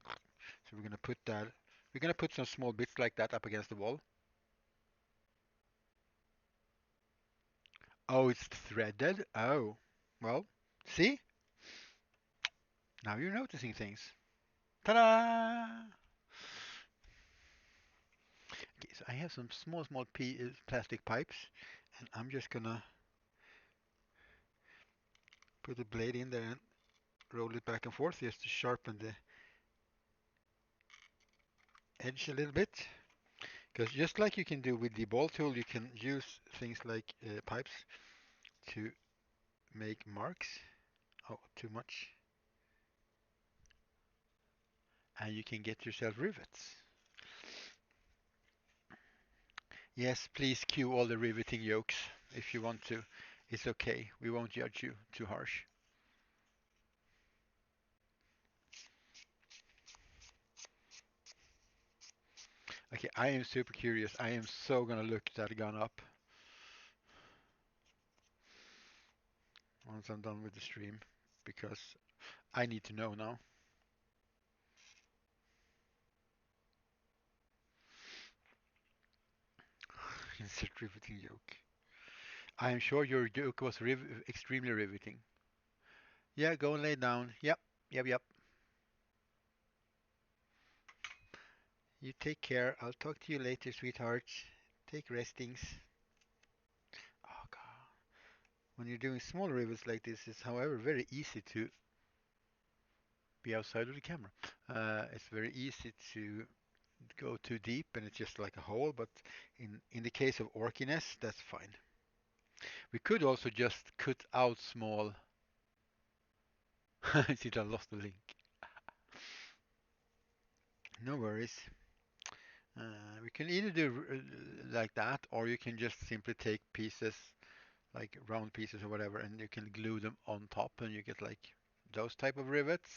So we're gonna put that. We're gonna put some small bits like that up against the wall. Oh, it's threaded. Oh, well, see? Now you're noticing things. Ta-da! Okay, so I have some small plastic pipes, and I'm just gonna put the blade in there and roll it back and forth just to sharpen the edge a little bit. Because just like you can do with the ball tool, you can use things like pipes to make marks. Oh, too much. And you can get yourself rivets. Yes, please cue all the riveting jokes if you want to. It's okay. We won't judge you too harsh. Okay, I am super curious. I am so gonna look that gun up once I'm done with the stream because I need to know now. Insert riveting joke. I am sure your joke was extremely riveting. Yeah, go and lay down. Yep, yep, yep. You take care. I'll talk to you later, sweetheart. Take restings. Oh God. When you're doing small rivets like this, it's however very easy to be outside of the camera. It's very easy to go too deep and it's just like a hole, but in the case of orkiness, that's fine. We could also just cut out small. See, I lost the link. No worries. We can either do like that, or you can just simply take pieces, like round pieces or whatever, and you can glue them on top, and you get like those type of rivets,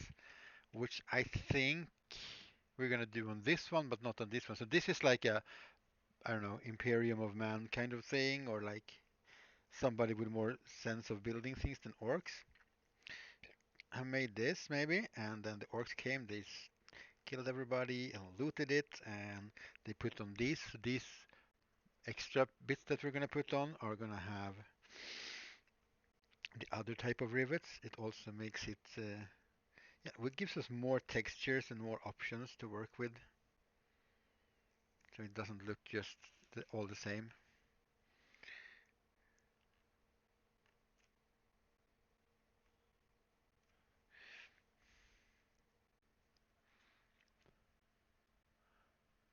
which I think we're gonna do on this one, but not on this one. So this is like a, I don't know, Imperium of Man kind of thing, or like somebody with more sense of building things than orcs. I made this maybe, and then the orcs came, they killed everybody and looted it, and they put on these. So these extra bits that we're gonna put on are gonna have the other type of rivets. It also makes it, yeah, it gives us more textures and more options to work with, so it doesn't look just all the same.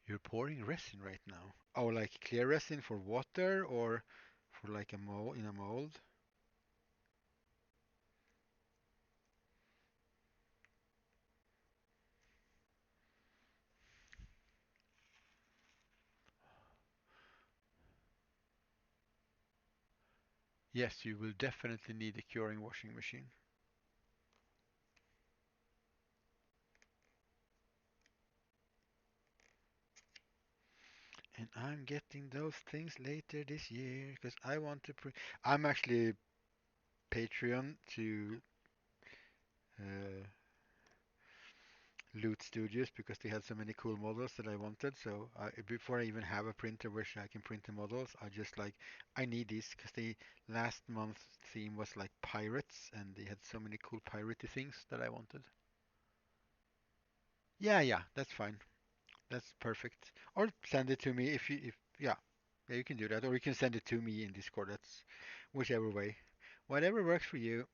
You're pouring resin right now. Oh, like clear resin for water or for like a mold in a mold? Yes, you will definitely need a curing washing machine. And I'm getting those things later this year because I want to I'm actually Patreon to uh, Loot Studios because they had so many cool models that I wanted. So before I even have a printer where I can print the models, I just like I need these because the last month's theme was like pirates, and they had so many cool piratey things that I wanted. Yeah, yeah, that's fine. That's perfect. Or send it to me if yeah, yeah, you can do that, or you can send it to me in Discord. That's whichever way, whatever works for you.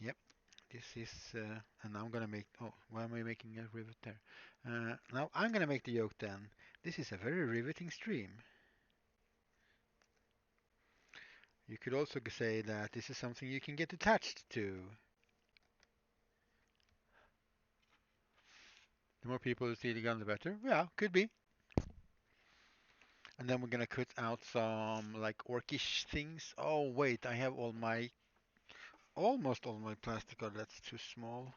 Yep. This is, and I'm gonna make, oh, why am I making a rivet there? Now I'm gonna make the yoke then. This is a very riveting stream. You could also say that this is something you can get attached to. The more people who see the gun, the better. Yeah, could be. And then we're gonna cut out some like orcish things. Oh wait, I have almost all my plastic. Oh, that's too small.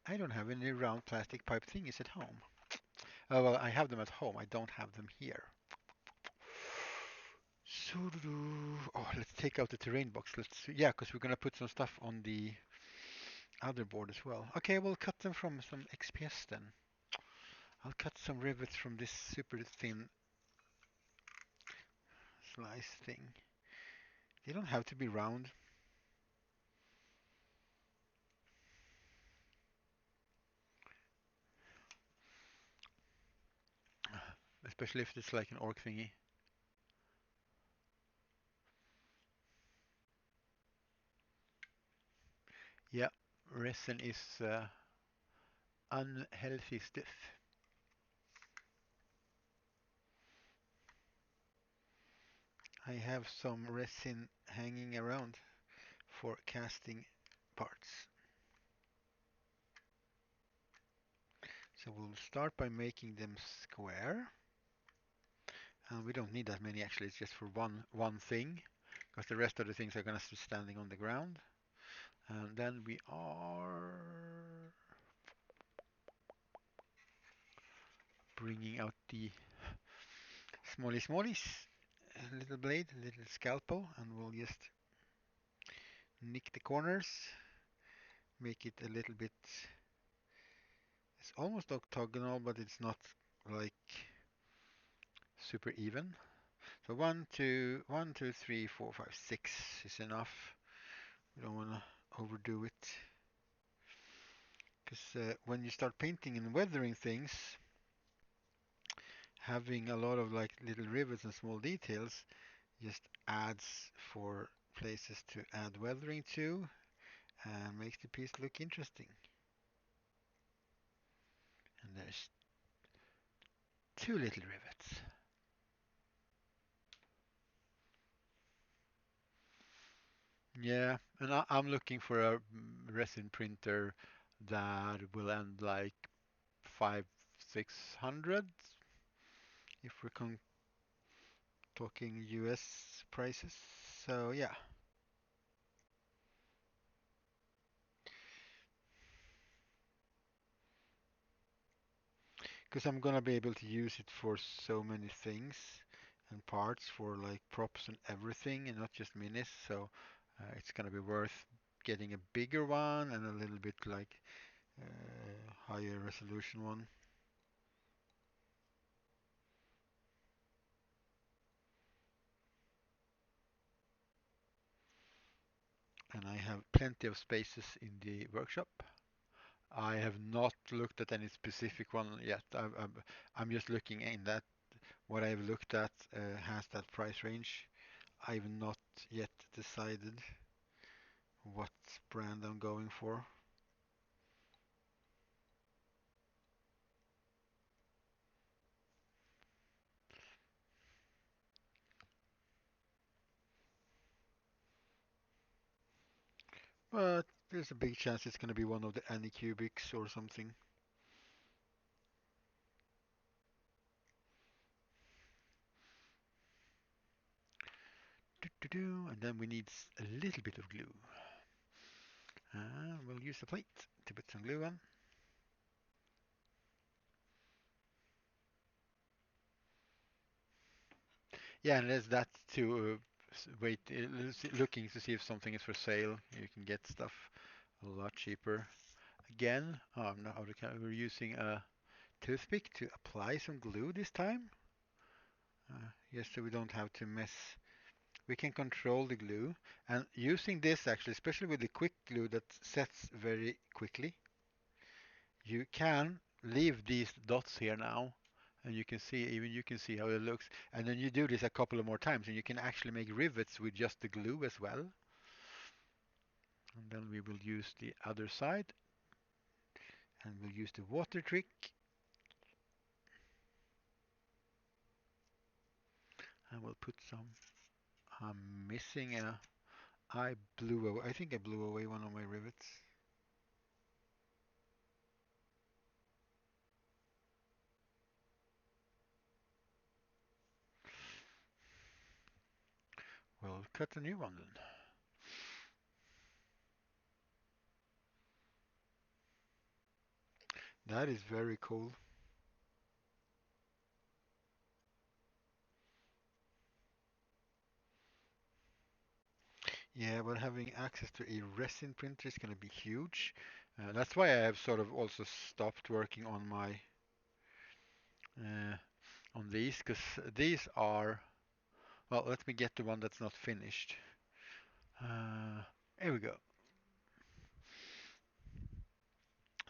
I don't have any round plastic pipe thingies at home. Oh well, I have them at home. I don't have them here. So, oh, let's take out the terrain box. Let's see. Yeah, because we're gonna put some stuff on the other board as well. Okay, we'll cut them from some XPS then. I'll cut some rivets from this super thin slice thing. They don't have to be round, especially if it's like an orc thingy. Yeah, resin is unhealthy stuff. I have some resin hanging around for casting parts. So we'll start by making them square. And we don't need that many actually, it's just for one thing, because the rest of the things are going to be standing on the ground. And then we are bringing out the smallies, a little blade, a little scalpel, and we'll just nick the corners, make it a little bit, it's almost octagonal, but it's not like super even. So one, two, three, four, five, six is enough. We don't want to overdo it. Because when you start painting and weathering things, having a lot of like little rivets and small details just adds for places to add weathering to and makes the piece look interesting. And there's two little rivets. Yeah, and I'm looking for a resin printer that will end like five, 600 if we're talking US prices. So yeah, because I'm gonna be able to use it for so many things and parts for like props and everything and not just minis. So it's gonna be worth getting a bigger one and a little bit like higher resolution one. And I have plenty of spaces in the workshop. I have not looked at any specific one yet. I'm just looking in that what I've looked at has that price range. I've not yet decided what brand I'm going for. But there's a big chance it's going to be one of the Anycubics or something. And then we need a little bit of glue. We'll use the plate to put some glue on. Yeah, and there's that to wait, looking to see if something is for sale. You can get stuff a lot cheaper. Again, no, we're using a toothpick to apply some glue this time. Yes, so we don't have to mess. We can control the glue, and using this actually, especially with the quick glue that sets very quickly, you can leave these dots here now, and you can see, even you can see how it looks. And then you do this a couple of more times, and you can actually make rivets with just the glue as well. And then we will use the other side, and we'll use the water trick. And we'll put some. I'm missing a. I blew away. I think I blew away one of my rivets. We'll cut a new one then. That is very cool. Yeah, but having access to a resin printer is going to be huge. That's why I have sort of also stopped working on my uh, on these, because these are, well, let me get the one that's not finished. Here we go.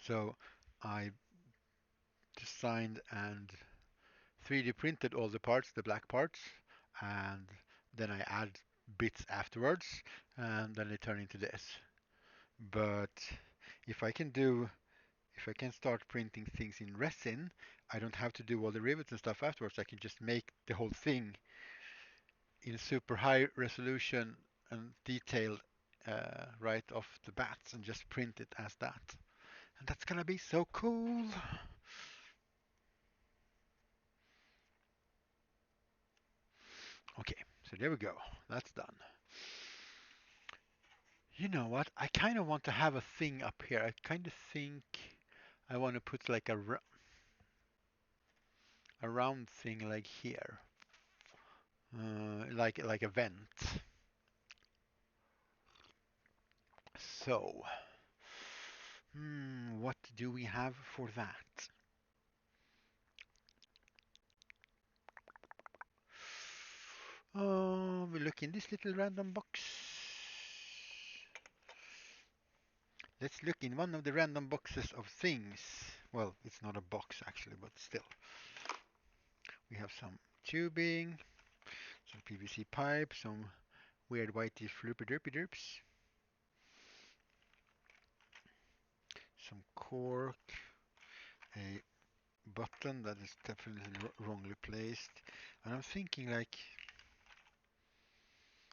So I designed and 3D printed all the parts, the black parts, and then I add bits afterwards, and then they turn into this. But if I can do, if I can start printing things in resin, I don't have to do all the rivets and stuff afterwards. I can just make the whole thing in super high resolution and detailed right off the bat and just print it as that. And that's gonna be so cool. Okay, so there we go. That's done. You know what? I kind of want to have a thing up here. I kind of think I want to put like a round thing like here, like a vent. So, what do we have for that? We look in this little random box. Let's look in one of the random boxes of things. Well, it's not a box actually, but still. We have some tubing, some PVC pipe, some weird whitey floopy derpy derps, some cork, a button that is definitely wrongly placed. And I'm thinking like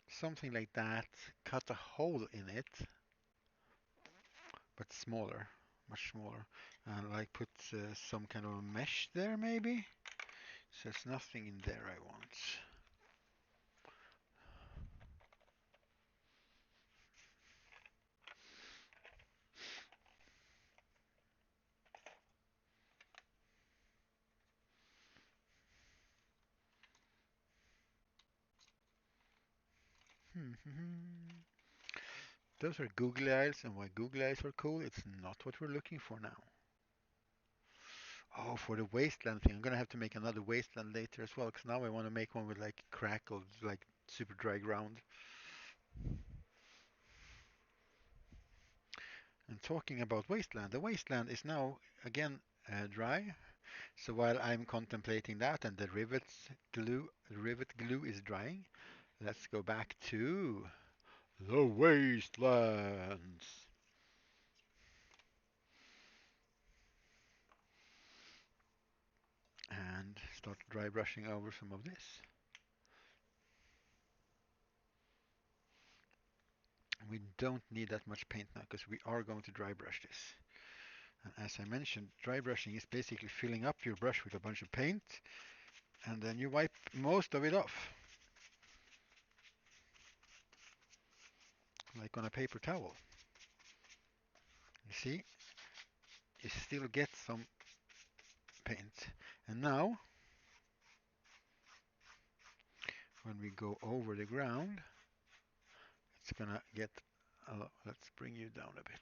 something like that, cut a hole in it, but smaller, much smaller. And like put some kind of mesh there maybe. So there's nothing in there I want. Those are googly eyes, and why googly eyes are cool, it's not what we're looking for now. Oh, for the wasteland thing, I'm gonna have to make another wasteland later as well, because now I want to make one with like crackled, like super dry ground. And talking about wasteland, the wasteland is now again dry. So while I'm contemplating that and the rivet glue is drying, let's go back to the wastelands and start dry brushing over some of this. We don't need that much paint now because we are going to dry brush this. And as I mentioned, dry brushing is basically filling up your brush with a bunch of paint and then you wipe most of it off, like on a paper towel. You see, you still get some paint. And now, when we go over the ground, it's gonna get, let's bring you down a bit.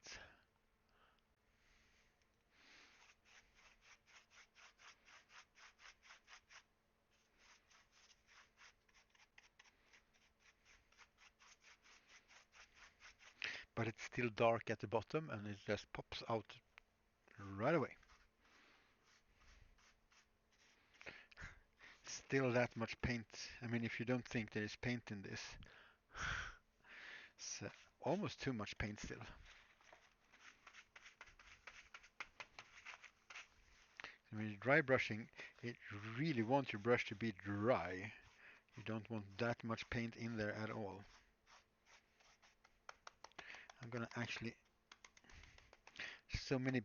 But it's still dark at the bottom and it just pops out right away. Still that much paint. I mean, if you don't think there is paint in this, it's almost too much paint still. I mean, dry brushing, it really wants your brush to be dry. You don't want that much paint in there at all. I'm gonna actually, so many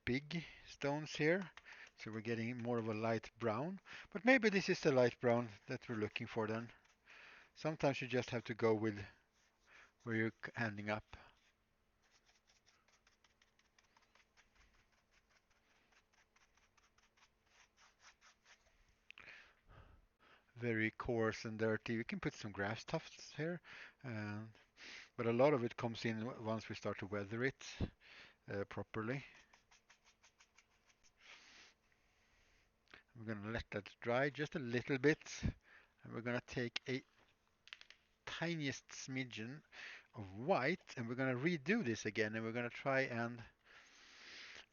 big stones here, so we're getting more of a light brown. But maybe this is the light brown that we're looking for then. Sometimes you just have to go with where you're ending up. Very coarse and dirty. We can put some grass tufts here, uh, but a lot of it comes in once we start to weather it properly. We're gonna let that dry just a little bit, and we're gonna take a tiniest smidgen of white, and we're gonna redo this again, and we're gonna try and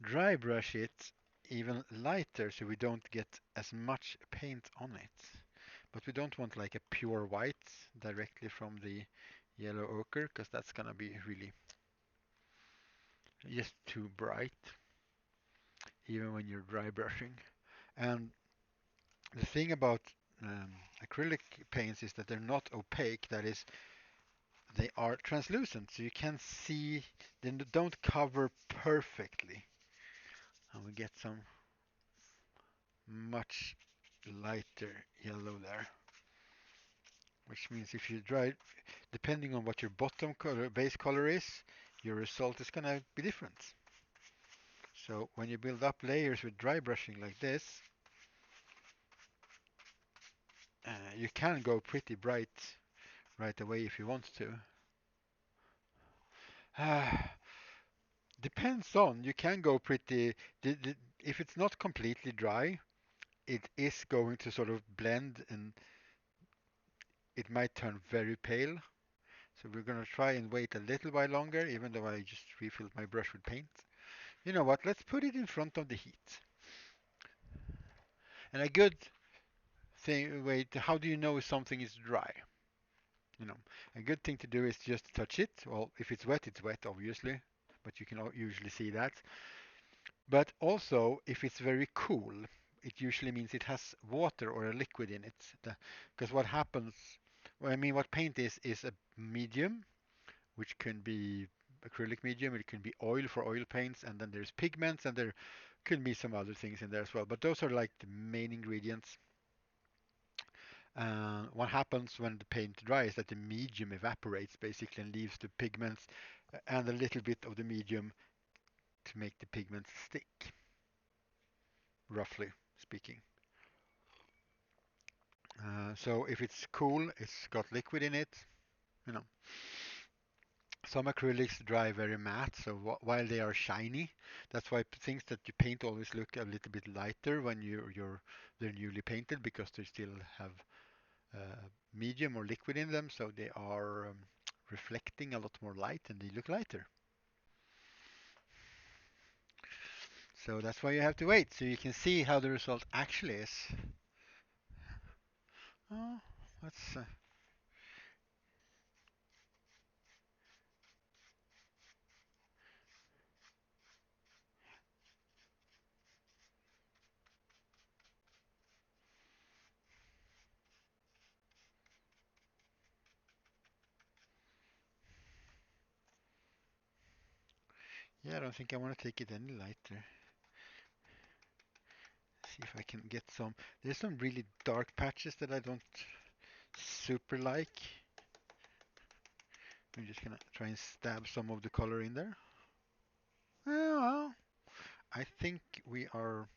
dry brush it even lighter so we don't get as much paint on it. But we don't want like a pure white directly from the yellow ochre because that's gonna be really just too bright even when you're dry brushing. And the thing about acrylic paints is that they're not opaque, that is, they are translucent so you can see, they don't cover perfectly. And we get some much lighter yellow there. which means if you dry, depending on what your bottom color, base color is, your result is gonna be different. So when you build up layers with dry brushing like this, you can go pretty bright right away if you want to. Depends on, you can go pretty, if it's not completely dry, it is going to sort of blend and it might turn very pale. So we're going to try and wait a little while longer, even though I just refilled my brush with paint. You know what, let's put it in front of the heat. And a good thing, wait, how do you know if something is dry? You know, a good thing to do is just touch it. Well, if it's wet, obviously, but you can usually see that. But also, if it's very cool, it usually means it has water or a liquid in it. Because what happens, well, I mean, what paint is a medium, which can be acrylic medium, it can be oil for oil paints, and then there's pigments, and there could be some other things in there as well. But those are like the main ingredients. What happens when the paint dries is that the medium evaporates basically and leaves the pigments and a little bit of the medium to make the pigments stick, roughly speaking. So if it's cool, it's got liquid in it. You know, some acrylics dry very matte, so while they are shiny, that's why things that you paint always look a little bit lighter when they're newly painted because they still have medium or liquid in them, so they are reflecting a lot more light and they look lighter. So that's why you have to wait, so you can see how the result actually is. Oh, let's yeah, I don't think I want to take it any lighter. See if I can get some. There's some really dark patches that I don't super like. I'm just gonna try and stab some of the color in there. Well, I think we are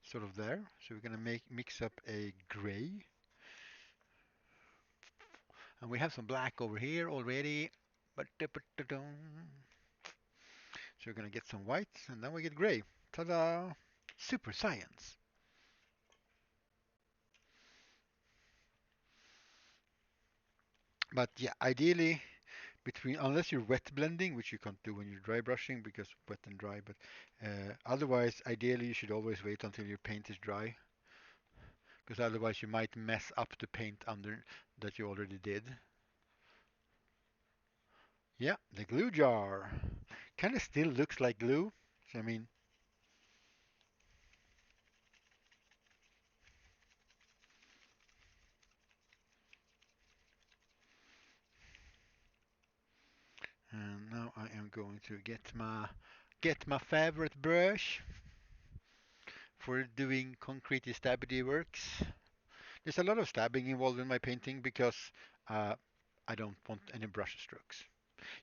sort of there. So we're gonna mix up a gray. And we have some black over here already. So we're gonna get some white and then we get gray. Ta-da! Super science. But yeah, ideally between, unless you're wet blending, which you can't do when you're dry brushing because wet and dry, but otherwise, ideally you should always wait until your paint is dry because otherwise you might mess up the paint under that you already did. Yeah, the glue jar kind of still looks like glue. So, I mean, and now I am going to get my favorite brush for doing concrete stabby works. There's a lot of stabbing involved in my painting because uh, I don't want any brush strokes.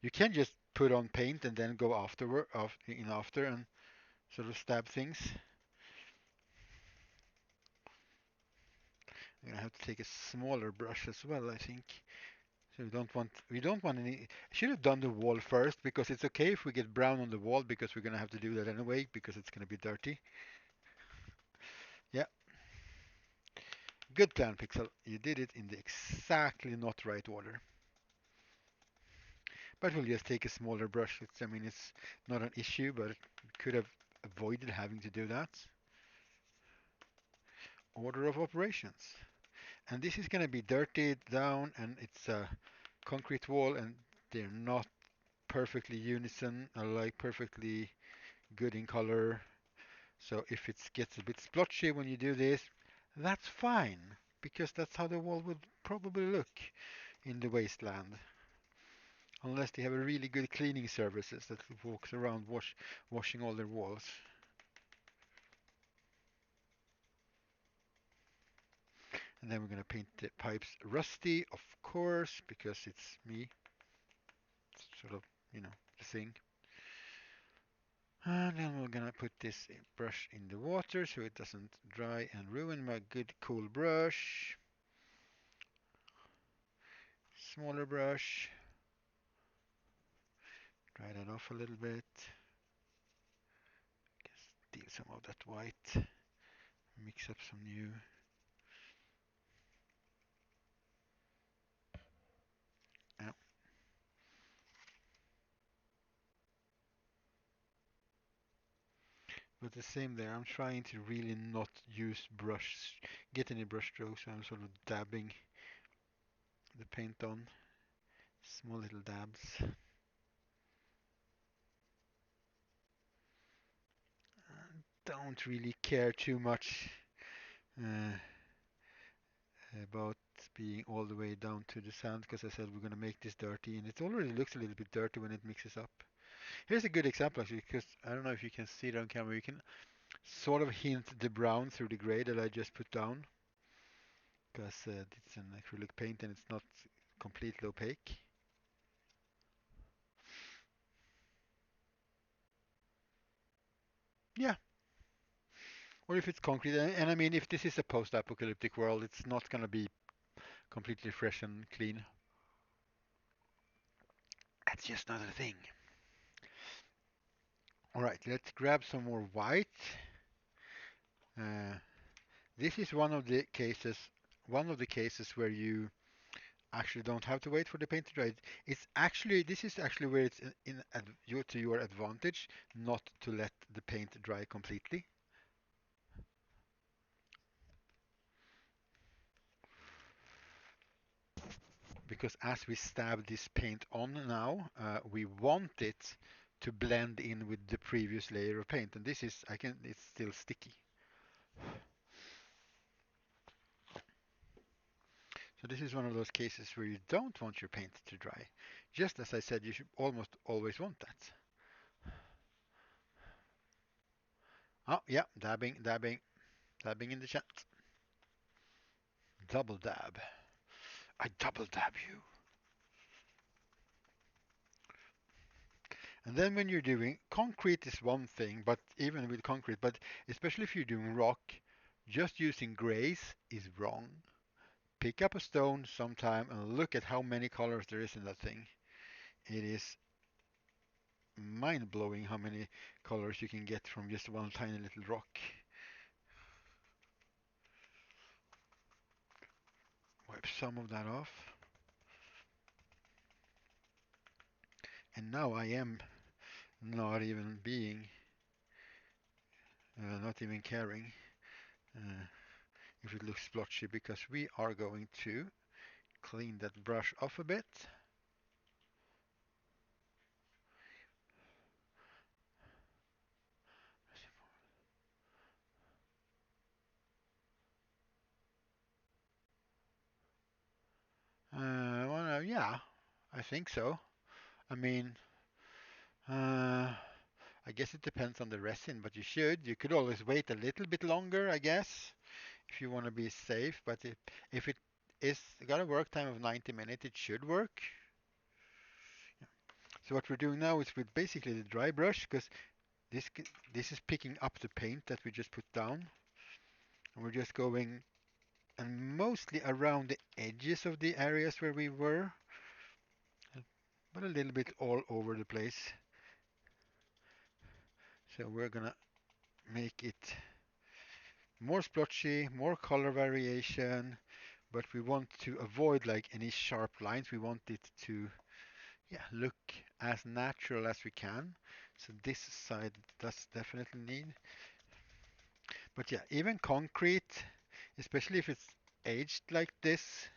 You can just put on paint and then go after and sort of stab things. I'm gonna have to take a smaller brush as well, I think. So we don't want any. I should have done the wall first because it's okay if we get brown on the wall because we're gonna have to do that anyway because it's gonna be dirty. Yeah, good plan, Pixel. You did it in the exactly not right order. But we'll just take a smaller brush. I mean, it's not an issue, but it could have avoided having to do that. Order of operations. And this is going to be dirtied down and it's a concrete wall and they're not perfectly unison or like perfectly good in color. So if it gets a bit splotchy when you do this, that's fine because that's how the wall would probably look in the wasteland. Unless they have a really good cleaning services that walks around washing all their walls. And then we're going to paint the pipes rusty, of course, because it's me. It's sort of, you know, the thing. And then we're going to put this brush in the water so it doesn't dry and ruin my good cool brush. Smaller brush. Dry that off a little bit. Steal some of that white. Mix up some new. Yeah. But the same there, I'm trying to really not use get any brush strokes, so I'm sort of dabbing the paint on. Small little dabs. Don't really care too much uh, about being all the way down to the sand because I said we're going to make this dirty and it already looks a little bit dirty when it mixes up. Here's a good example actually because I don't know if you can see it on camera. You can sort of hint the brown through the gray that I just put down because it's an acrylic paint and it's not completely opaque. Yeah, or if it's concrete. And I mean, if this is a post-apocalyptic world, it's not going to be completely fresh and clean. That's just not a thing. All right, let's grab some more white. Uh, this is one of the cases where you actually don't have to wait for the paint to dry. This is actually where it's to your advantage not to let the paint dry completely. Because as we stab this paint on now, we want it to blend in with the previous layer of paint. And this is, it's still sticky. So this is one of those cases where you don't want your paint to dry. Just as I said, you should almost always want that. Oh, yeah, dabbing in the chat. Double dab. I double dab you. And then when you're doing concrete is one thing, but even with concrete, but especially if you're doing rock, just using grays is wrong. Pick up a stone sometime and look at how many colors there is in that thing. It is mind-blowing how many colors you can get from just one tiny little rock. Wipe some of that off. And now I am not even not even caring if it looks splotchy because we are going to clean that brush off a bit. Well, yeah, I think so. I mean, I guess it depends on the resin, but you should. You could always wait a little bit longer, I guess, if you want to be safe. But if it is got a work time of 90 minutes, it should work. So what we're doing now is with basically the dry brush, because this is picking up the paint that we just put down. And we're just going and mostly around the edges of the areas where we were, but a little bit all over the place. So we're gonna make it more splotchy, more color variation, but we want to avoid like any sharp lines. We want it to look as natural as we can. So this side does definitely need. But yeah, even concrete, especially if it's aged like this,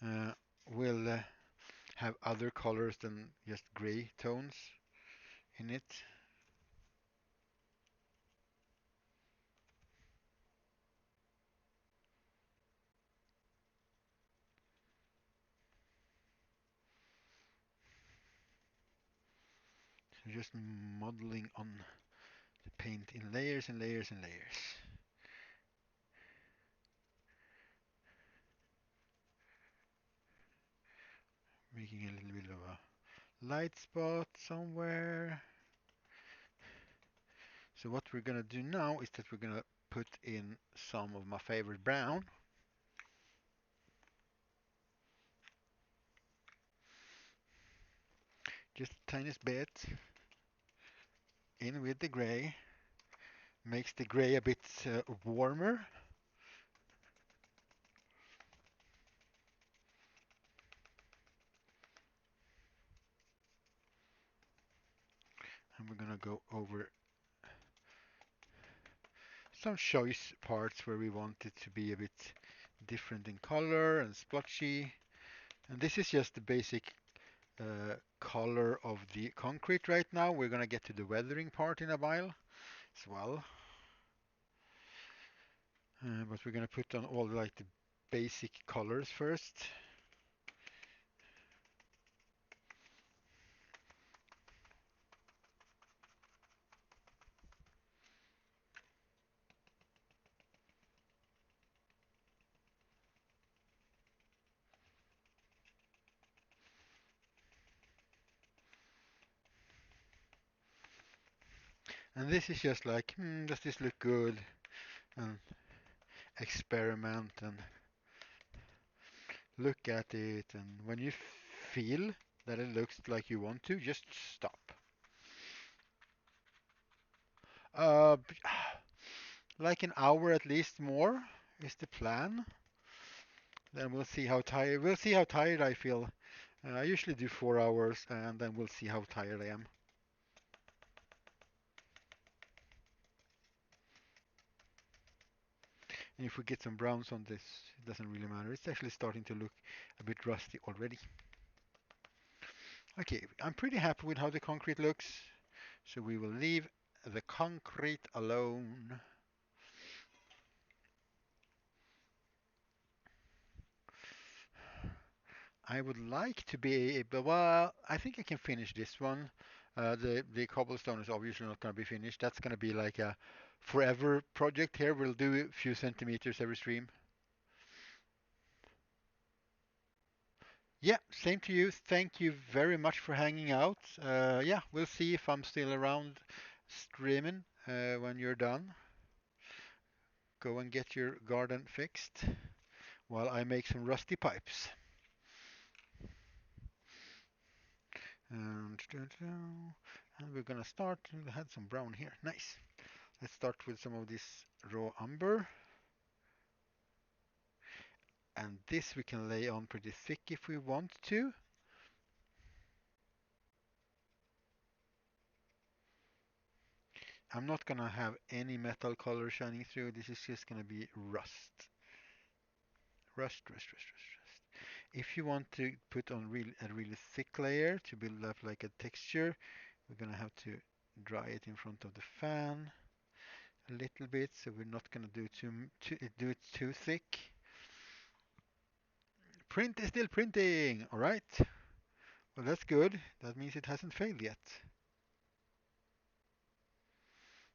uh, will have other colors than just gray tones in it. So just modeling on the paint in layers and layers and layers. Making a little bit of a light spot somewhere. So what we're gonna do now is that we're gonna put in some of my favorite brown. Just the tiniest bit in with the gray. Makes the gray a bit warmer. And we're gonna go over some choice parts where we want it to be a bit different in color and splotchy. And this is just the basic color of the concrete right now. We're gonna get to the weathering part in a while as well. But we're gonna put on all like the basic colors first. And this is just like, does this look good? And experiment and look at it. And when you feel that it looks like you want to, just stop. Uh, like an hour at least more is the plan. Then we'll see how tired. We'll see how tired I feel. I usually do 4 hours, and then we'll see how tired I am. And if we get some browns on this, it doesn't really matter. It's actually starting to look a bit rusty already. Okay, I'm pretty happy with how the concrete looks. So we will leave the concrete alone. I would like to be able, well, I think I can finish this one. The cobblestone is obviously not going to be finished. That's going to be like a forever project here. We'll do a few centimeters every stream. Yeah, same to you. Thank you very much for hanging out. Yeah, we'll see if I'm still around streaming when you're done. Go and get your garden fixed while I make some rusty pipes. And, and we're gonna start. We had some brown here. Nice. Let's start with some of this raw umber. And this we can lay on pretty thick if we want to. I'm not gonna have any metal color shining through. This is just gonna be rust. Rust. If you want to put on a really thick layer to build up like a texture, we're gonna have to dry it in front of the fan a little bit. So we're not gonna do it too thick. Print is still printing. All right. Well, that's good. That means it hasn't failed yet.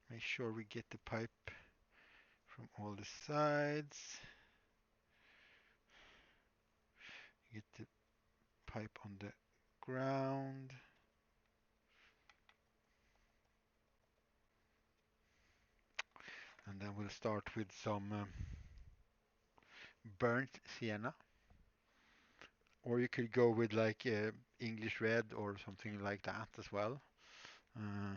Make sure we get the pipe from all the sides. Get the pipe on the ground. And then we'll start with some burnt sienna. Or you could go with like English red or something like that as well. Uh,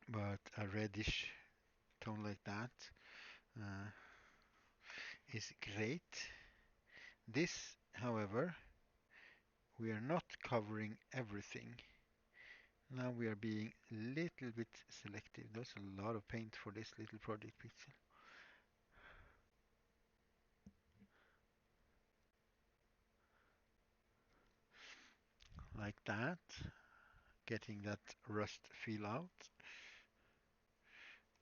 but a reddish tone like that uh, is great. This, however, we are not covering everything. Now we are being a little bit selective. There's a lot of paint for this little project pixel. Like that. Getting that rust feel out.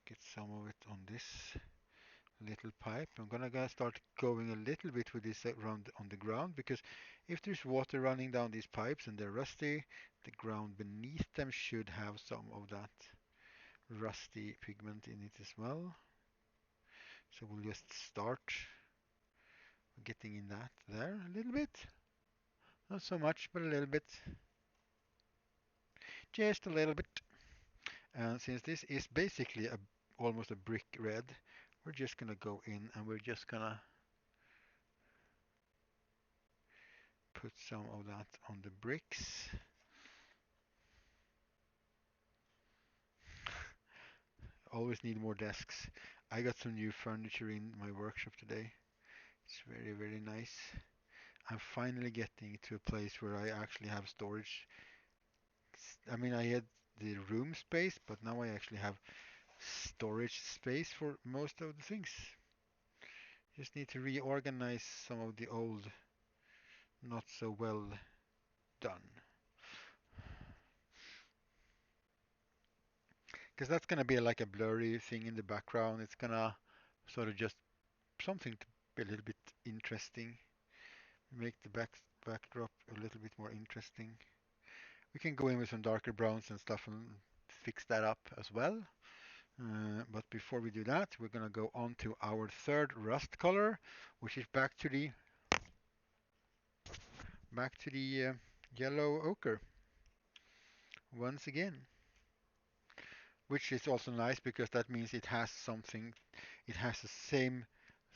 Get some of it on this little pipe. I'm gonna start going a little bit with this around on the ground because if there's water running down these pipes and they're rusty, the ground beneath them should have some of that rusty pigment in it as well. So we'll just start getting in that there a little bit. Not so much, but a little bit. Just a little bit. And since this is basically almost a brick red, we're just gonna go in and we're just gonna put some of that on the bricks. Always need more desks. I got some new furniture in my workshop today. It's very, very nice. I'm finally getting to a place where I actually have storage. I mean, I had the room space, but now I actually have storage space for most of the things. Just need to reorganize some of the old, not so well done. Because that's going to be like a blurry thing in the background. It's going to sort of just something to be a little bit interesting. Make the backdrop a little bit more interesting. We can go in with some darker browns and stuff and fix that up as well. But before we do that, we're going to go on to our third rust color, which is back to the yellow ochre once again, which is also nice because that means it has something, it has the same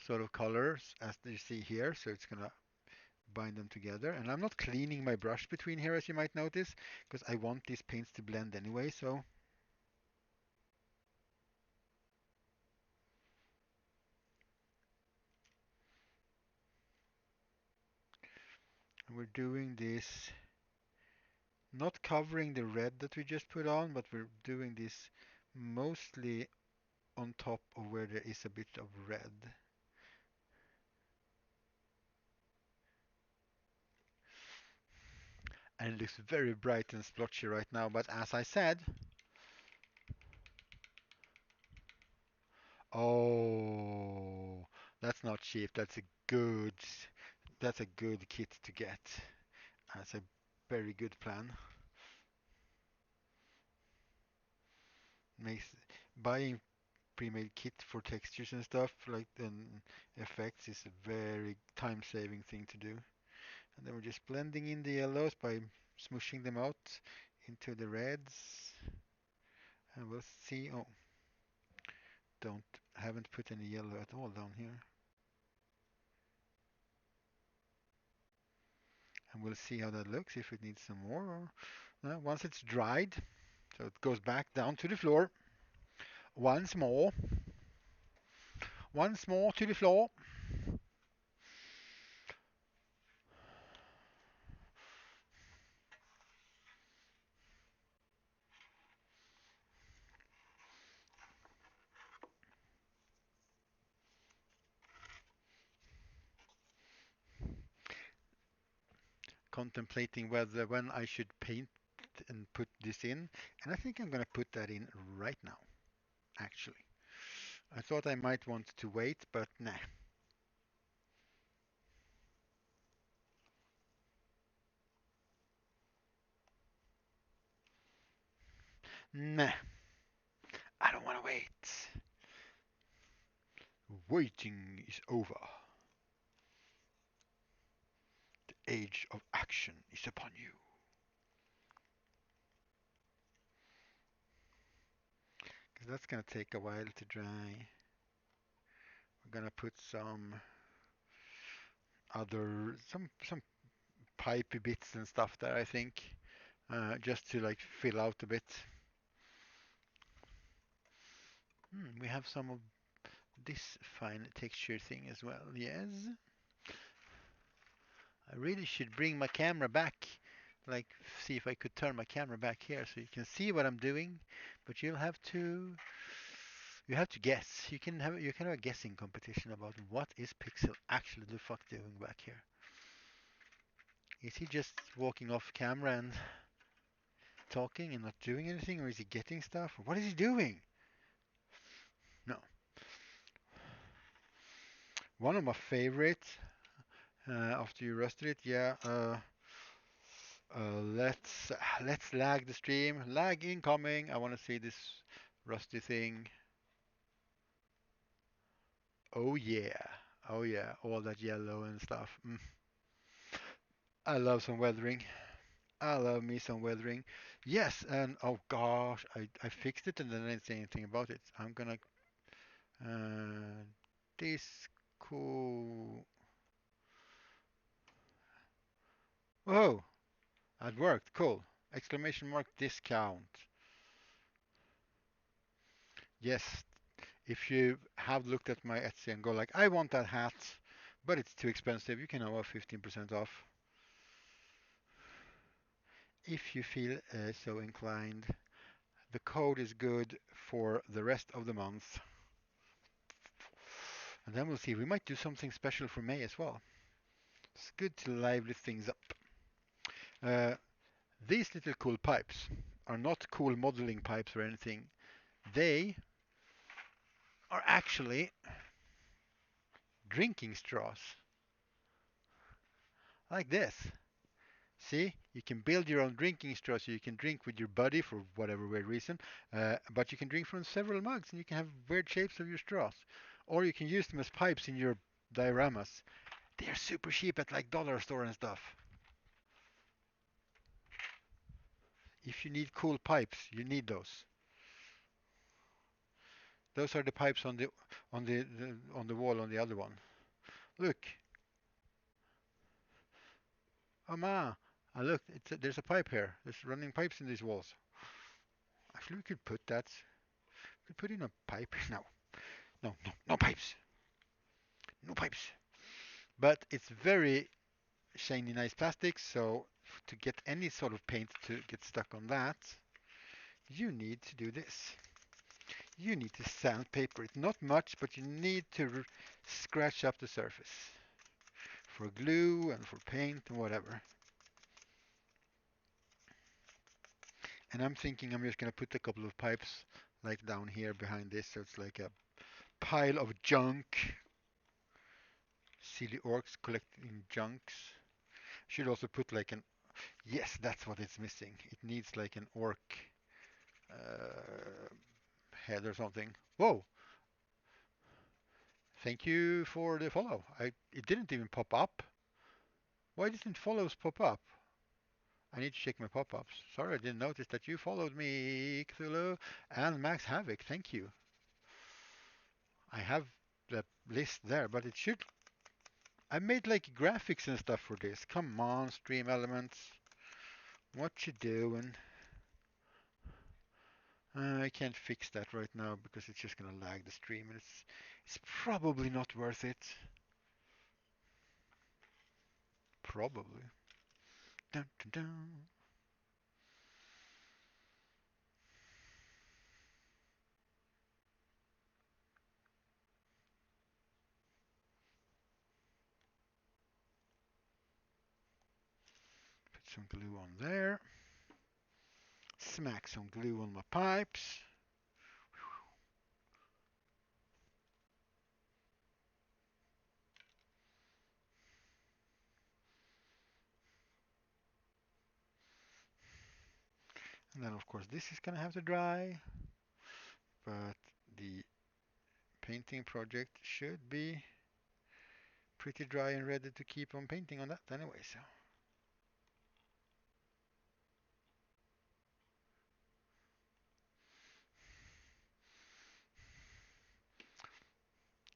sort of colors as you see here, so it's going to bind them together. And I'm not cleaning my brush between here, as you might notice, because I want these paints to blend anyway, so we're doing this, not covering the red that we just put on, but we're doing this mostly on top of where there is a bit of red. And it looks very bright and splotchy right now, but as I said, oh, that's not cheap. That's a good kit to get. That's a very good plan. Makes buying pre-made kit for textures and stuff like and effects is a very time-saving thing to do. And then we're just blending in the yellows by smushing them out into the reds. And we'll see. Oh, haven't put any yellow at all down here. And we'll see how that looks, if it needs some more. Or, once it's dried, so it goes back down to the floor. Once more. Once more to the floor. Contemplating whether when I should paint and put this in. And I think I'm going to put that in right now, actually. I thought I might want to wait, but nah. Nah, I don't want to wait. Waiting is over. The age of action is upon you. Because that's going to take a while to dry. We're going to put some pipey bits and stuff there, I think, just to like fill out a bit. We have some of this fine texture thing as well. Yes. I really should bring my camera back, like see if I could turn my camera back here so you can see what I'm doing, but you have to guess. You can have a guessing competition about what is Pixel actually the fuck doing back here. Is he just walking off camera and talking and not doing anything, or is he getting stuff? What is he doing? No. One of my favorites after you rusted it, yeah. Let's lag the stream. Lag incoming. I want to see this rusty thing. Oh yeah. Oh yeah. All that yellow and stuff. I love some weathering. I love me some weathering. Yes, and oh gosh, I fixed it and then I didn't say anything about it. I'm gonna uh, this cool. Whoa, that worked. Cool. Exclamation mark discount. Yes, if you have looked at my Etsy and go like, I want that hat, but it's too expensive, you can have 15% off if you feel so inclined. The code is good for the rest of the month. And then we'll see. We might do something special for May as well. It's good to lively things up. Uh, these little cool pipes are not cool modeling pipes or anything. They are actually drinking straws like this. See, you can build your own drinking straw so you can drink with your buddy for whatever weird reason, but you can drink from several mugs and you can have weird shapes of your straws. Or you can use them as pipes in your dioramas. They are super cheap at like dollar store and stuff. If you need cool pipes, you need those. Those are the pipes on the wall on the other one. Look, oh ma, look, there's a pipe here. There's running pipes in these walls. Actually, we could put that. We could put in a pipe. No, no, no, no pipes, no pipes. But it's very shiny, nice plastic. So to get any sort of paint to get stuck on that, you need to do this. You need to sandpaper it. Not much, but you need to scratch up the surface for glue and for paint and whatever. And I'm thinking I'm just going to put a couple of pipes like down here behind this, so it's like a pile of junk. Silly orcs collecting junks. Should also put like an, yes, that's what it's missing. It needs like an orc uh, head or something. Whoa! Thank you for the follow. It didn't even pop up. Why didn't follows pop up? I need to check my pop-ups. Sorry, I didn't notice that you followed me, Cthulhu and Max Havoc. Thank you. I have the list there, but it should. I made like graphics and stuff for this. Come on, Stream Elements. What you doing? I can't fix that right now because it's just gonna lag the stream and it's probably not worth it. Probably. Dun, dun, dun. Put some glue on there. Smack some glue on my pipes. And then of course this is gonna have to dry, but the painting project should be pretty dry and ready to keep on painting on that anyway. So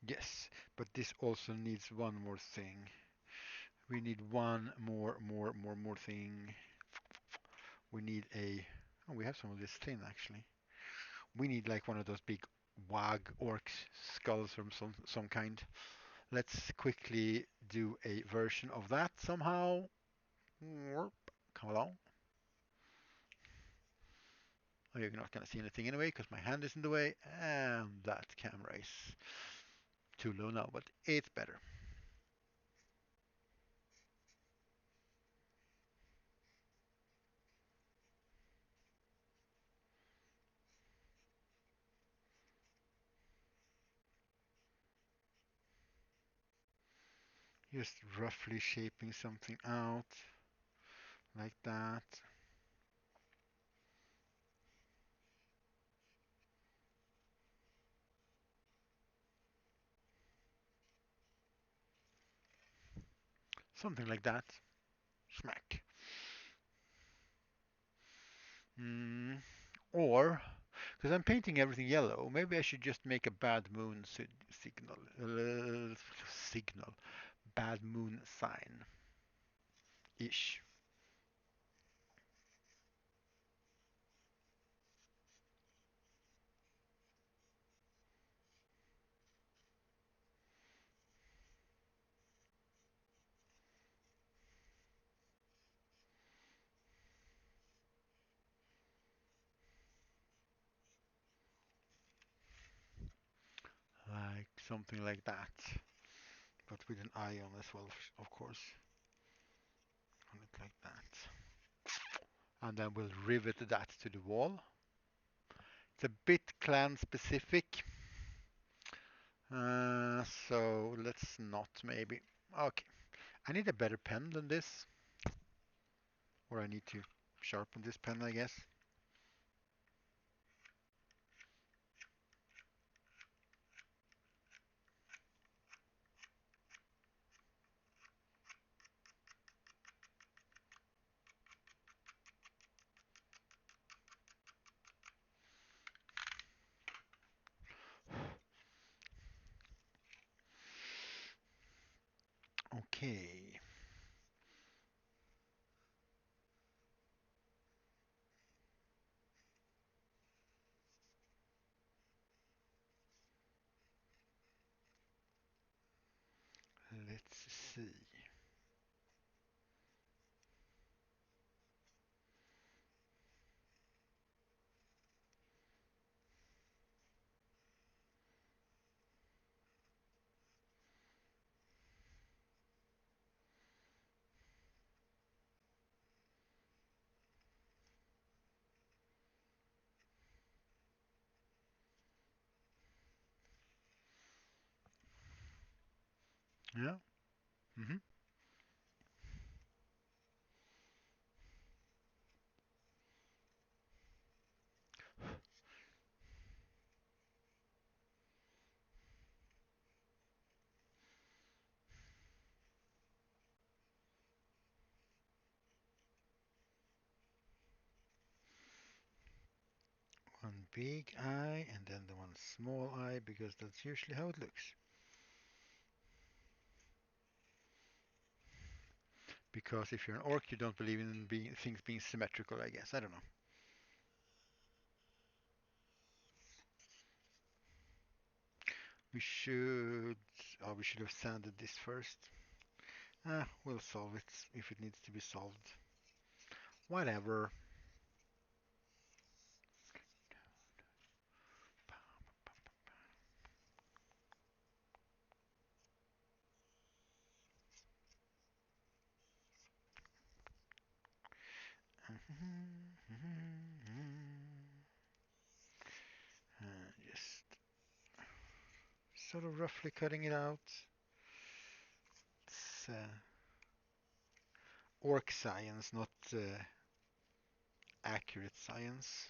yes, but this also needs one more thing. We need one more thing. We need a. Oh, we have some of this thin actually. We need like one of those big wag orcs skulls from some kind. Let's quickly do a version of that somehow. Come along. Oh, you're not gonna see anything anyway because my hand is in the way, and that camera is too low now, but it's better. Just roughly shaping something out like that. Something like that. Smack. Mm. Or, because I'm painting everything yellow, maybe I should just make a bad moon signal. Signal. Bad moon sign. Ish. Like something like that. But with an eye on as well, of course. On it like that. And then we'll rivet that to the wall. It's a bit clan specific. So let's not maybe. Okay. I need a better pen than this. Or I need to sharpen this pen, I guess. Okay. Let's see. Yeah. hmm One big eye and then the one small eye because that's usually how it looks. Because if you're an orc, you don't believe in things being symmetrical, I guess. I don't know. We should. Oh, we should have sanded this first. We'll solve it if it needs to be solved. Whatever. Just sort of roughly cutting it out. It's orc science, not accurate science.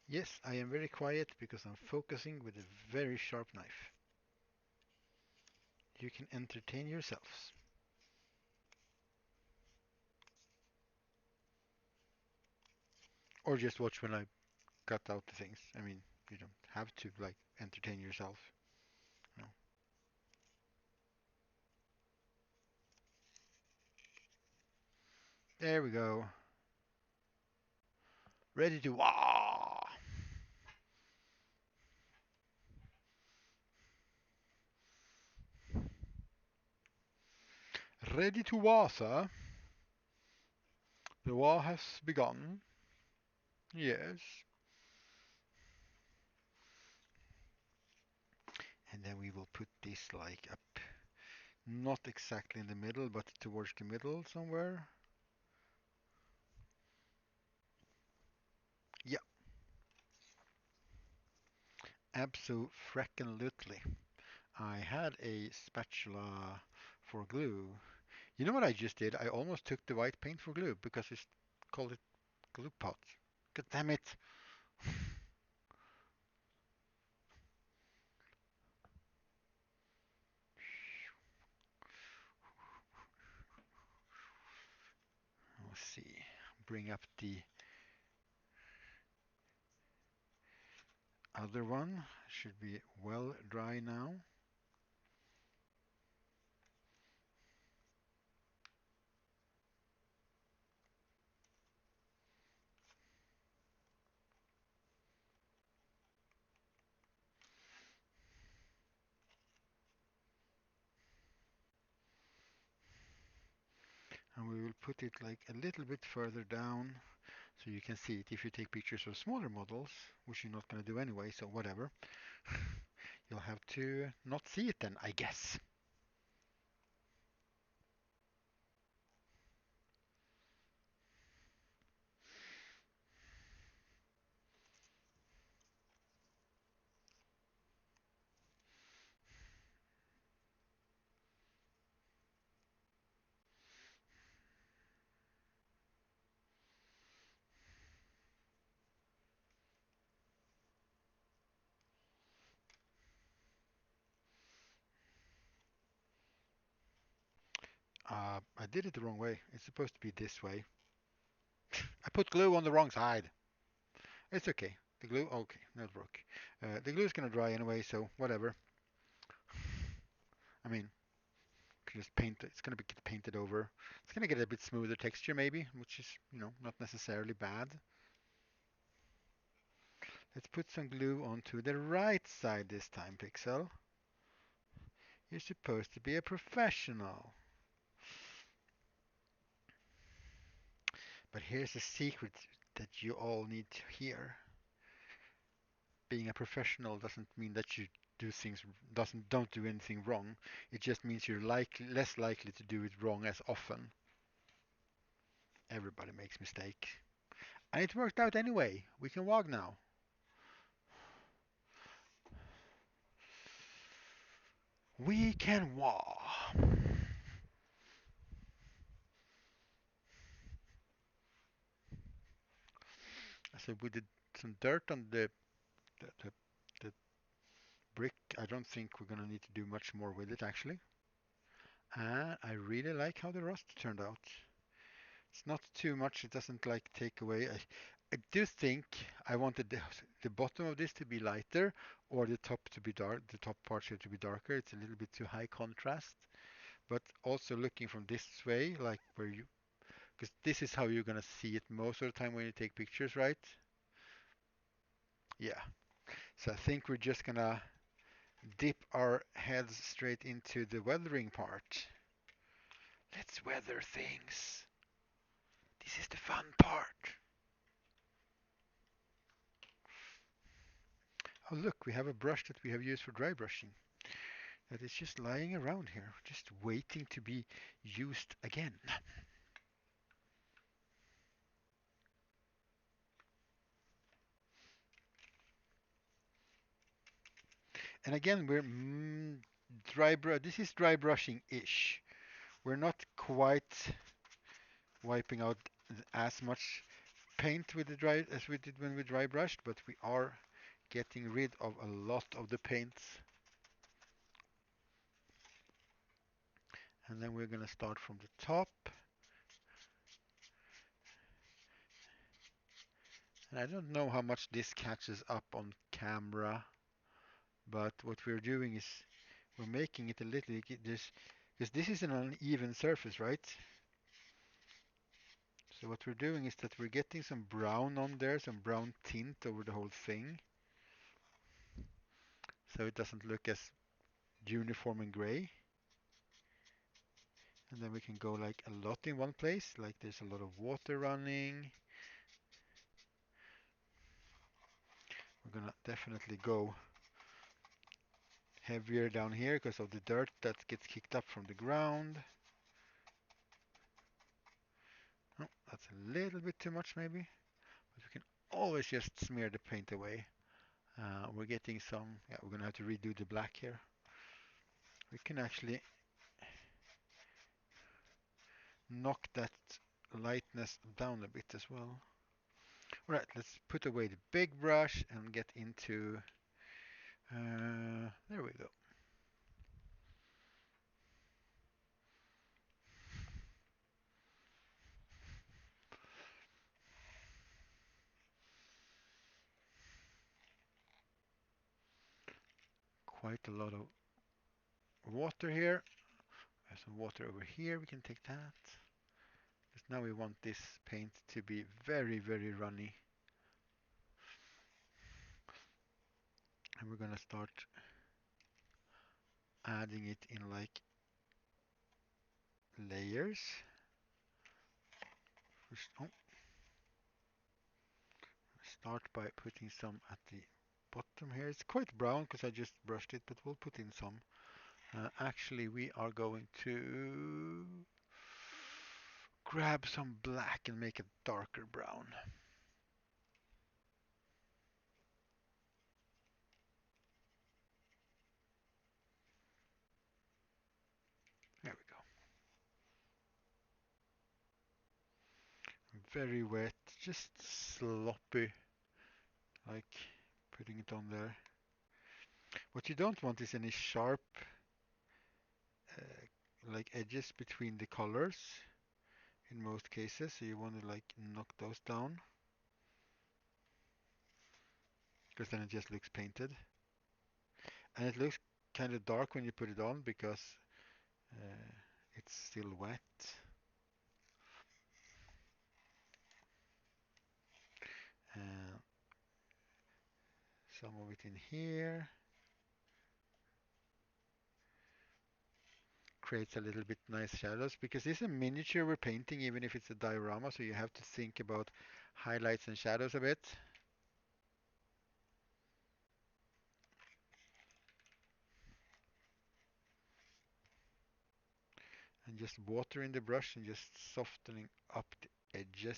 Yes, I am very quiet because I'm focusing with a very sharp knife. You can entertain yourselves. Or just watch when I cut out the things. I mean, You don't have to like entertain yourself. You know. There we go. Ready to wah! Ready to wah, sir. The war has begun. Yes. And then we will put this like up, not exactly in the middle, but towards the middle somewhere. Yeah, abso-frackin-lutely. I had a spatula for glue. You know what I just did? I almost took the white paint for glue because it's called it glue pot. God damn it. Let's see. Bring up the other one. Should be well dry now. And we will put it like a little bit further down so you can see it. If you take pictures of smaller models, which you're not going to do anyway, so whatever, you'll have to not see it then, I guess. I did it the wrong way. It's supposed to be this way. I put glue on the wrong side. It's okay. The glue, okay, that broke. The glue is gonna dry anyway, so whatever. I mean, just paint. It's gonna be painted over. It's gonna get a bit smoother texture maybe, which is, not necessarily bad. Let's put some glue onto the right side this time, Pixel. You're supposed to be a professional. But here's a secret that you all need to hear. Being a professional doesn't mean that you do things don't do anything wrong. It just means you're less likely to do it wrong as often. Everybody makes mistakes. And it worked out anyway. We can walk now. We can walk. So we did some dirt on the, the brick. I don't think we're gonna need to do much more with it actually. And I really like how the rust turned out. It's not too much. It doesn't like take away. I do think I wanted the bottom of this to be lighter or the top to be dark, the top part here to be darker. It's a little bit too high contrast. But also looking from this way, like because this is how you're gonna see it most of the time when you take pictures, right? Yeah. So I think we're just gonna dip our heads straight into the weathering part. Let's weather things. This is the fun part. Oh look, we have a brush that we have used for dry brushing that is just lying around here, just waiting to be used again. And again, we're this is dry brushing-ish. We're not quite wiping out as much paint with the dry as we did when we dry brushed, but we are getting rid of a lot of the paints. And then we're going to start from the top. And I don't know how much this catches up on camera, but what we're doing is we're making it a little this because this is an uneven surface, right? So what we're doing is that we're getting some brown on there, some brown tint over the whole thing, so it doesn't look as uniform and gray. And then we can go like a lot in one place, like there's a lot of water running. We're gonna definitely go heavier down here because of the dirt that gets kicked up from the ground. Oh, that's a little bit too much maybe, but we can always just smear the paint away. We're getting some, yeah, we're gonna have to redo the black here. We can actually knock that lightness down a bit as well. Right, let's put away the big brush and get into, there we go. Quite a lot of water here. There's some water over here, we can take that. Because now we want this paint to be very, very runny. And we're gonna start adding it in like layers. First, oh, start by putting some at the bottom here. It's quite brown because I just brushed it, but we'll put in some. Actually, we are going to grab some black and make it darker brown. There we go. Very wet, just sloppy, like putting it on there. What you don't want is any sharp like edges between the colors in most cases, so you want to like knock those down because then it just looks painted, and it looks kind of dark when you put it on because uh, it's still wet. And some of it in here creates a little bit nice shadows because it's a miniature we're painting, even if it's a diorama, so you have to think about highlights and shadows a bit. And just water in the brush and just softening up the edges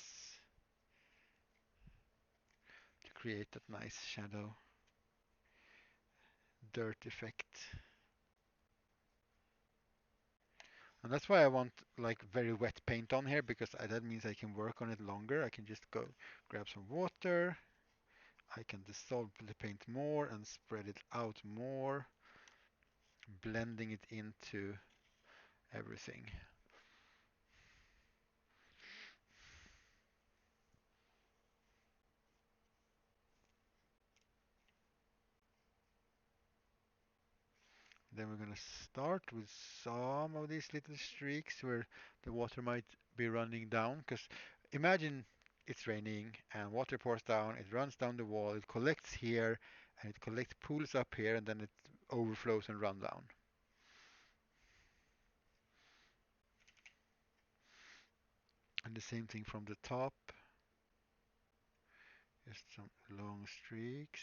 to create that nice shadow dirt effect. And that's why I want like very wet paint on here, because that means I can work on it longer. I can just go grab some water. I can dissolve the paint more and spread it out more, blending it into everything. Then we're going to start with some of these little streaks where the water might be running down, because imagine it's raining and water pours down, it runs down the wall, it collects here, and it collects pools up here, and then it overflows and runs down. And the same thing from the top, just some long streaks.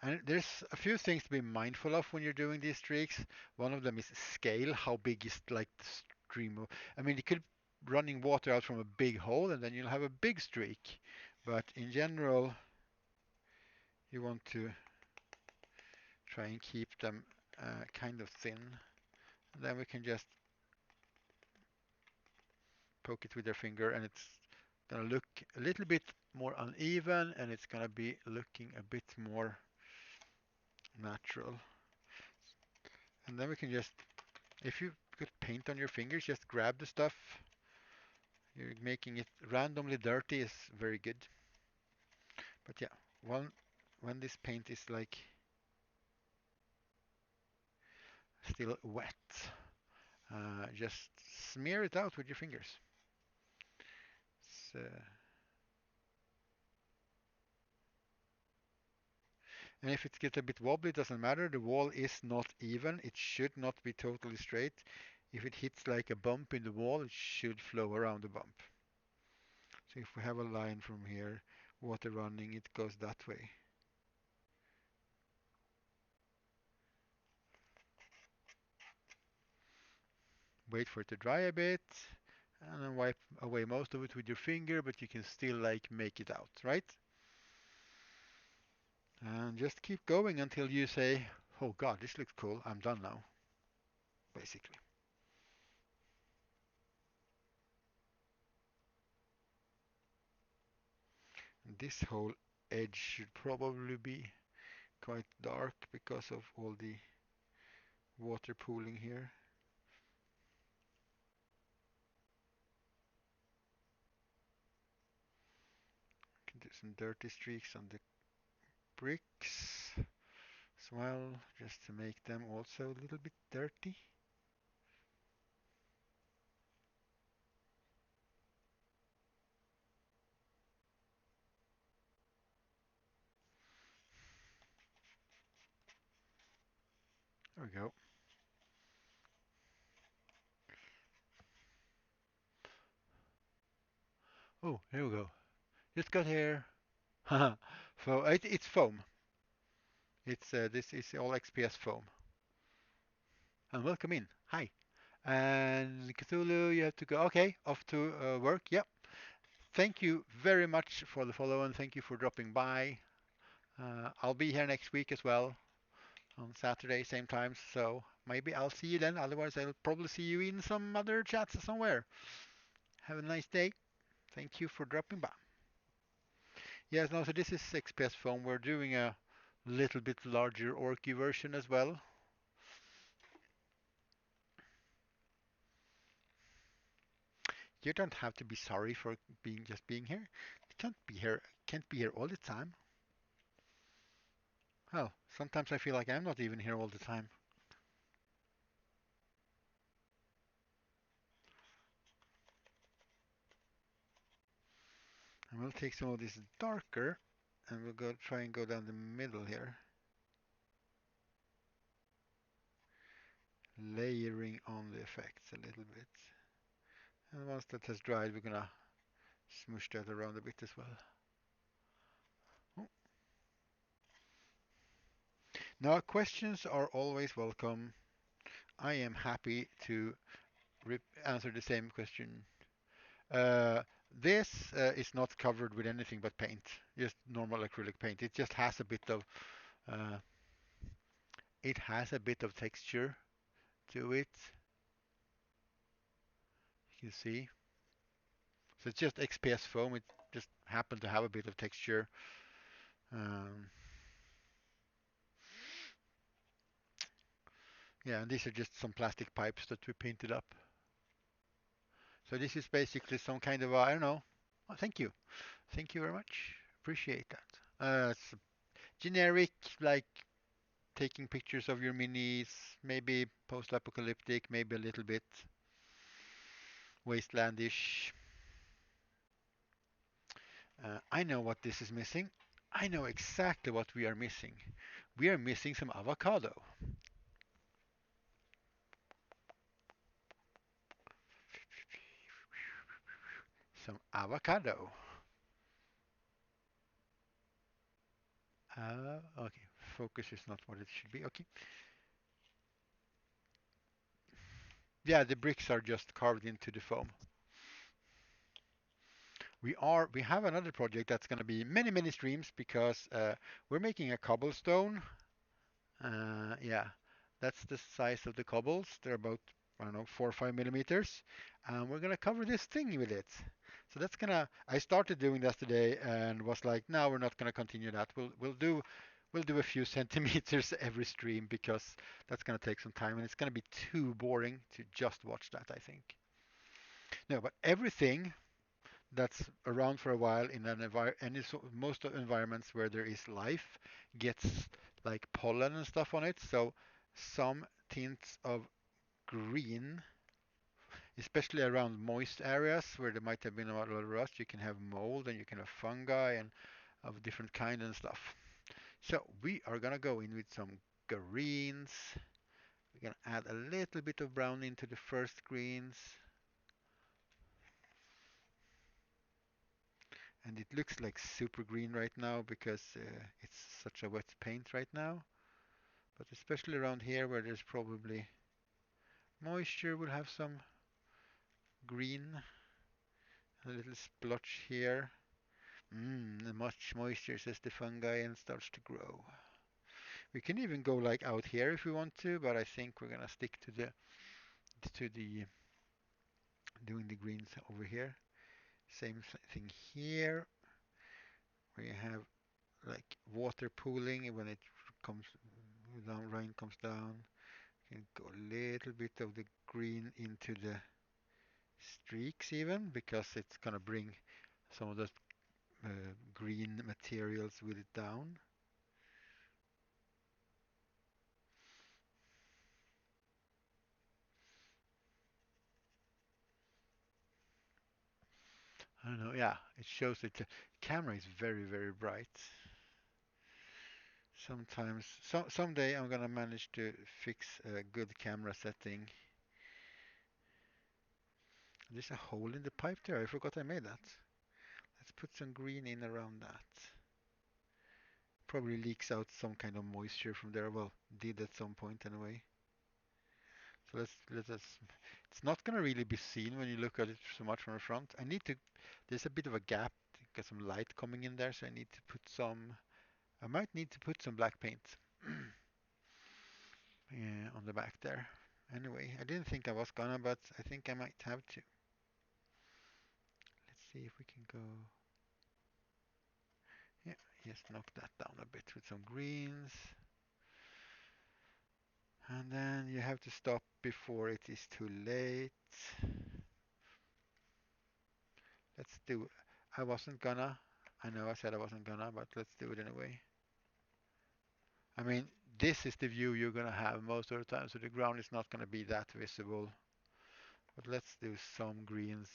And there's a few things to be mindful of when you're doing these streaks. One of them is scale. How big is like the stream of, I mean, you could running water out from a big hole and then you'll have a big streak. But in general, you want to try and keep them kind of thin. And then we can just poke it with your finger and it's gonna look a little bit more uneven and it's gonna be looking a bit more natural. And then we can just, if you put paint on your fingers, just grab the stuff. You're making it randomly dirty is very good. But yeah, one when this paint is like still wet, just smear it out with your fingers. So, and if it gets a bit wobbly, it doesn't matter. The wall is not even. It should not be totally straight. If it hits like a bump in the wall, it should flow around the bump. So if we have a line from here, water running, it goes that way. Wait for it to dry a bit, and then wipe away most of it with your finger, but you can still like make it out, right? And just keep going until you say, oh God, this looks cool, I'm done now, basically. And this whole edge should probably be quite dark because of all the water pooling here. Can do some dirty streaks on the bricks as well, just to make them also a little bit dirty. There we go. Oh, here we go. Just got here. So it's foam. It's this is all XPS foam. And welcome in. Hi. And Cthulhu, you have to go. Okay, off to work. Yep. Thank you very much for the follow and thank you for dropping by. I'll be here next week as well on Saturday, same time. So maybe I'll see you then. Otherwise, I'll probably see you in some other chats somewhere. Have a nice day. Thank you for dropping by. Yes, no, so this is XPS foam. We're doing a little bit larger Orky version as well. You don't have to be sorry for being here. You can't be here all the time. Oh, sometimes I feel like I'm not even here all the time. And we'll take some of this darker and we'll go try and go down the middle here. Layering on the effects a little bit. And once that has dried, we're gonna smoosh that around a bit as well. Oh. Now, questions are always welcome. I am happy to answer the same question. Uh, this is not covered with anything but paint, just normal acrylic paint. It just has a bit of uh, texture to it. You can see. So it's just XPS foam. It just happened to have a bit of texture. Um, yeah, and these are just some plastic pipes that we painted up. So this is basically some kind of, I don't know. Oh, thank you. Thank you very much. Appreciate that. It's generic, like taking pictures of your minis, maybe post-apocalyptic, maybe a little bit wastelandish. I know what this is missing. I know exactly what we are missing. We are missing some avocado. Some avocado. Okay, focus is not what it should be. Okay. Yeah, the bricks are just carved into the foam. We have another project that's going to be many streams because we're making a cobblestone. Yeah, that's the size of the cobbles. They're about, I don't know, 4 or 5 millimeters, and we're gonna cover this thing with it. So that's gonna. I started doing that today and was like, no, we're not gonna continue that. We'll do a few centimeters every stream because that's gonna take some time and it's gonna be too boring to just watch that, I think. No, but everything that's around for a while in an any most of environments where there is life gets like pollen and stuff on it. So some tints of green, especially around moist areas where there might have been a lot of rust, you can have mold and you can have fungi and of different kind and stuff. So we are gonna go in with some greens. We're gonna add a little bit of brown into the first greens. And it looks like super green right now because it's such a wet paint right now. But especially around here where there's probably moisture, we'll have some green, a little splotch here. Much moisture, says the fungi, and starts to grow. We can even go like out here if we want to, but I think we're gonna stick to the doing the greens over here. Same thing here, where you have like water pooling when it comes down, rain comes down. You can go a little bit of the green into the streaks even because it's gonna bring some of those green materials with it down. I don't know, yeah, it shows that the camera is very, very bright. Sometimes, someday I'm gonna manage to fix a good camera setting. There's a hole in the pipe there. I forgot I made that. Let's put some green in around that. Probably leaks out some kind of moisture from there. Well, did at some point anyway. So let us. It's not gonna really be seen when you look at it so much from the front. I need to. There's a bit of a gap to get some light coming in there, so I need to put some. I might need to put some black paint yeah, on the back there. Anyway, I didn't think I was gonna, but I think I might have to. Let's see if we can go. Yeah, just knock that down a bit with some greens. And then you have to stop before it is too late. Let's do. I wasn't gonna. I know I said I wasn't gonna, but let's do it anyway. I mean, this is the view you're gonna have most of the time, so the ground is not gonna be that visible. But let's do some greens,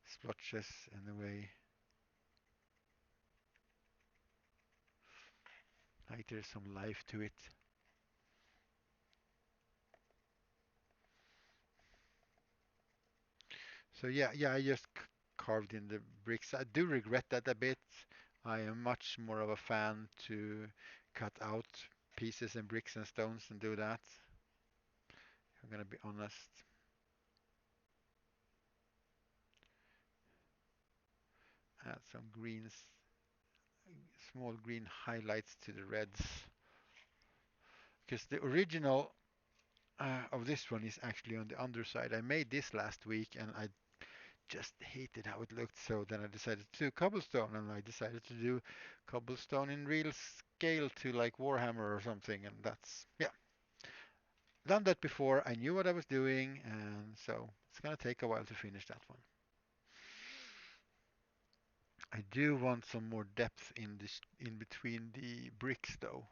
splotches anyway. Like there's some life to it. So yeah, I just carved in the bricks. I do regret that a bit. I am much more of a fan to cut out pieces and bricks and stones and do that. I'm gonna be honest. Add some greens, small green highlights to the reds. Because the original of this one is actually on the underside. I made this last week and I just hated how it looked. So then I decided to do cobblestone and I decided to do cobblestone in real scale to like Warhammer or something. And that's, yeah, done that before. I knew what I was doing. And so it's going to take a while to finish that one. I do want some more depth in this in between the bricks though.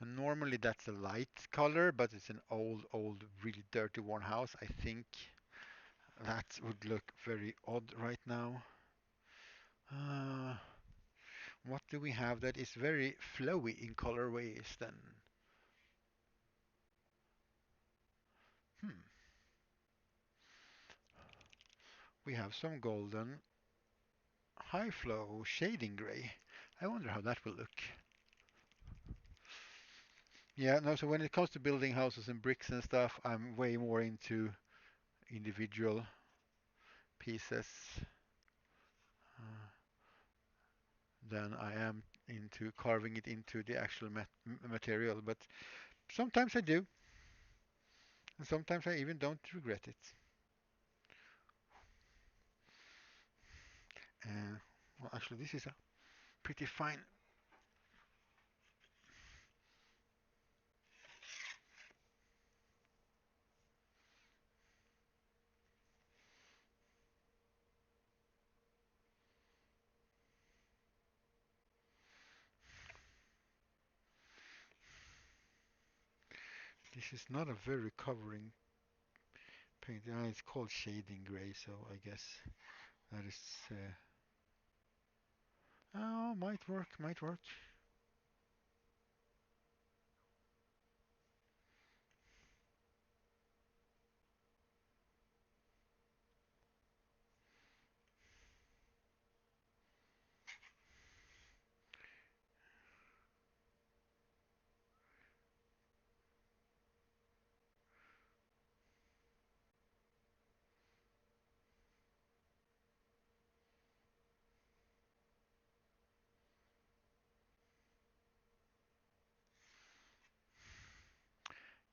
And normally that's a light color, but it's an old, really dirty, worn house. I think that would look very odd right now. Uh, what do we have that is very flowy in colorways then? Hmm. We have some golden high flow shading gray. I wonder how that will look. Yeah, no, so when it comes to building houses and bricks and stuff, I'm way more into individual pieces uh, than I am into carving it into the actual material. But sometimes I do, and sometimes I even don't regret it. Well, actually, this is a pretty fine. This is not a very covering paint. It's called shading gray, so I guess that is. Oh, might work, might work.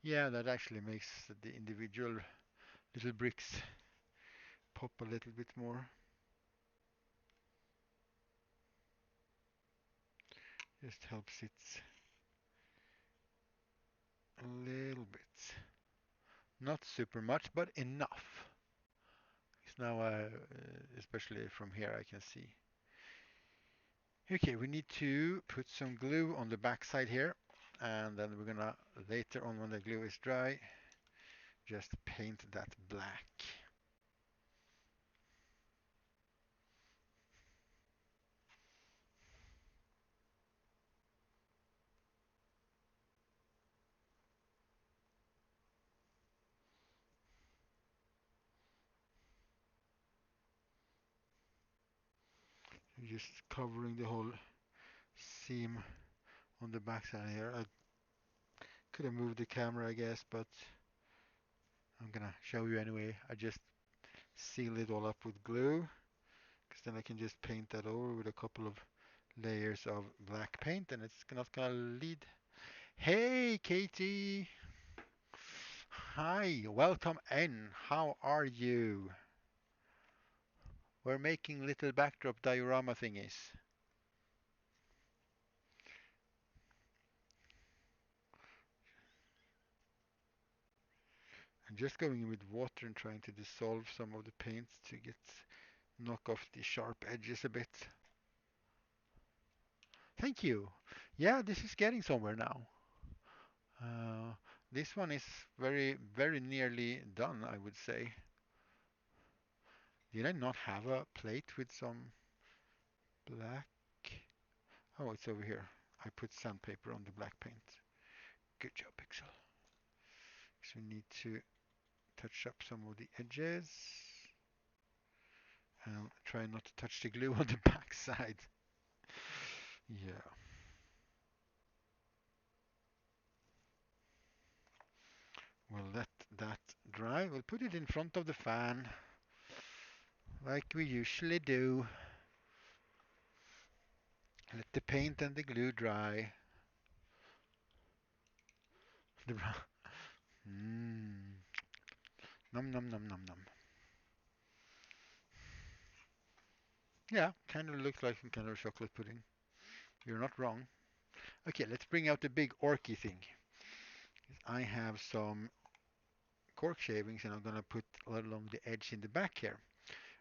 Yeah, that actually makes the individual little bricks pop a little bit more. Just helps it a little bit. Not super much, but enough. Because now, especially from here, I can see. Okay, we need to put some glue on the back side here. And then we're gonna, later on when the glue is dry, just paint that black. Just covering the whole seam on the back side here. I could have moved the camera, I guess, but I'm gonna show you anyway. I just seal it all up with glue, because then I can just paint that over with a couple of layers of black paint, and it's not gonna lead. Hey, Katie! Hi, welcome in. How are you? We're making little backdrop diorama thingies. I'm just going in with water and trying to dissolve some of the paints to get knock off the sharp edges a bit. Thank you. Yeah, this is getting somewhere now. Uh, this one is very nearly done, I would say. Did I not have a plate with some black? Oh, it's over here. I put sandpaper on the black paint. Good job, Pixel. So we need to touch up some of the edges and try not to touch the glue on the back side. Yeah. We'll let that dry. We'll put it in front of the fan like we usually do. Let the paint and the glue dry. The Mmm. Num num num num num. Yeah, kind of looks like some kind of chocolate pudding. You're not wrong. Okay, let's bring out the big orky thing. I have some cork shavings and I'm gonna put along the edge in the back here.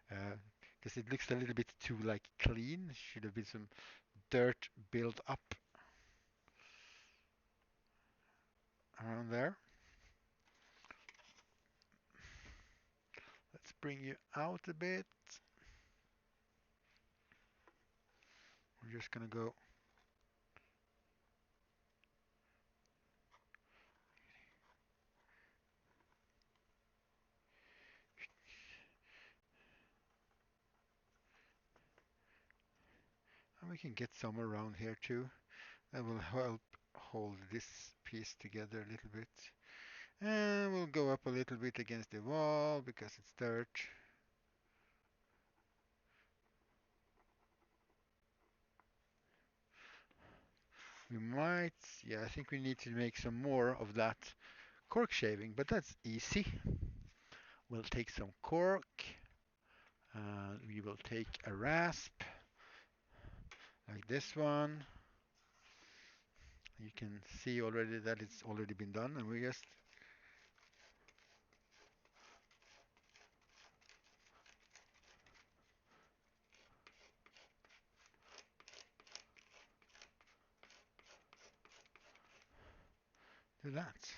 Because it looks a little bit too like clean. Should have been some dirt built up around there. Let's bring you out a bit. We're just gonna go. And we can get some around here too. That will help hold this piece together a little bit. And we'll go up a little bit against the wall because it's dirt. We might, yeah, I think we need to make some more of that cork shaving, but that's easy. We'll take some cork. We will take a rasp like this one. You can see already that it's already been done, and we just do that.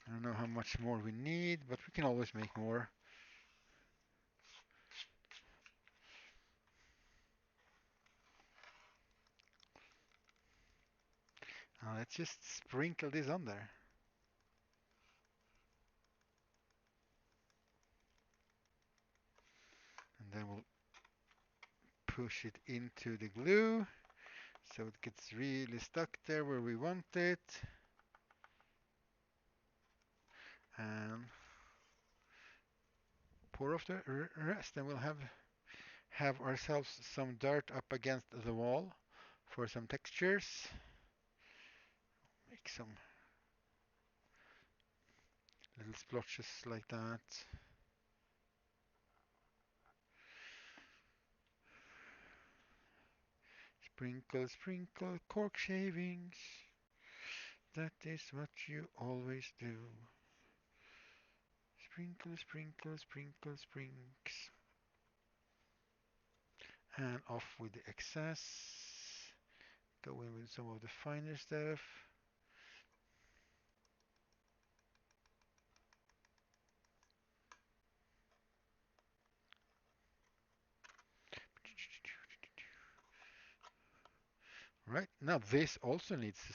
I don't know how much more we need, but we can always make more. Let's just sprinkle this on there. And then we'll push it into the glue so it gets really stuck there where we want it. And pour off the rest, and we'll have ourselves some dirt up against the wall for some textures. Make some little splotches like that. Sprinkle, sprinkle, cork shavings. That is what you always do. Sprinkle, sprinkle, sprinkle, sprinks. And off with the excess. Go in with some of the finer stuff. Right, now this also needs to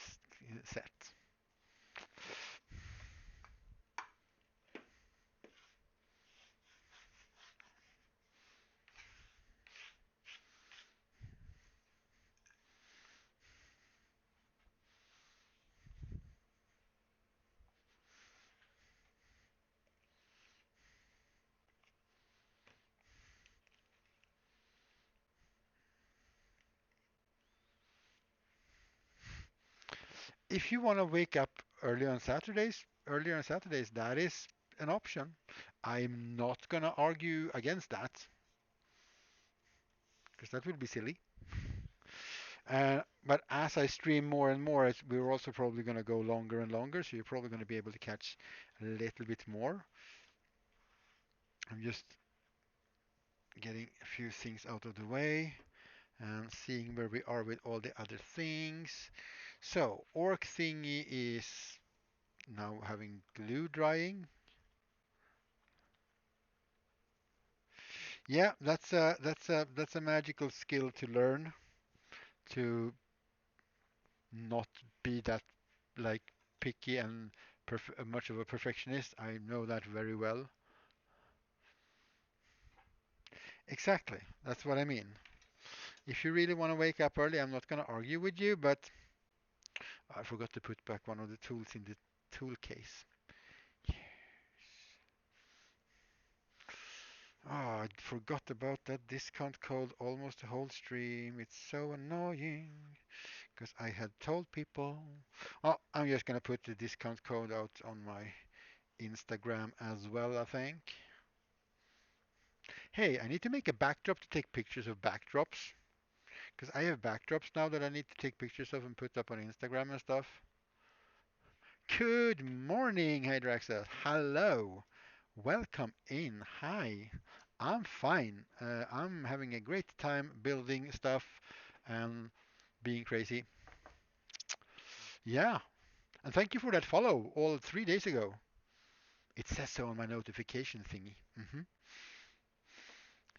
set. If you want to wake up earlier on Saturdays, that is an option. I'm not going to argue against that because that would be silly. But as I stream more and more, we're also probably going to go longer and longer, so you're probably going to be able to catch a little bit more. I'm just getting a few things out of the way and seeing where we are with all the other things. So, orc thingy is now having glue drying. Yeah, that's a magical skill to learn to not be that like picky and much of a perfectionist. I know that very well. Exactly. That's what I mean. If you really want to wake up early, I'm not going to argue with you, but I forgot to put back one of the tools in the tool case. Oh, I forgot about that discount code almost the whole stream. It's so annoying because I had told people. Oh, I'm just going to put the discount code out on my Instagram as well, I think. Hey, I need to make a backdrop to take pictures of backdrops because I have backdrops now that I need to take pictures of and put up on Instagram and stuff. Good morning, Hydraxa. Hello. Welcome in. Hi. I'm fine. I'm having a great time building stuff and being crazy. Yeah. And thank you for that follow all 3 days ago. It says so on my notification thingy.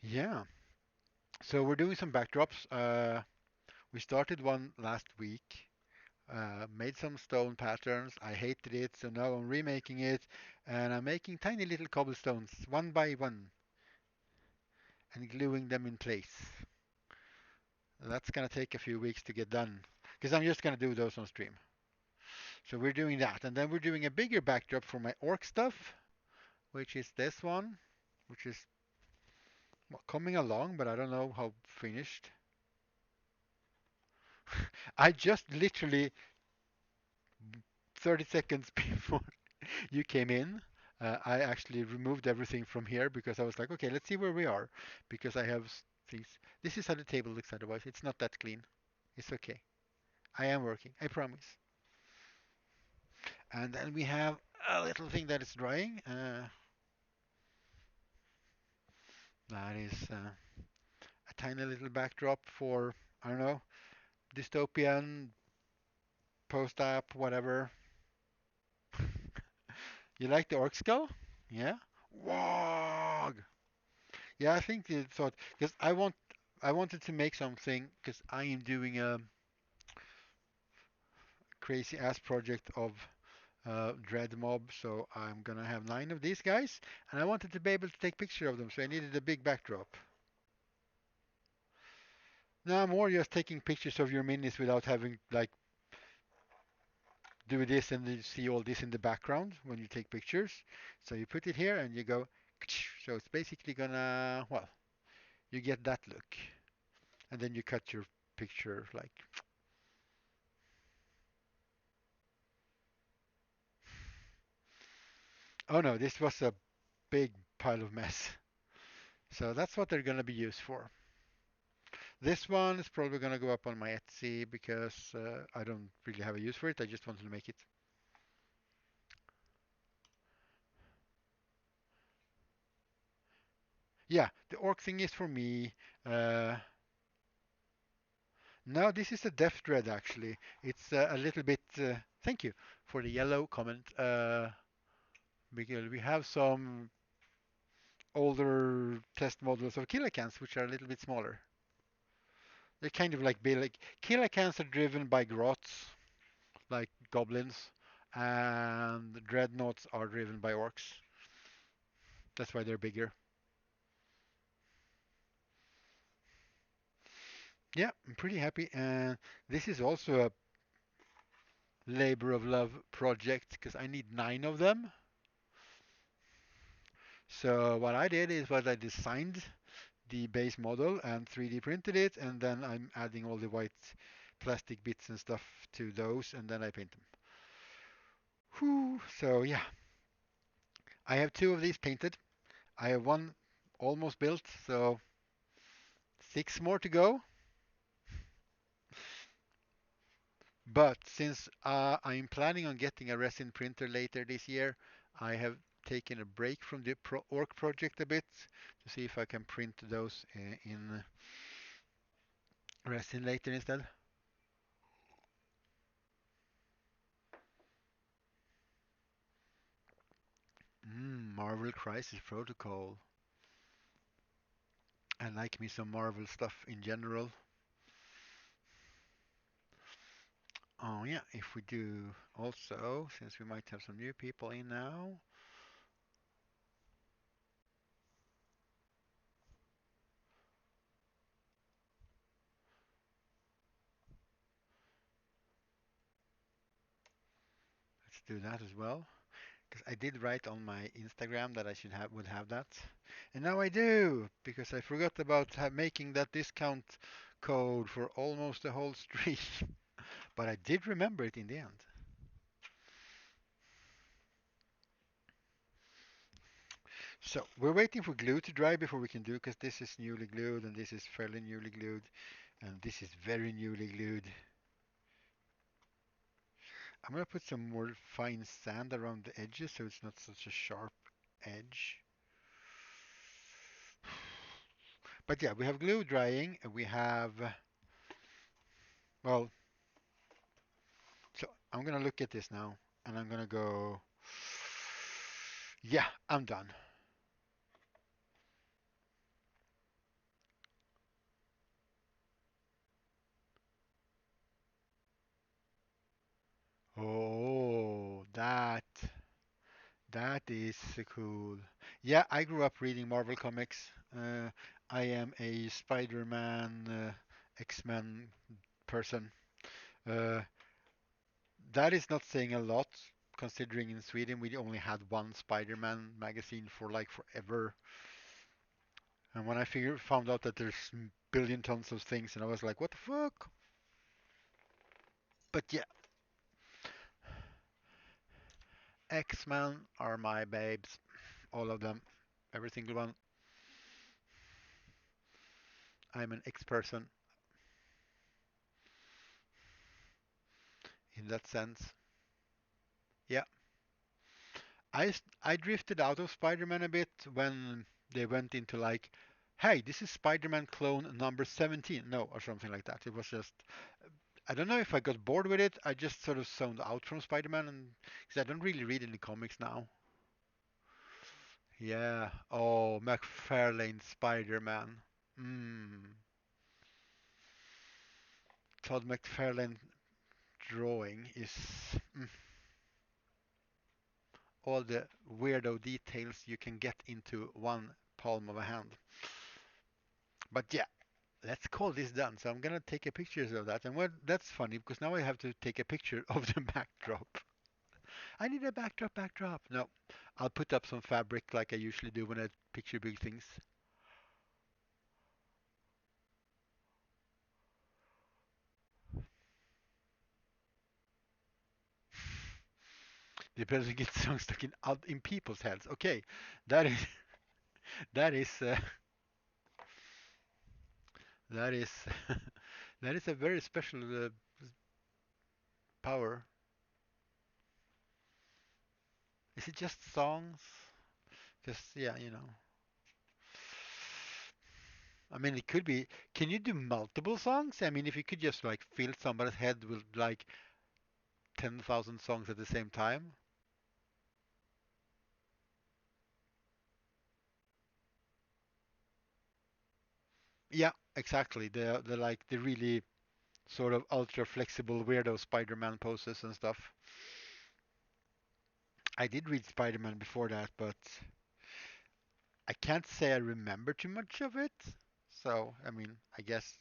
Yeah. So we're doing some backdrops. We started one last week. Made some stone patterns. I hated it, so now I'm remaking it, and I'm making tiny little cobblestones one by one and gluing them in place. That's gonna take a few weeks to get done because I'm just gonna do those on stream. So we're doing that, and then we're doing a bigger backdrop for my orc stuff, which is this one, which is well, coming along, but I don't know how finished. I just literally 30 seconds before you came in, I actually removed everything from here because I was like, okay, let's see where we are because I have things. This is how the table looks otherwise. It's not that clean. It's okay. I am working. I promise. And then we have a little thing that is drying. That is a tiny little backdrop for, I don't know, dystopian, post-app, whatever. You like the orc skull? Yeah. Wog. Yeah, I think they thought because I wanted to make something because I am doing a crazy ass project of Dread Mob, so I'm gonna have 9 of these guys, and I wanted to be able to take picture of them, so I needed a big backdrop. Now more just taking pictures of your minis without having like do this and you see all this in the background when you take pictures. So you put it here and you go, so it's basically gonna, well, you get that look, and then you cut your picture like, oh no, this was a big pile of mess. So that's what they're gonna be used for. This one is probably gonna go up on my Etsy because I don't really have a use for it. I just wanted to make it. Yeah, the orc thing is for me. Uh, no, this is a Death Dread actually. It's a little bit. Thank you for the yellow comment. Because we have some older test models of Killicans which are a little bit smaller. They're kind of like big. Like Killicans are driven by grots, like goblins, and dreadnoughts are driven by orcs. That's why they're bigger. Yeah, I'm pretty happy. And this is also a labor of love project because I need 9 of them. So what I did is what I designed the base model and 3D printed it, and then I'm adding all the white plastic bits and stuff to those, and then I paint them. Whew. So yeah, I have 2 of these painted. I have one almost built, so 6 more to go. But since I'm planning on getting a resin printer later this year, I have taken a break from the orc project a bit to see if I can print those in resin later instead. Marvel Crisis Protocol. I like me some Marvel stuff in general. Oh yeah, if we do also, since we might have some new people in now, let's do that as well. Because I did write on my Instagram that I should have would have that, and now I do because I forgot about making that discount code for almost the whole stream, but I did remember it in the end. So we're waiting for glue to dry before we can do because this is newly glued and this is fairly newly glued and this is very newly glued. I'm gonna put some more fine sand around the edges so it's not such a sharp edge. But yeah, we have glue drying and we have, well, so I'm gonna look at this now and I'm gonna go, yeah, I'm done. Oh, that is cool. Yeah, I grew up reading Marvel comics. I am a Spider-Man, X-Men person. Uh, that is not saying a lot, considering in Sweden we only had one Spider-Man magazine for like forever. And when I found out that there's billion tons of things, and I was like, what the fuck? But yeah, X-Men are my babes, all of them, every single one. I'm an X person in that sense. Yeah, I drifted out of Spider-Man a bit when they went into like, hey, this is Spider-Man clone number 17, no, or something like that. It was just, I don't know if I got bored with it. I just sort of zoned out from Spider-Man, and because I don't really read any comics now. Yeah. Oh, McFarlane Spider-Man. Mm. Todd McFarlane drawing is mm, all the weirdo details you can get into one palm of a hand. But yeah, let's call this done. So I'm gonna take a pictures of that, and that's funny because now I have to take a picture of the backdrop. I need a backdrop, backdrop. No, I'll put up some fabric like I usually do when I picture big things. The person gets so stuck in people's heads. Okay, that is that is that is that is a very special power. Is it just songs? Just yeah, you know. I mean, it could be. Can you do multiple songs? I mean, if you could just like fill somebody's head with like 10,000 songs at the same time. Yeah, exactly. The like the really sort of ultra flexible weirdo Spider-Man poses and stuff. I did read Spider-Man before that, but I can't say I remember too much of it. So, I mean, I guess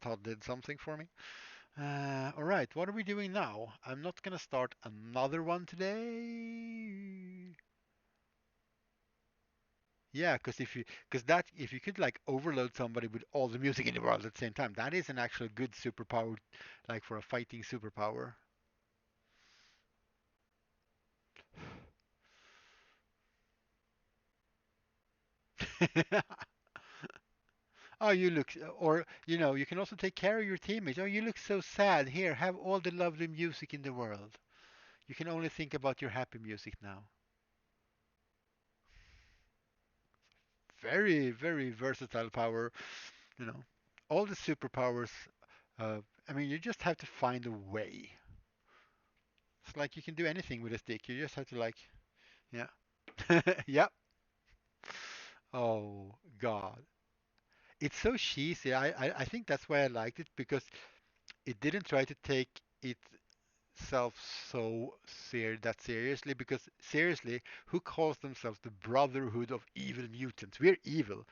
Todd did something for me. All right, what are we doing now? I'm not gonna start another one today. Yeah, because that if you could like overload somebody with all the music in the world at the same time, that is an actual good superpower, like for a fighting superpower. Oh, you look, or you can also take care of your teammates. Oh, you look so sad. Here, have all the lovely music in the world. You can only think about your happy music now. Very, very versatile power. You know, all the superpowers. Uh, I mean, you just have to find a way. It's like you can do anything with a stick. You just have to like, yeah, yep. Oh God, it's so cheesy. I think that's why I liked it because it didn't try to take itself so that seriously. Because seriously, who calls themselves the Brotherhood of Evil Mutants? We're evil.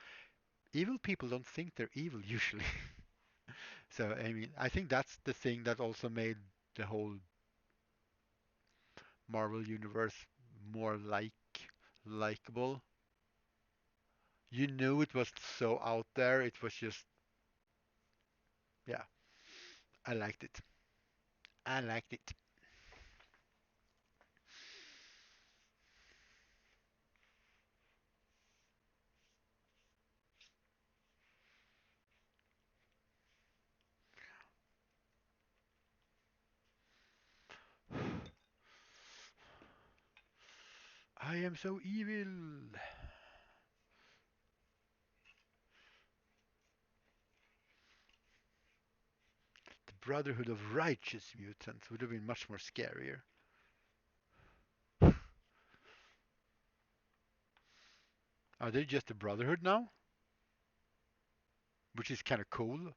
Evil people don't think they're evil usually. So I mean, I think that's the thing that also made the whole Marvel universe more likable. You knew it was so out there. It was just, yeah, I liked it. I liked it. I am so evil. The Brotherhood of Righteous Mutants would have been much more scarier. Are they just a Brotherhood now? Which is kind of cool,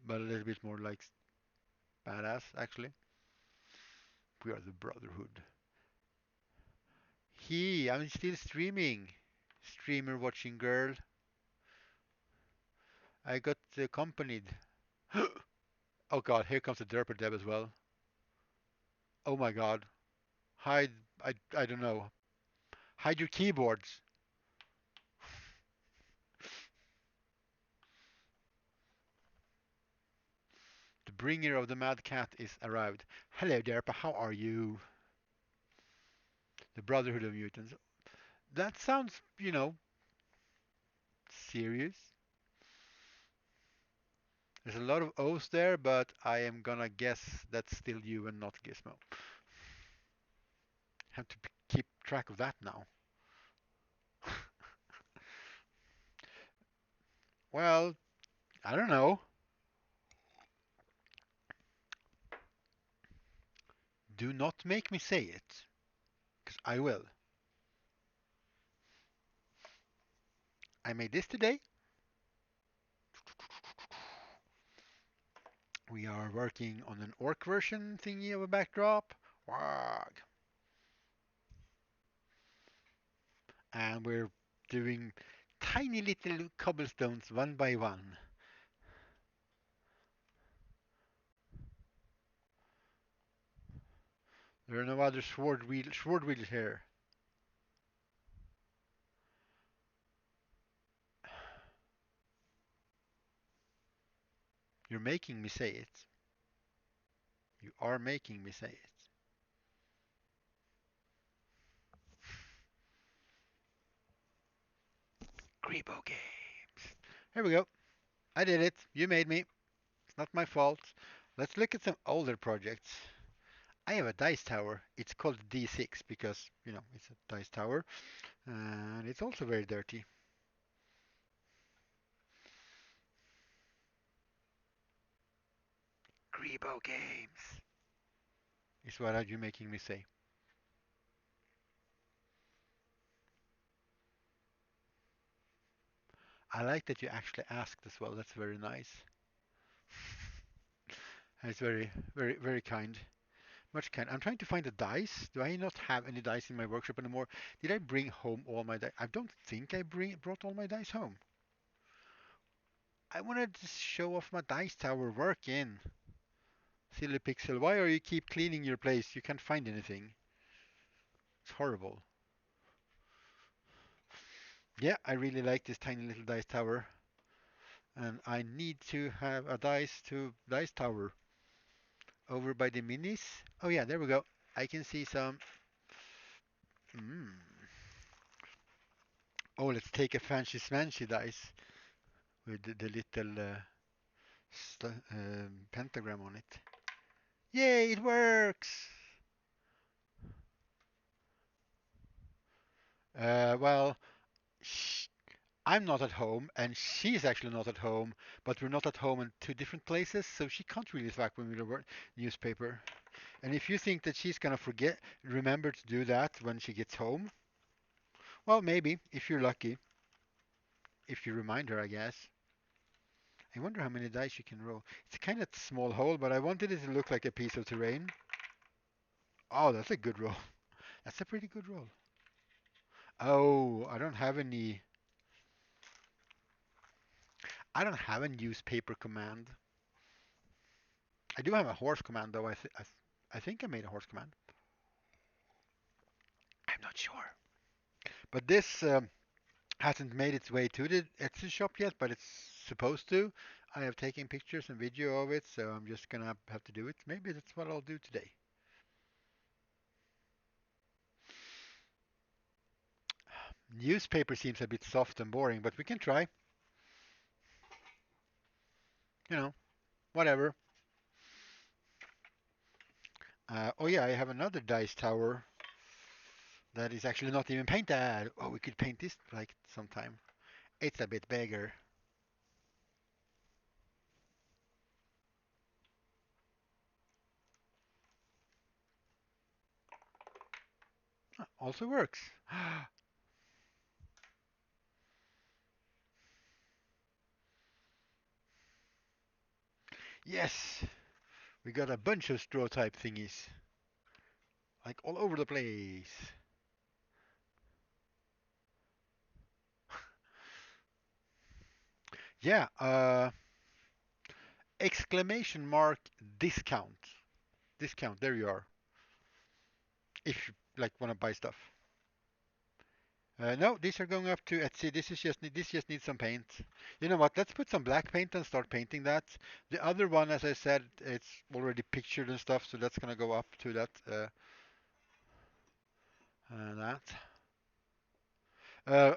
but a little bit more like badass, actually. We are the Brotherhood. I'm still streaming. Streamer watching girl. I got accompanied. Oh god, here comes the Derper Deb as well. Oh my god. Hide, I don't know. Hide your keyboards. The bringer of the mad cat is arrived. Hello, Derpa, how are you? The Brotherhood of Mutants. That sounds, serious. There's a lot of O's there, but I am gonna guess that's still you and not Gizmo. Have to keep track of that now. Well, I don't know. Do not make me say it, because I will. I made this today. We are working on an orc version thingy of a backdrop. Wag. And we're doing tiny little cobblestones one by one. There are no other sword wheels here. You're making me say it. You are making me say it. Grebo Games. Here we go. I did it. You made me. It's not my fault. Let's look at some older projects. I have a dice tower. It's called D6 because, it's a dice tower. And it's also very dirty. Grebo Games is what are you making me say. I like that you actually asked as well. That's very nice. It's very, very, very kind. Much kind. I'm trying to find the dice. Do I not have any dice in my workshop anymore? Did I bring home all my dice? I don't think I brought all my dice home. I wanted to show off my dice tower working. Silly Pixel, why are you keep cleaning your place? You can't find anything. It's horrible. Yeah, I really like this tiny little dice tower. And I need to have a dice tower over by the minis. Oh yeah, there we go. I can see some. Mm. Oh, let's take a fancy smanchy dice with the little pentagram on it. Yay, it works! Well, sh I'm not at home, and she's actually not at home, but we're not at home in two different places, so she can't really track when we the newspaper. And if you think that she's gonna remember to do that when she gets home, well, maybe, if you're lucky, if you remind her, I guess. I wonder how many dice you can roll. It's a kind of small hole, but I wanted it to look like a piece of terrain. Oh, that's a good roll. That's a pretty good roll. Oh, I don't have a newspaper command. I do have a horse command though. I think I made a horse command. I'm not sure. But this hasn't made its way to the Etsy shop yet, but it's supposed to. I have taken pictures and video of it, so I'm just gonna have to do it. Maybe that's what I'll do today. Newspaper seems a bit soft and boring, but we can try. You know, whatever. Oh yeah, I have another dice tower that is actually not even painted. Oh, we could paint this like sometime. It's a bit bigger. Also works. Yes, we got a bunch of straw type thingies, like all over the place. Yeah, exclamation mark discount. Discount, there you are. If you like want to buy stuff. No, these are going up to Etsy. This just needs some paint. You know what? Let's put some black paint and start painting that. The other one, as I said, it's already pictured and stuff, so that's gonna go up to that. That.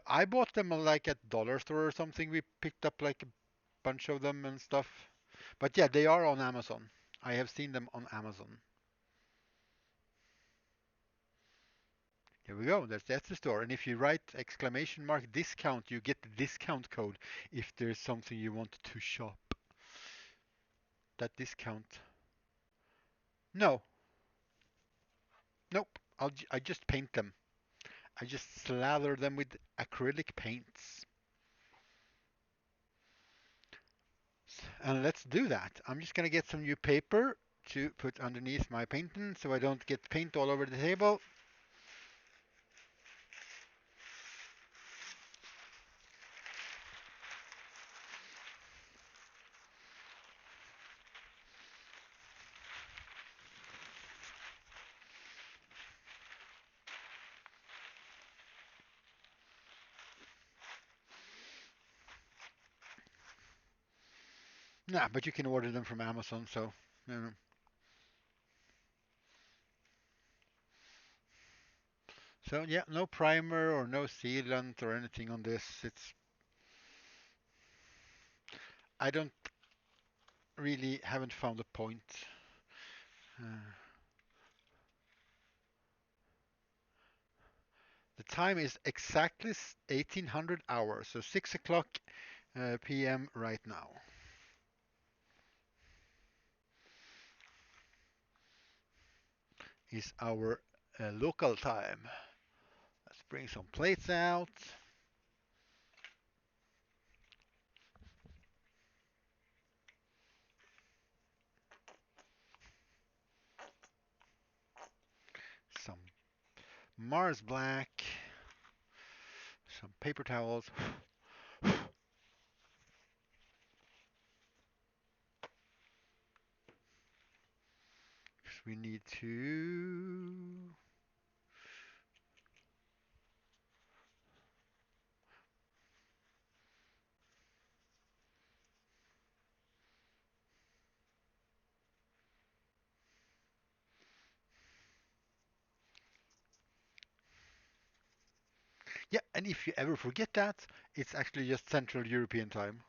I bought them like at dollar store or something. We picked up like a bunch of them and stuff. But yeah, they are on Amazon. I have seen them on Amazon. Here we go. That's the store. And if you write exclamation mark discount, you get the discount code if there's something you want to shop. That discount. No, nope. I just paint them. I just slather them with acrylic paints. And let's do that. I'm just gonna get some new paper to put underneath my painting so I don't get paint all over the table. Nah, but you can order them from Amazon, so you know. So yeah, no primer or no sealant or anything on this. It's I don't really haven't found a point. Uh, the time is exactly 1800 hours, so 6 o'clock p.m. right now is our local time. Let's bring some plates out. Some Mars Black, some paper towels. We need to. Yeah, and if you ever forget that, it's actually just Central European time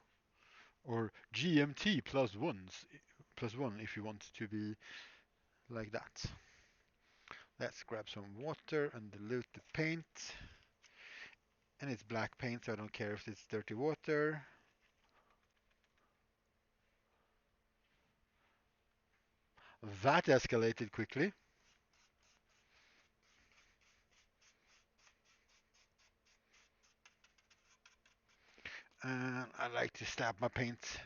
or GMT plus one if you want to be like that. Let's grab some water and dilute the paint. And it's black paint, so I don't care if it's dirty water. That escalated quickly. And I like to stab my paint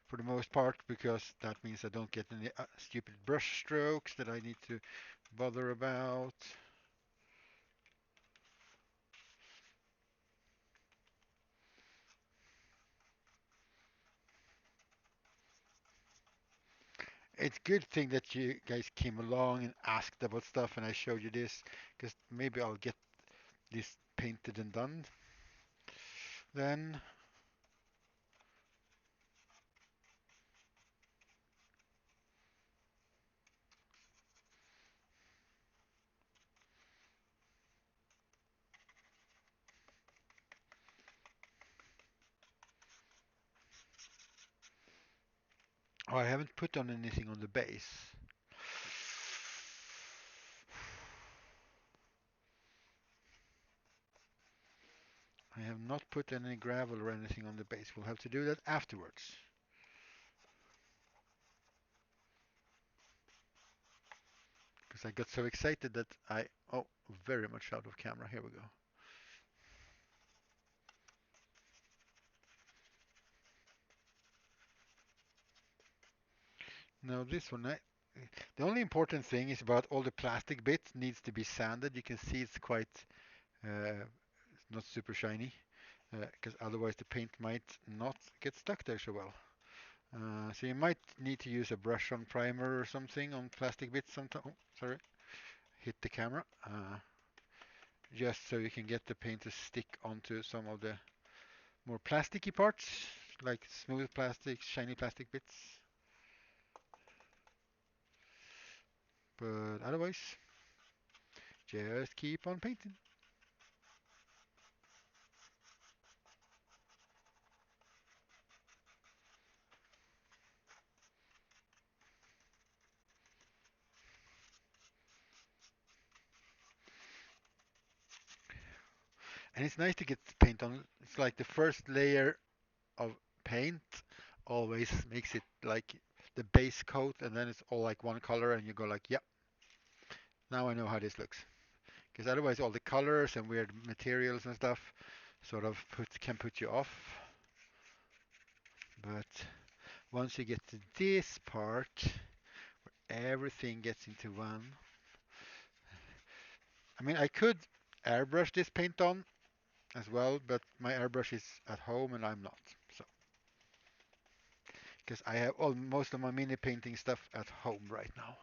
for the most part because that means I don't get any stupid brush strokes that I need to bother about. It's good thing that you guys came along and asked about stuff and I showed you this because maybe I'll get this painted and done then. Oh, I haven't put on anything on the base. I have not put any gravel or anything on the base. We'll have to do that afterwards. Because I got so excited that oh, very much out of camera. Here we go. Now this one, the only important thing is about all the plastic bits needs to be sanded. You can see it's quite, it's not super shiny, because otherwise the paint might not get stuck there so well. So you might need to use a brush on primer or something on plastic bits sometime. Oh, sorry, hit the camera. Just so you can get the paint to stick onto some of the more plasticky parts, like smooth plastic, shiny plastic bits. But otherwise, just keep on painting. And it's nice to get paint on. It's like the first layer of paint always makes it like the base coat, and then it's all like one color, and you go like, yep, now I know how this looks. Because otherwise, all the colors and weird materials and stuff sort of can put you off. But once you get to this part, everything gets into one. I mean, I could airbrush this paint on as well, but my airbrush is at home and I'm not. So, because I have all most of my mini painting stuff at home right now.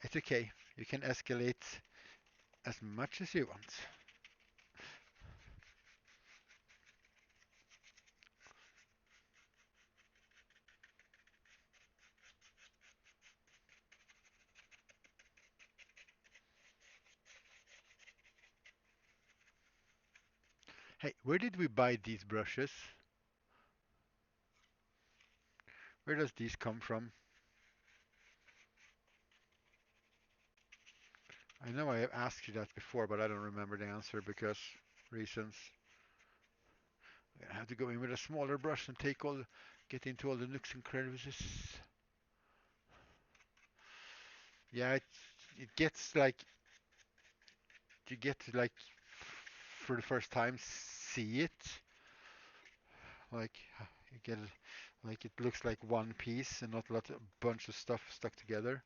It's okay. You can escalate as much as you want. Hey, where did we buy these brushes? Where does these come from? I know I have asked you that before, but I don't remember the answer because reasons. I have to go in with a smaller brush and get into all the nooks and crevices. Yeah, it gets like you get to like for the first time see it like you get it like it looks like one piece and not a bunch of stuff stuck together.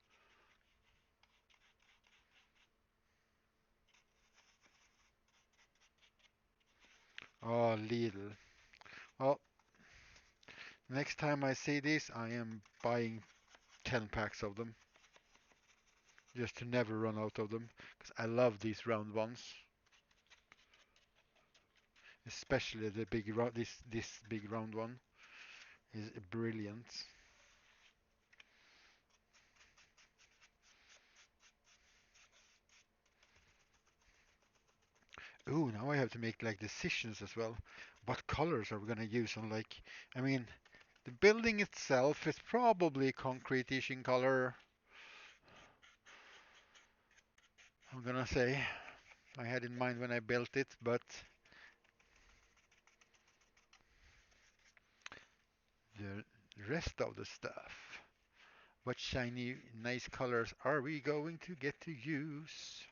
Oh, Lidl. Well, next time I see this, I am buying 10 packs of them just to never run out of them because I love these round ones, especially the big round. This big round one is brilliant. Ooh, now I have to make like decisions as well. What colors are we gonna use on like? I mean, the building itself is probably concrete-ish in color. I'm gonna say I had in mind when I built it, but the rest of the stuff. What shiny, nice colors are we going to get to use?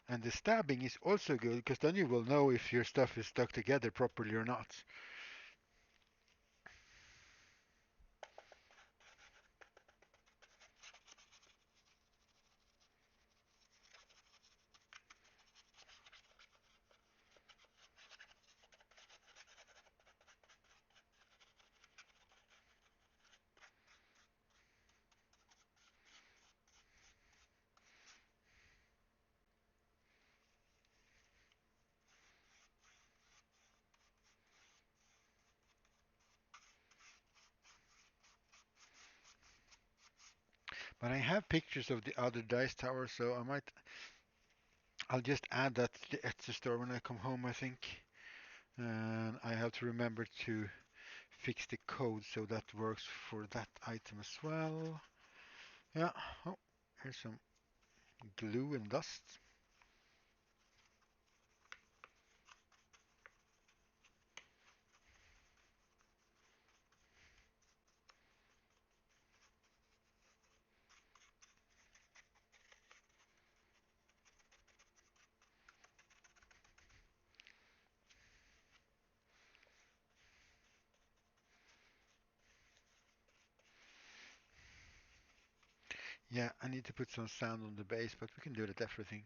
And the stabbing is also good because then you will know if your stuff is stuck together properly or not. But I have pictures of the other dice tower, so I'll just add that to the Etsy store when I come home, I think. And I have to remember to fix the code so that works for that item as well. Yeah, oh, here's some glue and dust. Yeah, I need to put some sound on the base, but we can do that everything.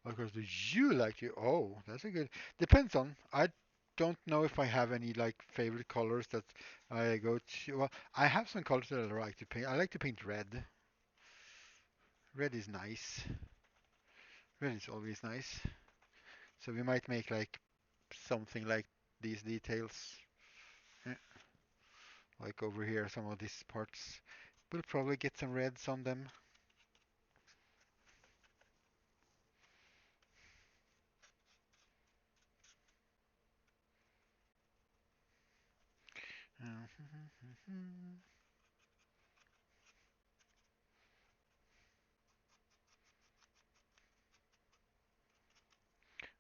Of course, do you like you? Oh, that's a good. Depends on. I don't know if I have any like favorite colors that I go to. Well, I have some colors that I like to paint. I like to paint red. Red is nice. Red is always nice. So we might make like something like these details. Eh, like over here, some of these parts. We'll probably get some reds on them.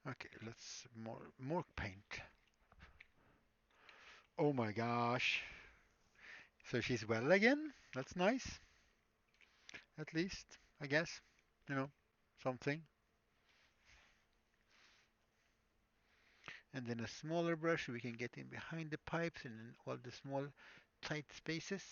Okay, let's more paint. Oh my gosh. So she's well again? That's nice, at least, I guess. You know, something. And then a smaller brush we can get in behind the pipes and in all the small tight spaces.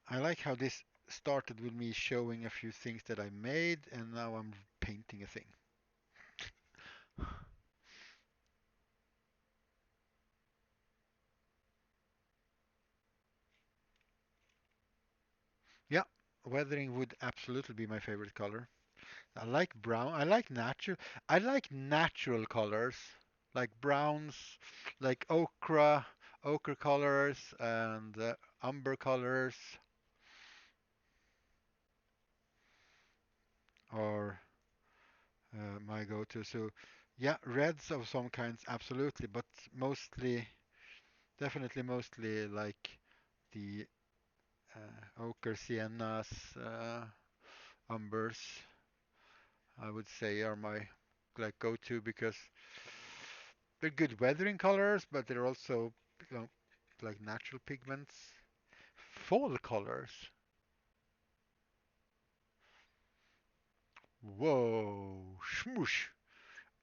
I like how this started with me showing a few things that I made and now I'm painting a thing. Yeah, weathering would absolutely be my favorite color. I like brown. I like natural colors, like browns, like ochre colors, and umber colors, or my go-to. So, yeah, reds of some kinds, absolutely, but mostly, definitely, mostly like the ochre siennas, umbers. I would say are my like go-to because they're good weathering colors, but they're also, you know, like natural pigments. Fall colors. Whoa, smoosh.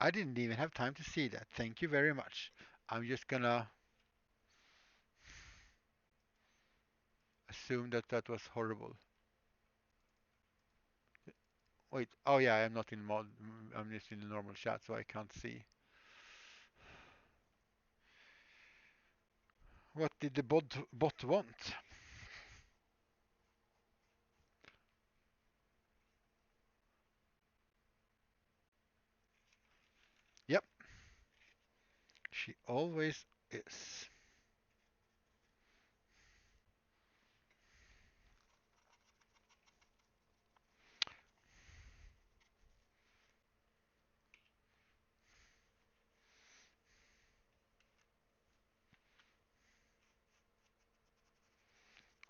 I didn't even have time to see that. Thank you very much. I'm just gonna assume that that was horrible. Wait, oh yeah, I'm not in mod. I'm just in the normal chat, so I can't see. What did the bot want? Yep, she always is.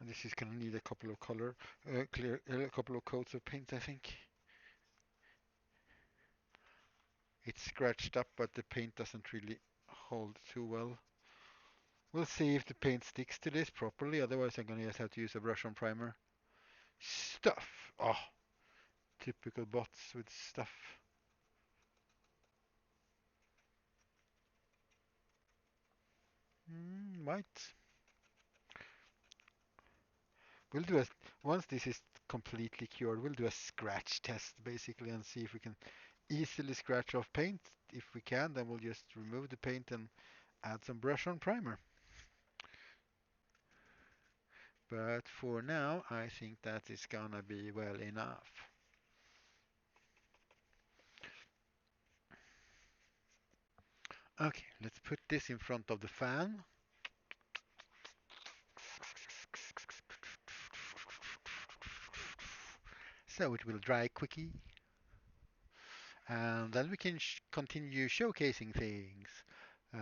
And this is gonna need a couple of a couple of coats of paint, I think. It's scratched up, but the paint doesn't really hold too well. We'll see if the paint sticks to this properly, otherwise I'm gonna just have to use a brush on primer. Stuff! Oh, typical bots with stuff. Might. We'll do a, once this is completely cured, we'll do a scratch test basically and see if we can easily scratch off paint. If we can, then we'll just remove the paint and add some brush on primer. But for now, I think that is gonna be well enough. Okay, let's put this in front of the fan. So it will dry quickly. And then we can continue showcasing things.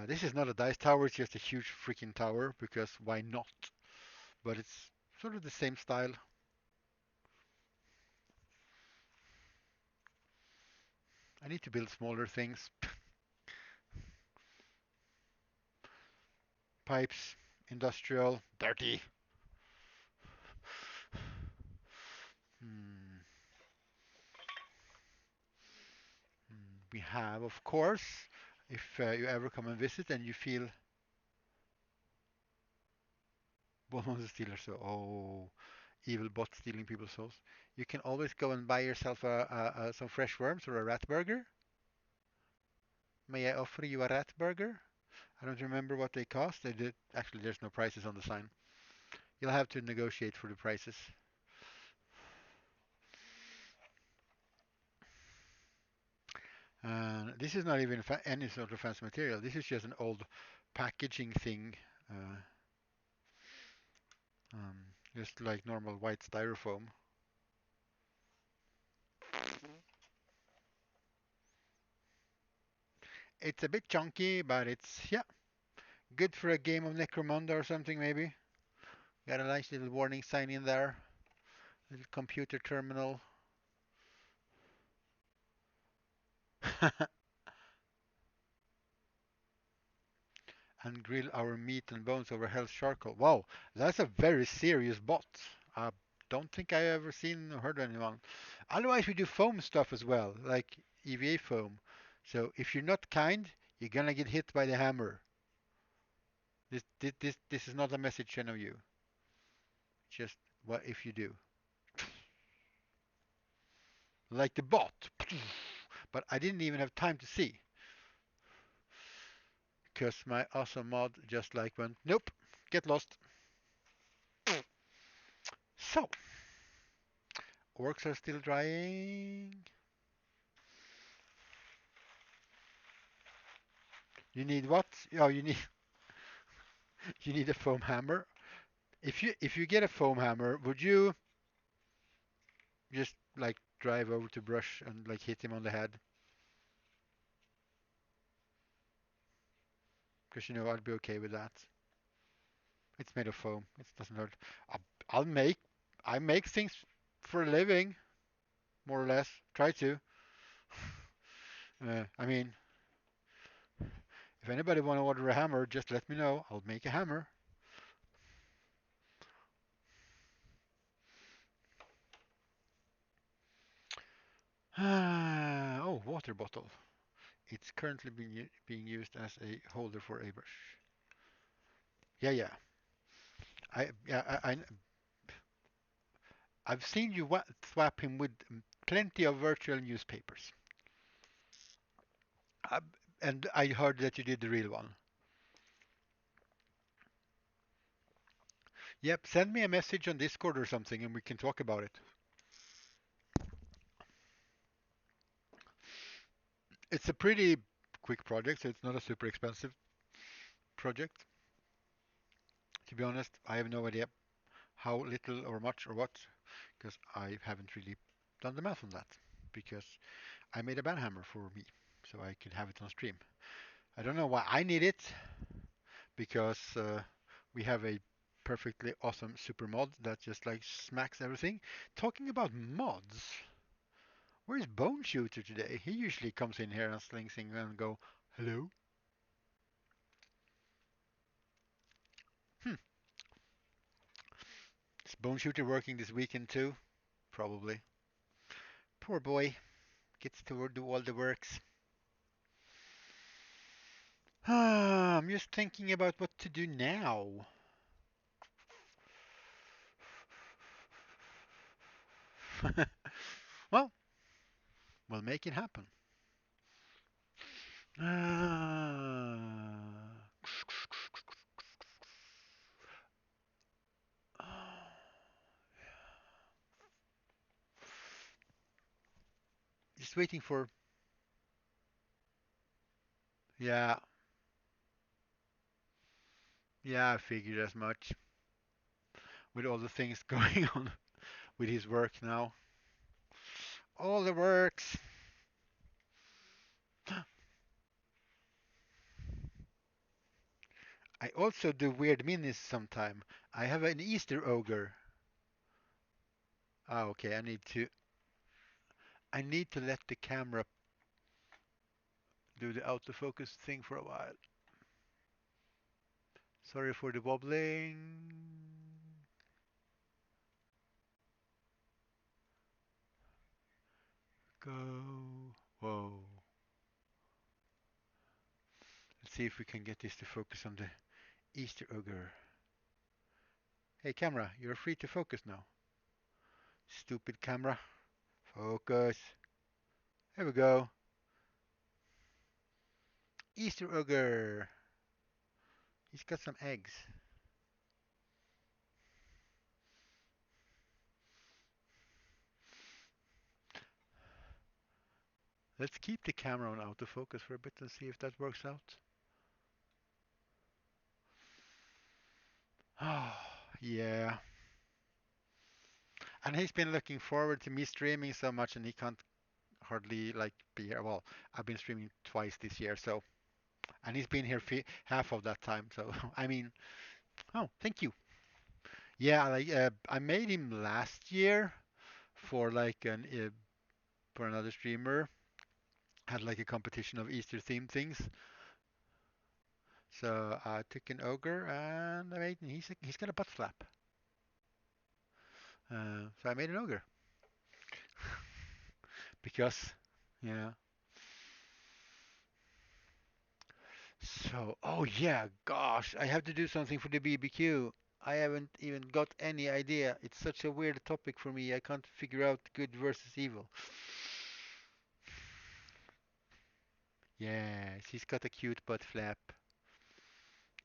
This is not a dice tower, it's just a huge freaking tower, because why not? But it's sort of the same style. I need to build smaller things. Pipes, industrial, dirty. Hmm. We have, of course, if you ever come and visit and you feel one of the stealers, so oh, evil bot stealing people's souls, you can always go and buy yourself some fresh worms or a rat burger. May I offer you a rat burger? I don't remember what they cost. They did actually. There's no prices on the sign. You'll have to negotiate for the prices. This is not even any sort of fancy material. This is just an old packaging thing, uh, just like normal white styrofoam. It's a bit chunky, but it's, yeah, good for a game of Necromunda or something maybe. Got a nice little warning sign in there. Little computer terminal. And grill our meat and bones over hell's charcoal. Wow, that's a very serious bot. I don't think I ever seen or heard anyone. Otherwise, we do foam stuff as well, like EVA foam. So if you're not kind, you're gonna get hit by the hammer. This is not a message I know you. Just what if you do? Like the bot. But I didn't even have time to see, because my awesome mod just like went, nope, get lost. So, orcs are still drying. You need what? Oh, you need a foam hammer. If you get a foam hammer, would you just like drive over to Brush and like hit him on the head? Because I'd be okay with that. It's made of foam. It doesn't hurt. I'll, I'll make I make things for a living, more or less. Try to. I mean, if anybody want to order a hammer, just let me know. I'll make a hammer. Oh, water bottle. It's currently being used as a holder for a brush. Yeah, yeah. I've seen you swap him with plenty of virtual newspapers. Uh, and I heard that you did the real one. Yep, send me a message on Discord or something and we can talk about it. It's a pretty quick project, so it's not a super expensive project. To be honest, I have no idea how little or much or what, because I haven't really done the math on that. Because I made a banhammer for me, so I could have it on stream. I don't know why I need it, because we have a perfectly awesome super mod that just like smacks everything. Talking about mods, where's Bone Shooter today? He usually comes in here and slings things and go, hello. Hmm. Is Bone Shooter working this weekend too? Probably. Poor boy. Gets to do all the works. I'm just thinking about what to do now. Well, we'll make it happen. Just waiting for. Yeah, yeah, I figured as much. With all the things going on with his work now. All the works. I also do weird minis sometime. I have an Easter ogre. Ah, okay, I need to let the camera do the autofocus thing for a while. Sorry for the wobbling. Go. Whoa. Let's see if we can get this to focus on the Easter ogre. Hey camera, you're free to focus now. Stupid camera. Focus. There we go. Easter ogre. He's got some eggs. Let's keep the camera on autofocus for a bit and see if that works out. Oh, yeah. And he's been looking forward to me streaming so much and he can't hardly like be here. Well, I've been streaming twice this year, so and he's been here half of that time. So I mean, oh, thank you. Yeah, like I made him last year for like an for another streamer. Had like a competition of Easter themed things. So I took an ogre and I made he's got a butt flap. So I made an ogre because yeah. So oh yeah, gosh, I have to do something for the BBQ. I haven't even got any idea. It's such a weird topic for me. I can't figure out good versus evil. Yeah, she's got a cute butt flap.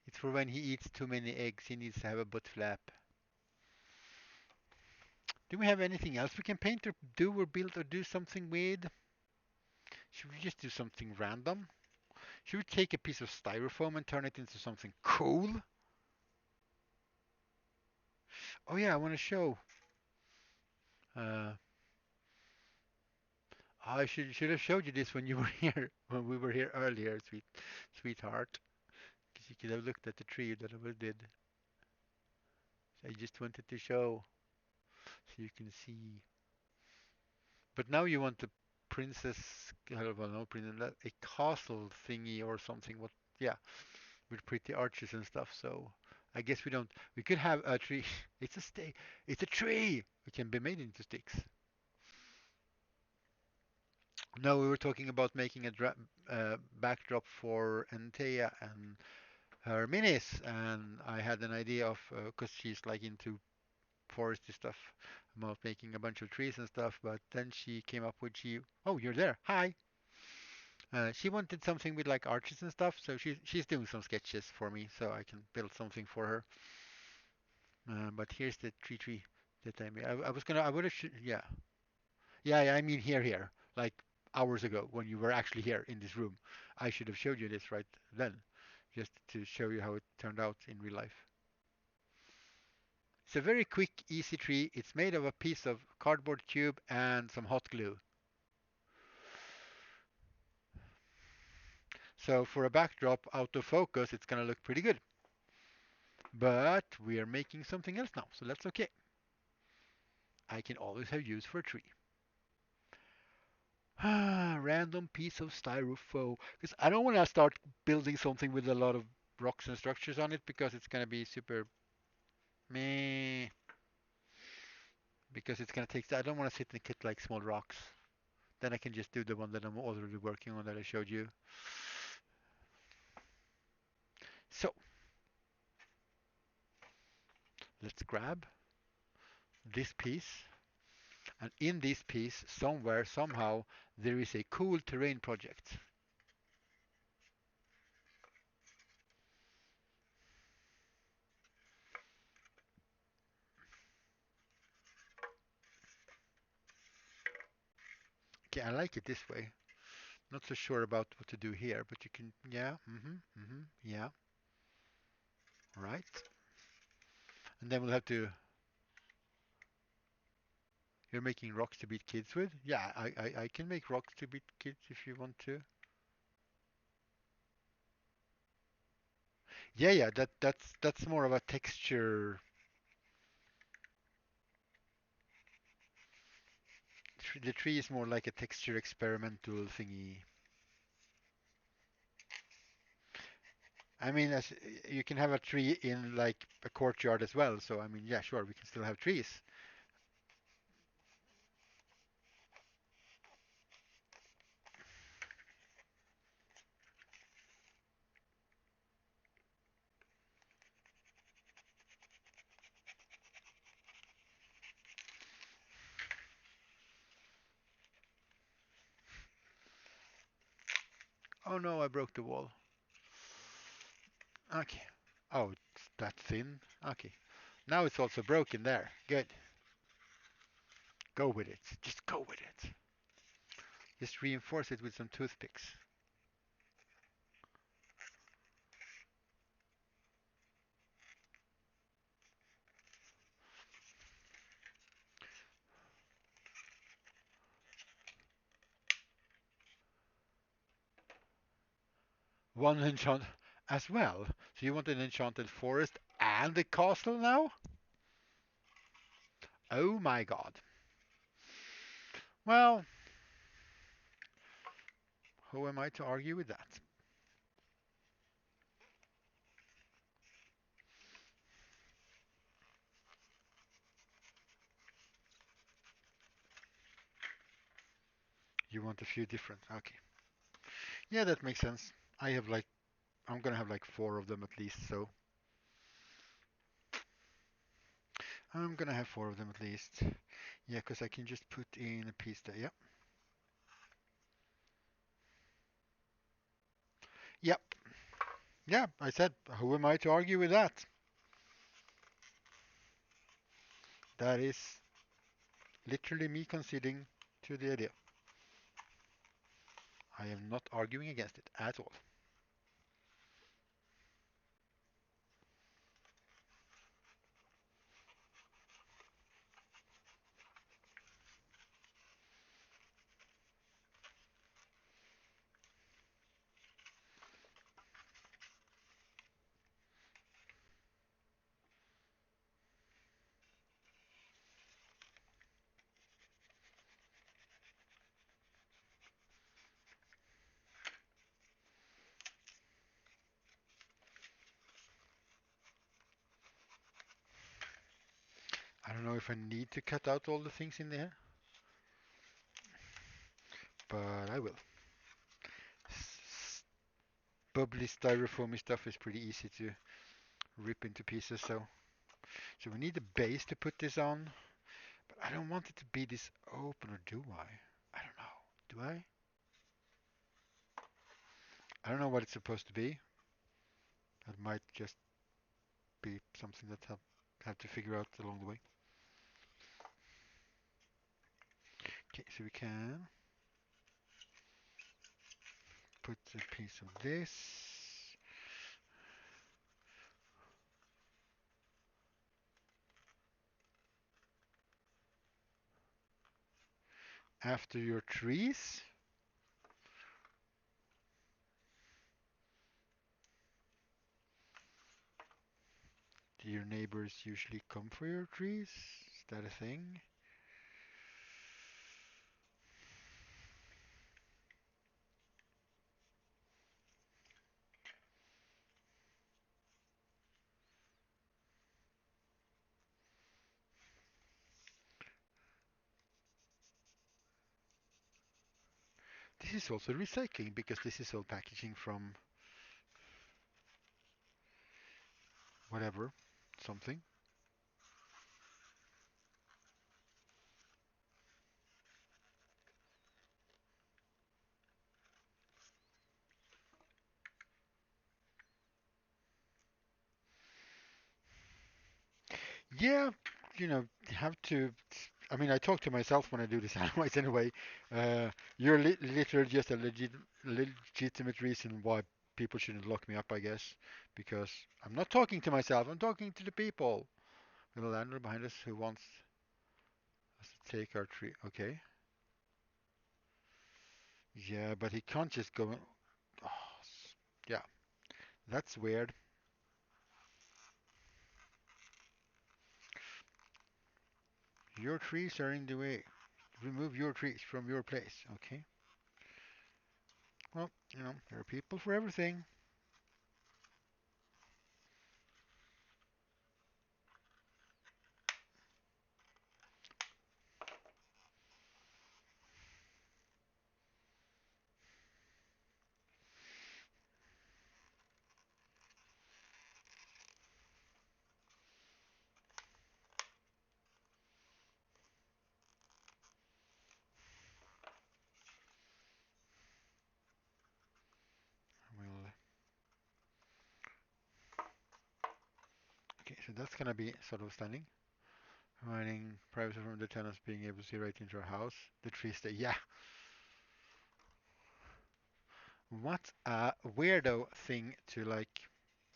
It's for when he eats too many eggs, he needs to have a butt flap. Do we have anything else we can paint or do or build or do something with? Should we just do something random? Should we take a piece of styrofoam and turn it into something cool? Oh yeah, I want to show. Uh, I should have showed you this when you were here, when we were here earlier, sweetheart. Because you could have looked at the tree that I did. So I just wanted to show so you can see. But now you want the princess, well, no princess, a castle thingy or something. What? Yeah, with pretty arches and stuff. So I guess we don't. We could have a tree. It's a stay. It's a tree. It can be made into sticks. No, we were talking about making a backdrop for Antea and her minis, and I had an idea of because she's like into foresty stuff about making a bunch of trees and stuff. But then she came up with she. Oh, you're there. Hi. She wanted something with like arches and stuff, so she's doing some sketches for me, so I can build something for her. But here's the tree that I made. I was gonna, I would have, yeah, yeah. I mean here, like hours ago when you were actually here in this room. I should have showed you this right then, just to show you how it turned out in real life. It's a very quick, easy tree. It's made of a piece of cardboard cube and some hot glue. So for a backdrop out of focus, it's gonna look pretty good. But we are making something else now, so that's okay. I can always have use for a tree. Random piece of styrofoam. Because I don't want to start building something with a lot of rocks and structures on it because it's going to be super meh. Because it's going to take. I don't want to sit and get like small rocks. Then I can just do the one that I'm already working on that I showed you. So let's grab this piece. And in this piece, somewhere, somehow, there is a cool terrain project. Okay, I like it this way. Not so sure about what to do here, but you can, yeah, yeah, right. And then we'll have to, you're making rocks to beat kids with? Yeah, I can make rocks to beat kids if you want to. Yeah, yeah, that's more of a texture. The tree is more like a texture experimental thingy. I mean, as you can have a tree in like a courtyard as well. So I mean, yeah, sure, we can still have trees. Oh no, I broke the wall. Okay. Oh, it's that thin. Okay. Now it's also broken there. Good. Go with it. Just go with it. Just reinforce it with some toothpicks. One enchant as well. So you want an enchanted forest and a castle now? Oh my god. Well, who am I to argue with that? You want a few different. Okay. Yeah, that makes sense. I have like I'm gonna have like four of them at least, so I'm gonna have four of them at least. Yeah, because I can just put in a piece there. Yep. Yep. Yeah, I said, who am I to argue with that? That is literally me conceding to the idea. I am not arguing against it at all. I don't know if I need to cut out all the things in there, but I will. Bubbly styrofoamy stuff is pretty easy to rip into pieces, so we need a base to put this on, but I don't want it to be this open, or do I? I don't know. Do I? I don't know what it's supposed to be. That might just be something that have to figure out along the way. Okay, so we can put a piece of this after your trees. Do your neighbors usually come for your trees? Is that a thing? This is also recycling because this is all packaging from whatever, something. Yeah, have to. I mean, I talk to myself when I do this anyways. Anyway, you're literally just a legitimate reason why people shouldn't lock me up, I guess, because I'm not talking to myself. I'm talking to the people. The landlord behind us who wants us to take our tree. Okay. Yeah, but he can't just go. Oh, yeah, that's weird. Your trees are in the way. Remove your trees from your place. Okay. Well, there are people for everything. We'll, okay, so that's gonna be sort of standing. Providing privacy from the tenants being able to see right into our house. The trees there. Yeah. What a weirdo thing to like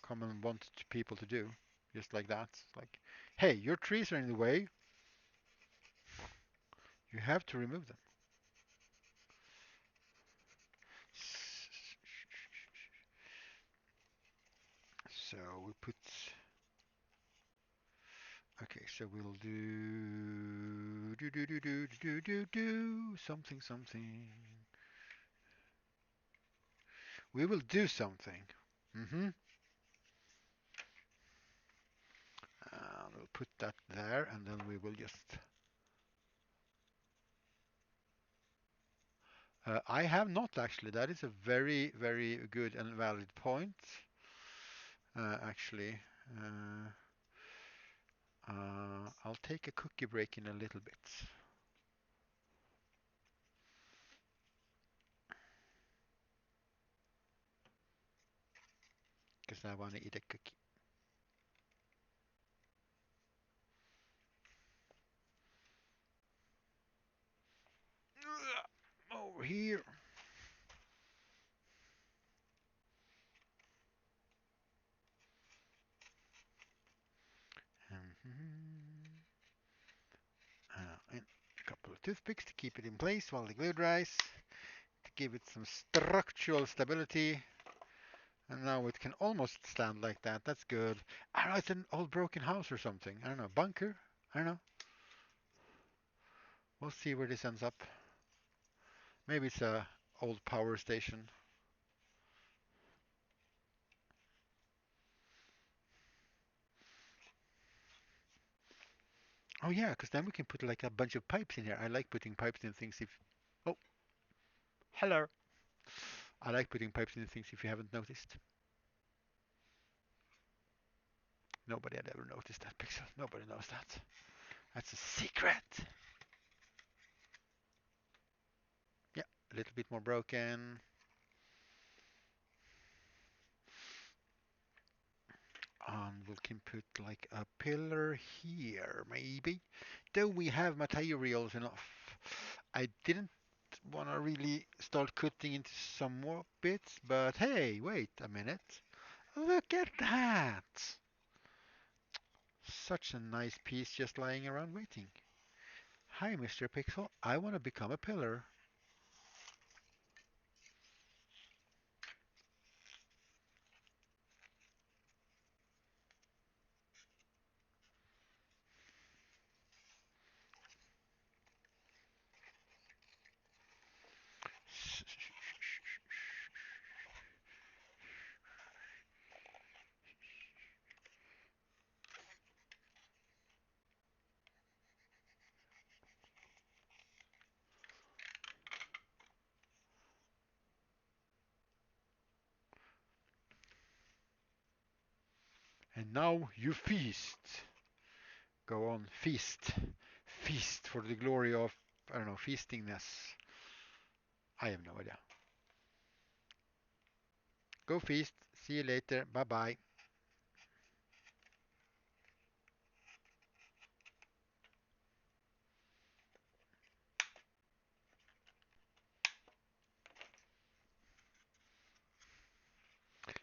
come and want people to do. Just like that. It's like, hey, your trees are in the way. You have to remove them. So we put, okay, so we'll do something something. We will do something. Mm-hmm. We'll put that there, and then we will just. I have not actually. That is a very, very good and valid point. Actually, uh, I'll take a cookie break in a little bit because I want to eat a cookie. Over here. And a couple of toothpicks to keep it in place while the glue dries, to give it some structural stability. And now it can almost stand like that. That's good. I don't know, it's an old broken house or something. I don't know, bunker? I don't know. We'll see where this ends up. Maybe it's a old power station. Oh yeah, because then we can put like a bunch of pipes in here. I like putting pipes in things if... Oh, hello. I like putting pipes in things if you haven't noticed. Nobody had ever noticed that pixel. Nobody knows that. That's a secret. Yeah, a little bit more broken. And we can put like a pillar here, maybe. Though we have materials enough. I didn't want to really start cutting into some more bits, but hey, wait a minute. Look at that! Such a nice piece just lying around waiting. Hi, Mr. Pixel. I want to become a pillar. And now you feast. Go on, feast. Feast for the glory of, I don't know, feastingness. I have no idea. Go feast. See you later. Bye bye.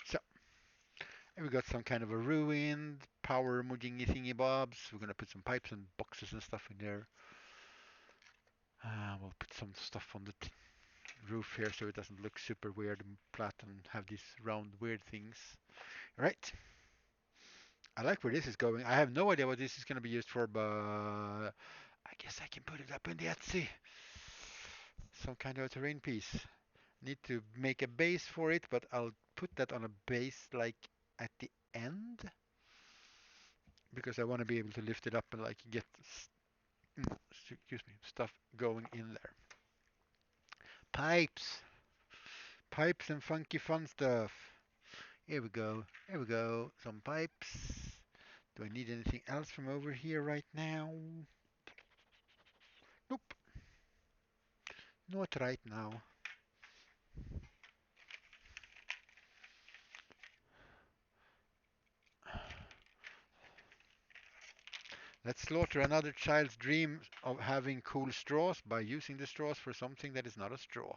So, we got some kind of a ruined power mujingy thingy bobs. We're gonna put some pipes and boxes and stuff in there. We'll put some stuff on the roof here so it doesn't look super weird and flat and have these round weird things. Right. I like where this is going. I have no idea what this is going to be used for, but I guess I can put it up in the Etsy. Some kind of a terrain piece. Need to make a base for it, but I'll put that on a base like at the end because I want to be able to lift it up and like get excuse me, stuff going in there. Pipes. Pipes and funky fun stuff. Here we go. Here we go. Some pipes. Do I need anything else from over here right now? Nope. Not right now. Let's slaughter another child's dream of having cool straws by using the straws for something that is not a straw.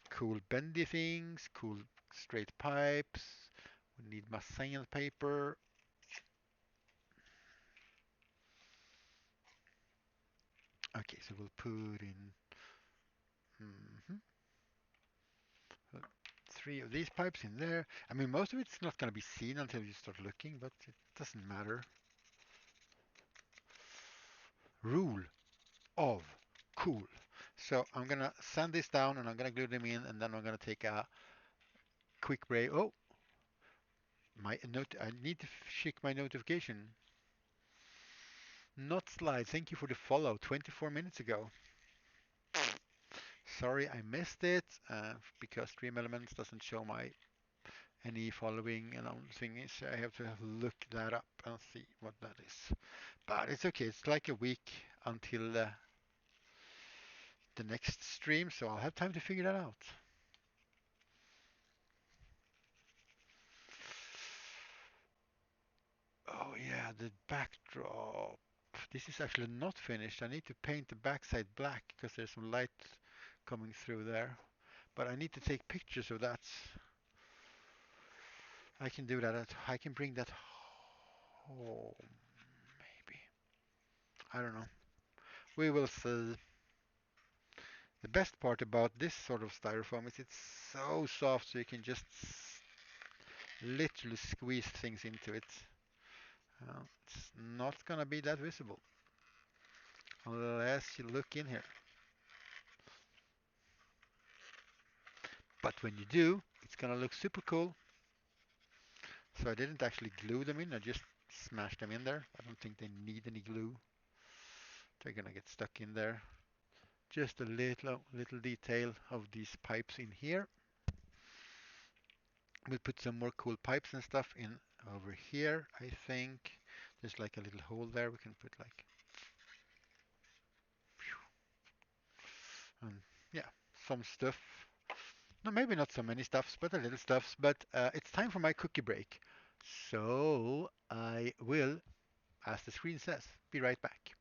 Cool bendy things, cool straight pipes. We need massain paper. Okay, so we'll put in. Mhm. three of these pipes in there. I mean, most of it's not going to be seen until you start looking, but it doesn't matter. Rule of cool. So I'm going to sand this down and I'm going to glue them in, and then I'm going to take a quick break. Oh, my note. I need to check my notification. Not slide. Thank you for the follow 24 minutes ago. Sorry I missed it because Stream Elements doesn't show my any following and on thing is I have to look that up and see what that is. But it's okay. It's like a week until the next stream, so I'll have time to figure that out. Oh yeah, the backdrop. This is actually not finished. I need to paint the backside black because there's some light coming through there. But I need to take pictures of that. I can do that. I can bring that home, maybe. I don't know. We will see. The best part about this sort of styrofoam is it's so soft so you can just literally squeeze things into it. It's not gonna be that visible unless you look in here. But when you do, it's gonna look super cool. So I didn't actually glue them in, I just smashed them in there. I don't think they need any glue. They're gonna get stuck in there. Just a little detail of these pipes in here. We'll put some more cool pipes and stuff in over here, I think. There's like a little hole there. We can put like, and yeah, some stuff. No, maybe not so many stuffs, but a little stuffs. But it's time for my cookie break. So I will, as the screen says, be right back.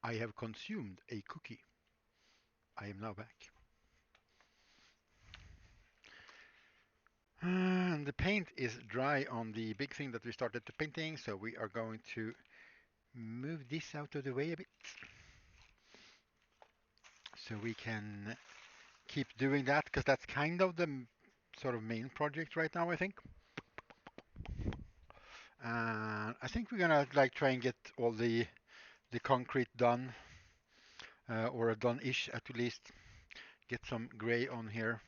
I have consumed a cookie. I am now back. And the paint is dry on the big thing that we started the painting, so we are going to move this out of the way a bit so we can keep doing that because that's kind of the sort of main project right now, I think. And I think we're gonna like try and get all the concrete done or done-ish at least. Get some gray on here.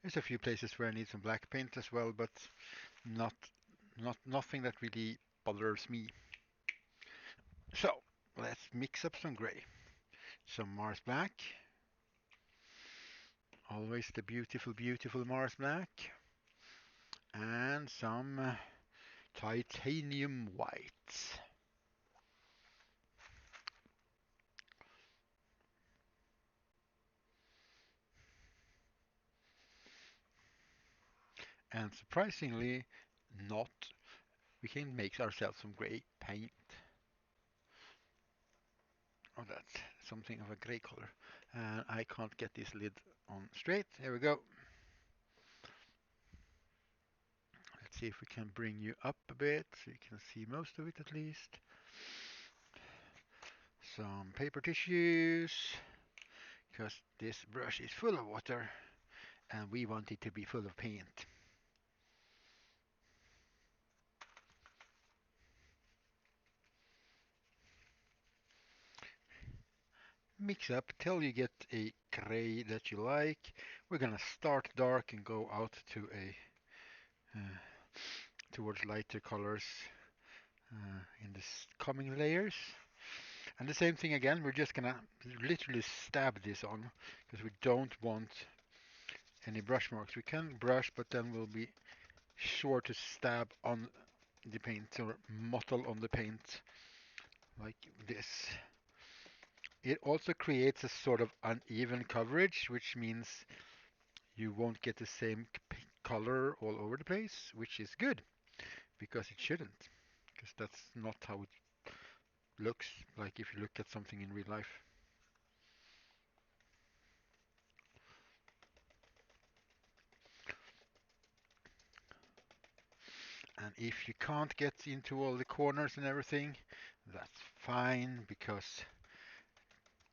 There's a few places where I need some black paint as well, but not nothing that really bothers me. So Let's mix up some gray. Some Mars black. Always the beautiful, beautiful Mars black. And some titanium white. And surprisingly, not, we can make ourselves some gray paint. Oh, that's something of a gray color. And I can't get this lid on straight. Here we go. Let's see if we can bring you up a bit so you can see most of it at least. Some paper tissues, because this brush is full of water and we want it to be full of paint. Mix up till you get a gray that you like. We're gonna start dark and go out to a towards lighter colors in the coming layers. And the same thing again, we're just gonna literally stab this on because we don't want any brush marks. We can brush, but then we'll be sure to stab on the paint or mottle on the paint like this. It also creates a sort of uneven coverage, which means you won't get the same color all over the place, which is good because it shouldn't, because that's not how it looks like if you look at something in real life. And if you can't get into all the corners and everything, that's fine, because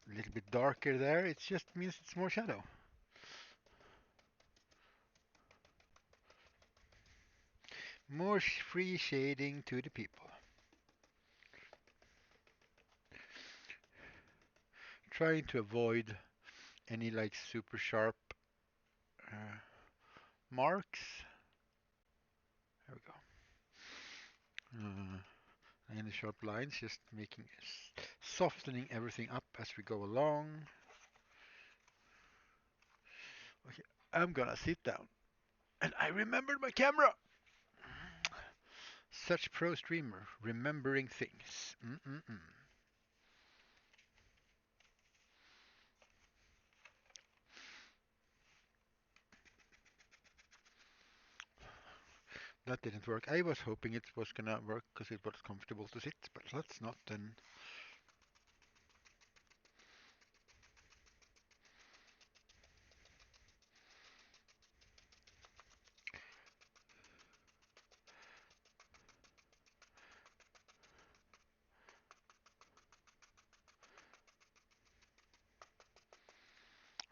a little bit darker there, it just means it's more shadow. More free shading to the people. Trying to avoid any like super sharp marks. There we go. Any sharp lines, just making softening everything up as we go along. Okay, I'm gonna sit down. And I remembered my camera. Such pro streamer, remembering things. That didn't work. I was hoping it was gonna work because it was comfortable to sit, but let's not then.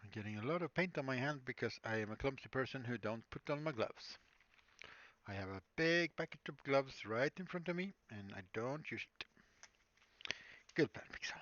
I'm getting a lot of paint on my hand because I am a clumsy person who don't put on my gloves. I have a big packet of gloves right in front of me and I don't use it. Good plan, Pixel.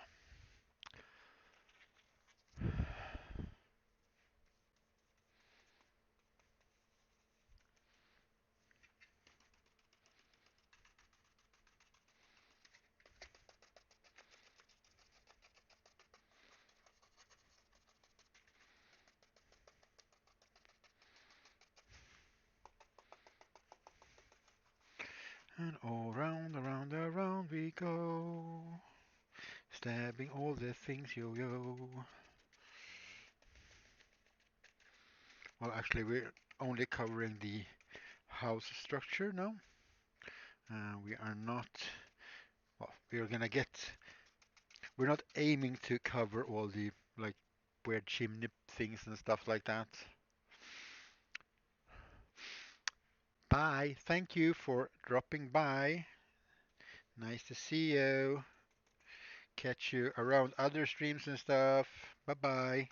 And all round, around, around we go, stabbing all the things yo-yo. Well, actually, we're only covering the house structure now. We are not, well, we're gonna get, we're not aiming to cover all the like weird chimney things and stuff like that. Bye. Thank you for dropping by. Nice to see you. Catch you around other streams and stuff. Bye bye.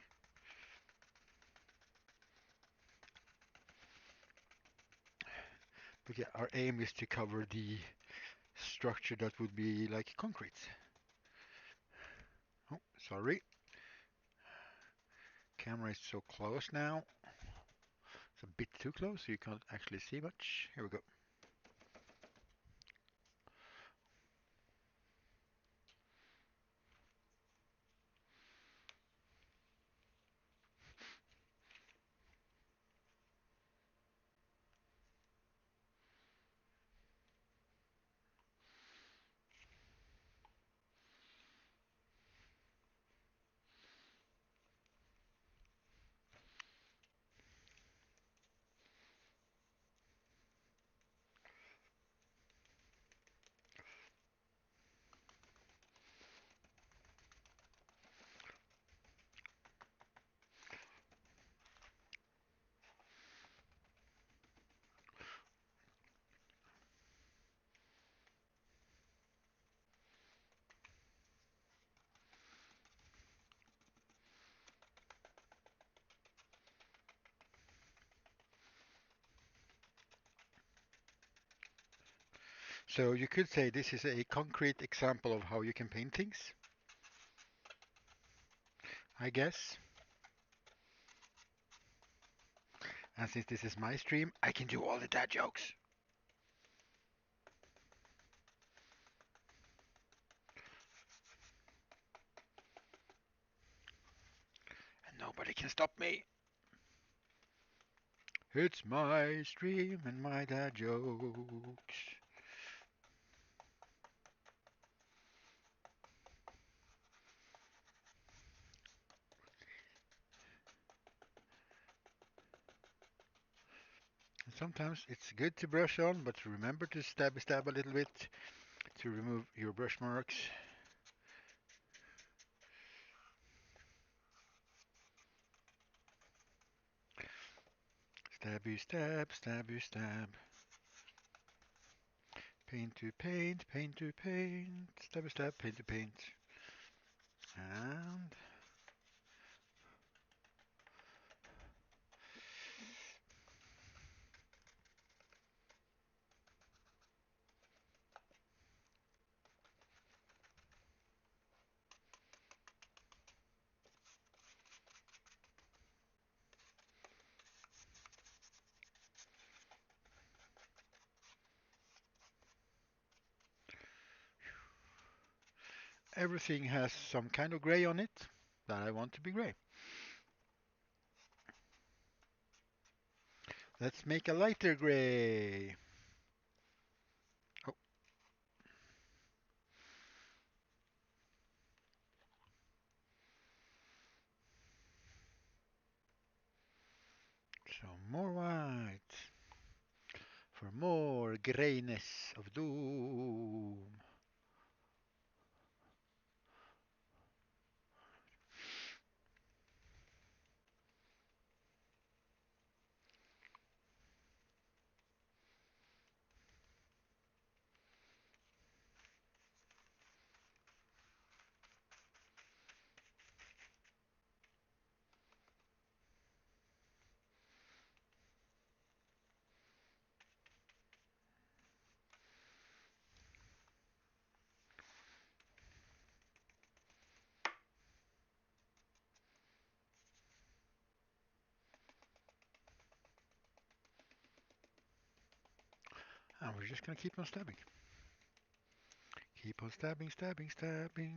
But yeah, our aim is to cover the structure that would be like concrete. Oh, sorry. Camera is so close now. It's a bit too close, so you can't actually see much. Here we go. So you could say this is a concrete example of how you can paint things, I guess. And since this is my stream, I can do all the dad jokes. And nobody can stop me. It's my stream and my dad jokes. And sometimes it's good to brush on, but remember to stab a little bit to remove your brush marks. Stabby stab, stabby stab. Paint to paint, paint to paint. Stabby stab, paint to paint. And everything has some kind of gray on it that I want to be gray. Let's make a lighter gray. Oh, so more white for more grayness of doom. And we're just gonna keep on stabbing. Keep on stabbing, stabbing, stabbing.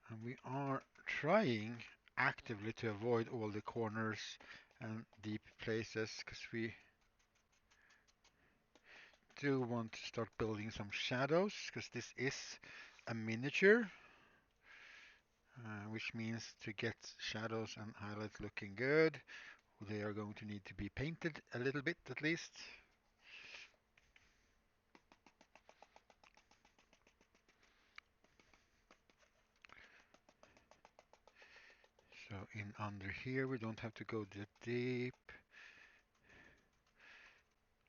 And we are trying actively to avoid all the corners and deep places because we do want to start building some shadows because this is a miniature, which means to get shadows and highlights looking good, they are going to need to be painted a little bit at least. So in under here we don't have to go that deep.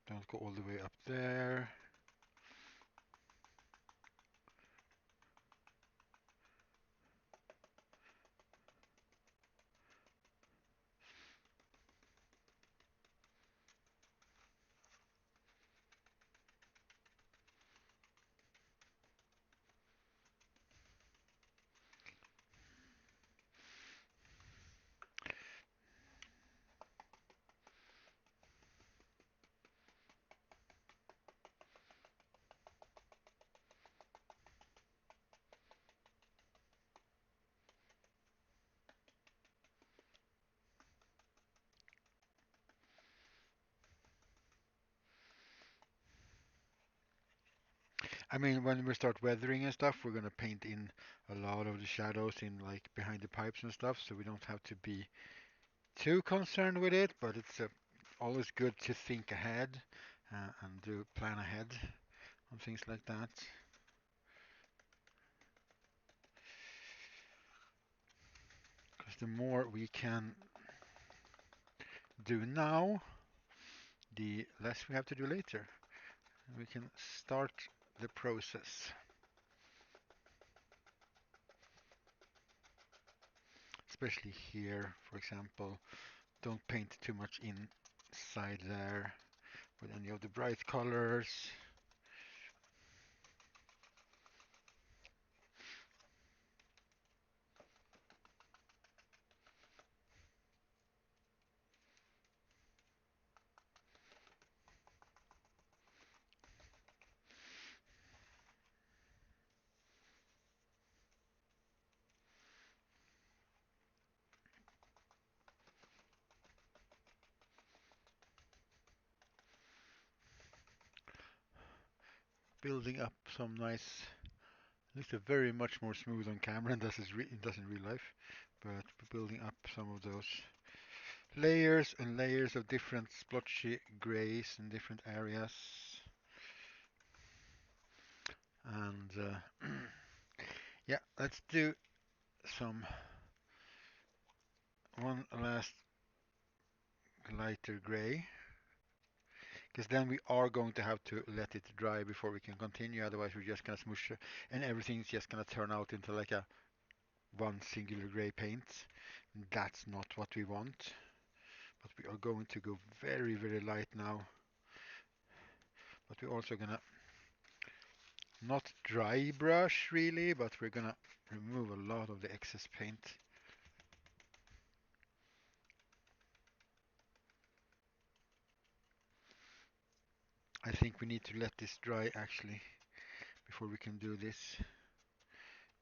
Don't go all the way up there. I mean, when we start weathering and stuff, we're gonna paint in a lot of the shadows in like behind the pipes and stuff, so we don't have to be too concerned with it. But it's always good to think ahead and do plan ahead on things like that. Because the more we can do now, the less we have to do later. We can start the process. especially here, for example. Don't paint too much inside there with any of the bright colors. Building up some nice. Looks a very much more smooth on camera than it does in real life. But building up some of those layers and layers of different splotchy grays in different areas. And yeah, let's do some one last lighter gray, because then we are going to have to let it dry before we can continue. Otherwise, we're just gonna smush it, and everything's just gonna turn out into like a one singular gray paint. That's not what we want. But we are going to go very, very light now. But we're also gonna not dry brush really, but we're gonna remove a lot of the excess paint. I think we need to let this dry actually before we can do this,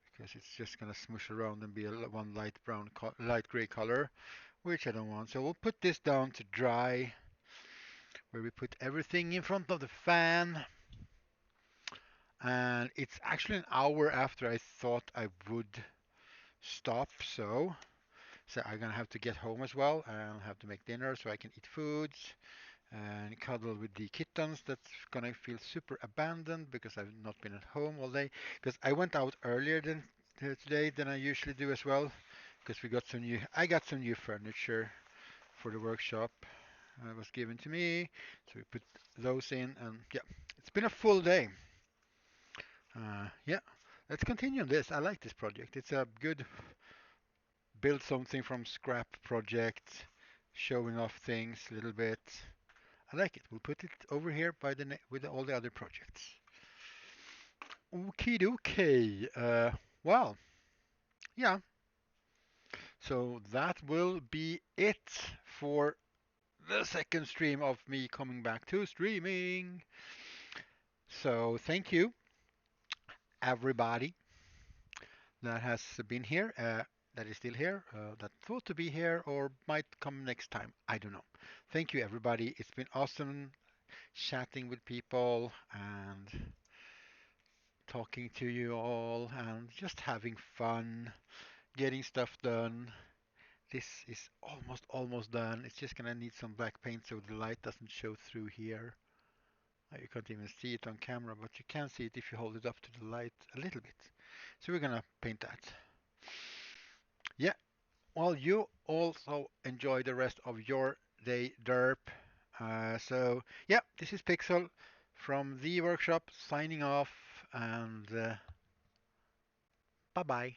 because it's just gonna smush around and be a one light gray color, which I don't want. So we'll put this down to dry, where we put everything in front of the fan. And it's actually an hour after I thought I would stop, so I'm gonna have to get home as well. I'll have to make dinner so I can eat foods and cuddle with the kittens. That's gonna feel super abandoned because I've not been at home all day. Because I went out earlier than today than I usually do as well. Because I got some new furniture for the workshop. It was given to me, so we put those in, and yeah, it's been a full day. Yeah, let's continue on this. I like this project. It's a good build something from scrap project, showing off things a little bit. I like it. We'll put it over here by with all the other projects. Okay, okay. Well, yeah. So that will be it for the second stream of me coming back to streaming. So thank you, everybody that has been here, that is still here, that thought to be here or might come next time. I don't know. Thank you, everybody. It's been awesome chatting with people and talking to you all and just having fun, getting stuff done. This is almost done. It's just gonna need some black paint so the light doesn't show through here. You can't even see it on camera, but you can see it if you hold it up to the light a little bit. So we're gonna paint that. Yeah, well, you also enjoy the rest of your day, derp. So, yeah, this is Pixel from the workshop signing off, and bye bye.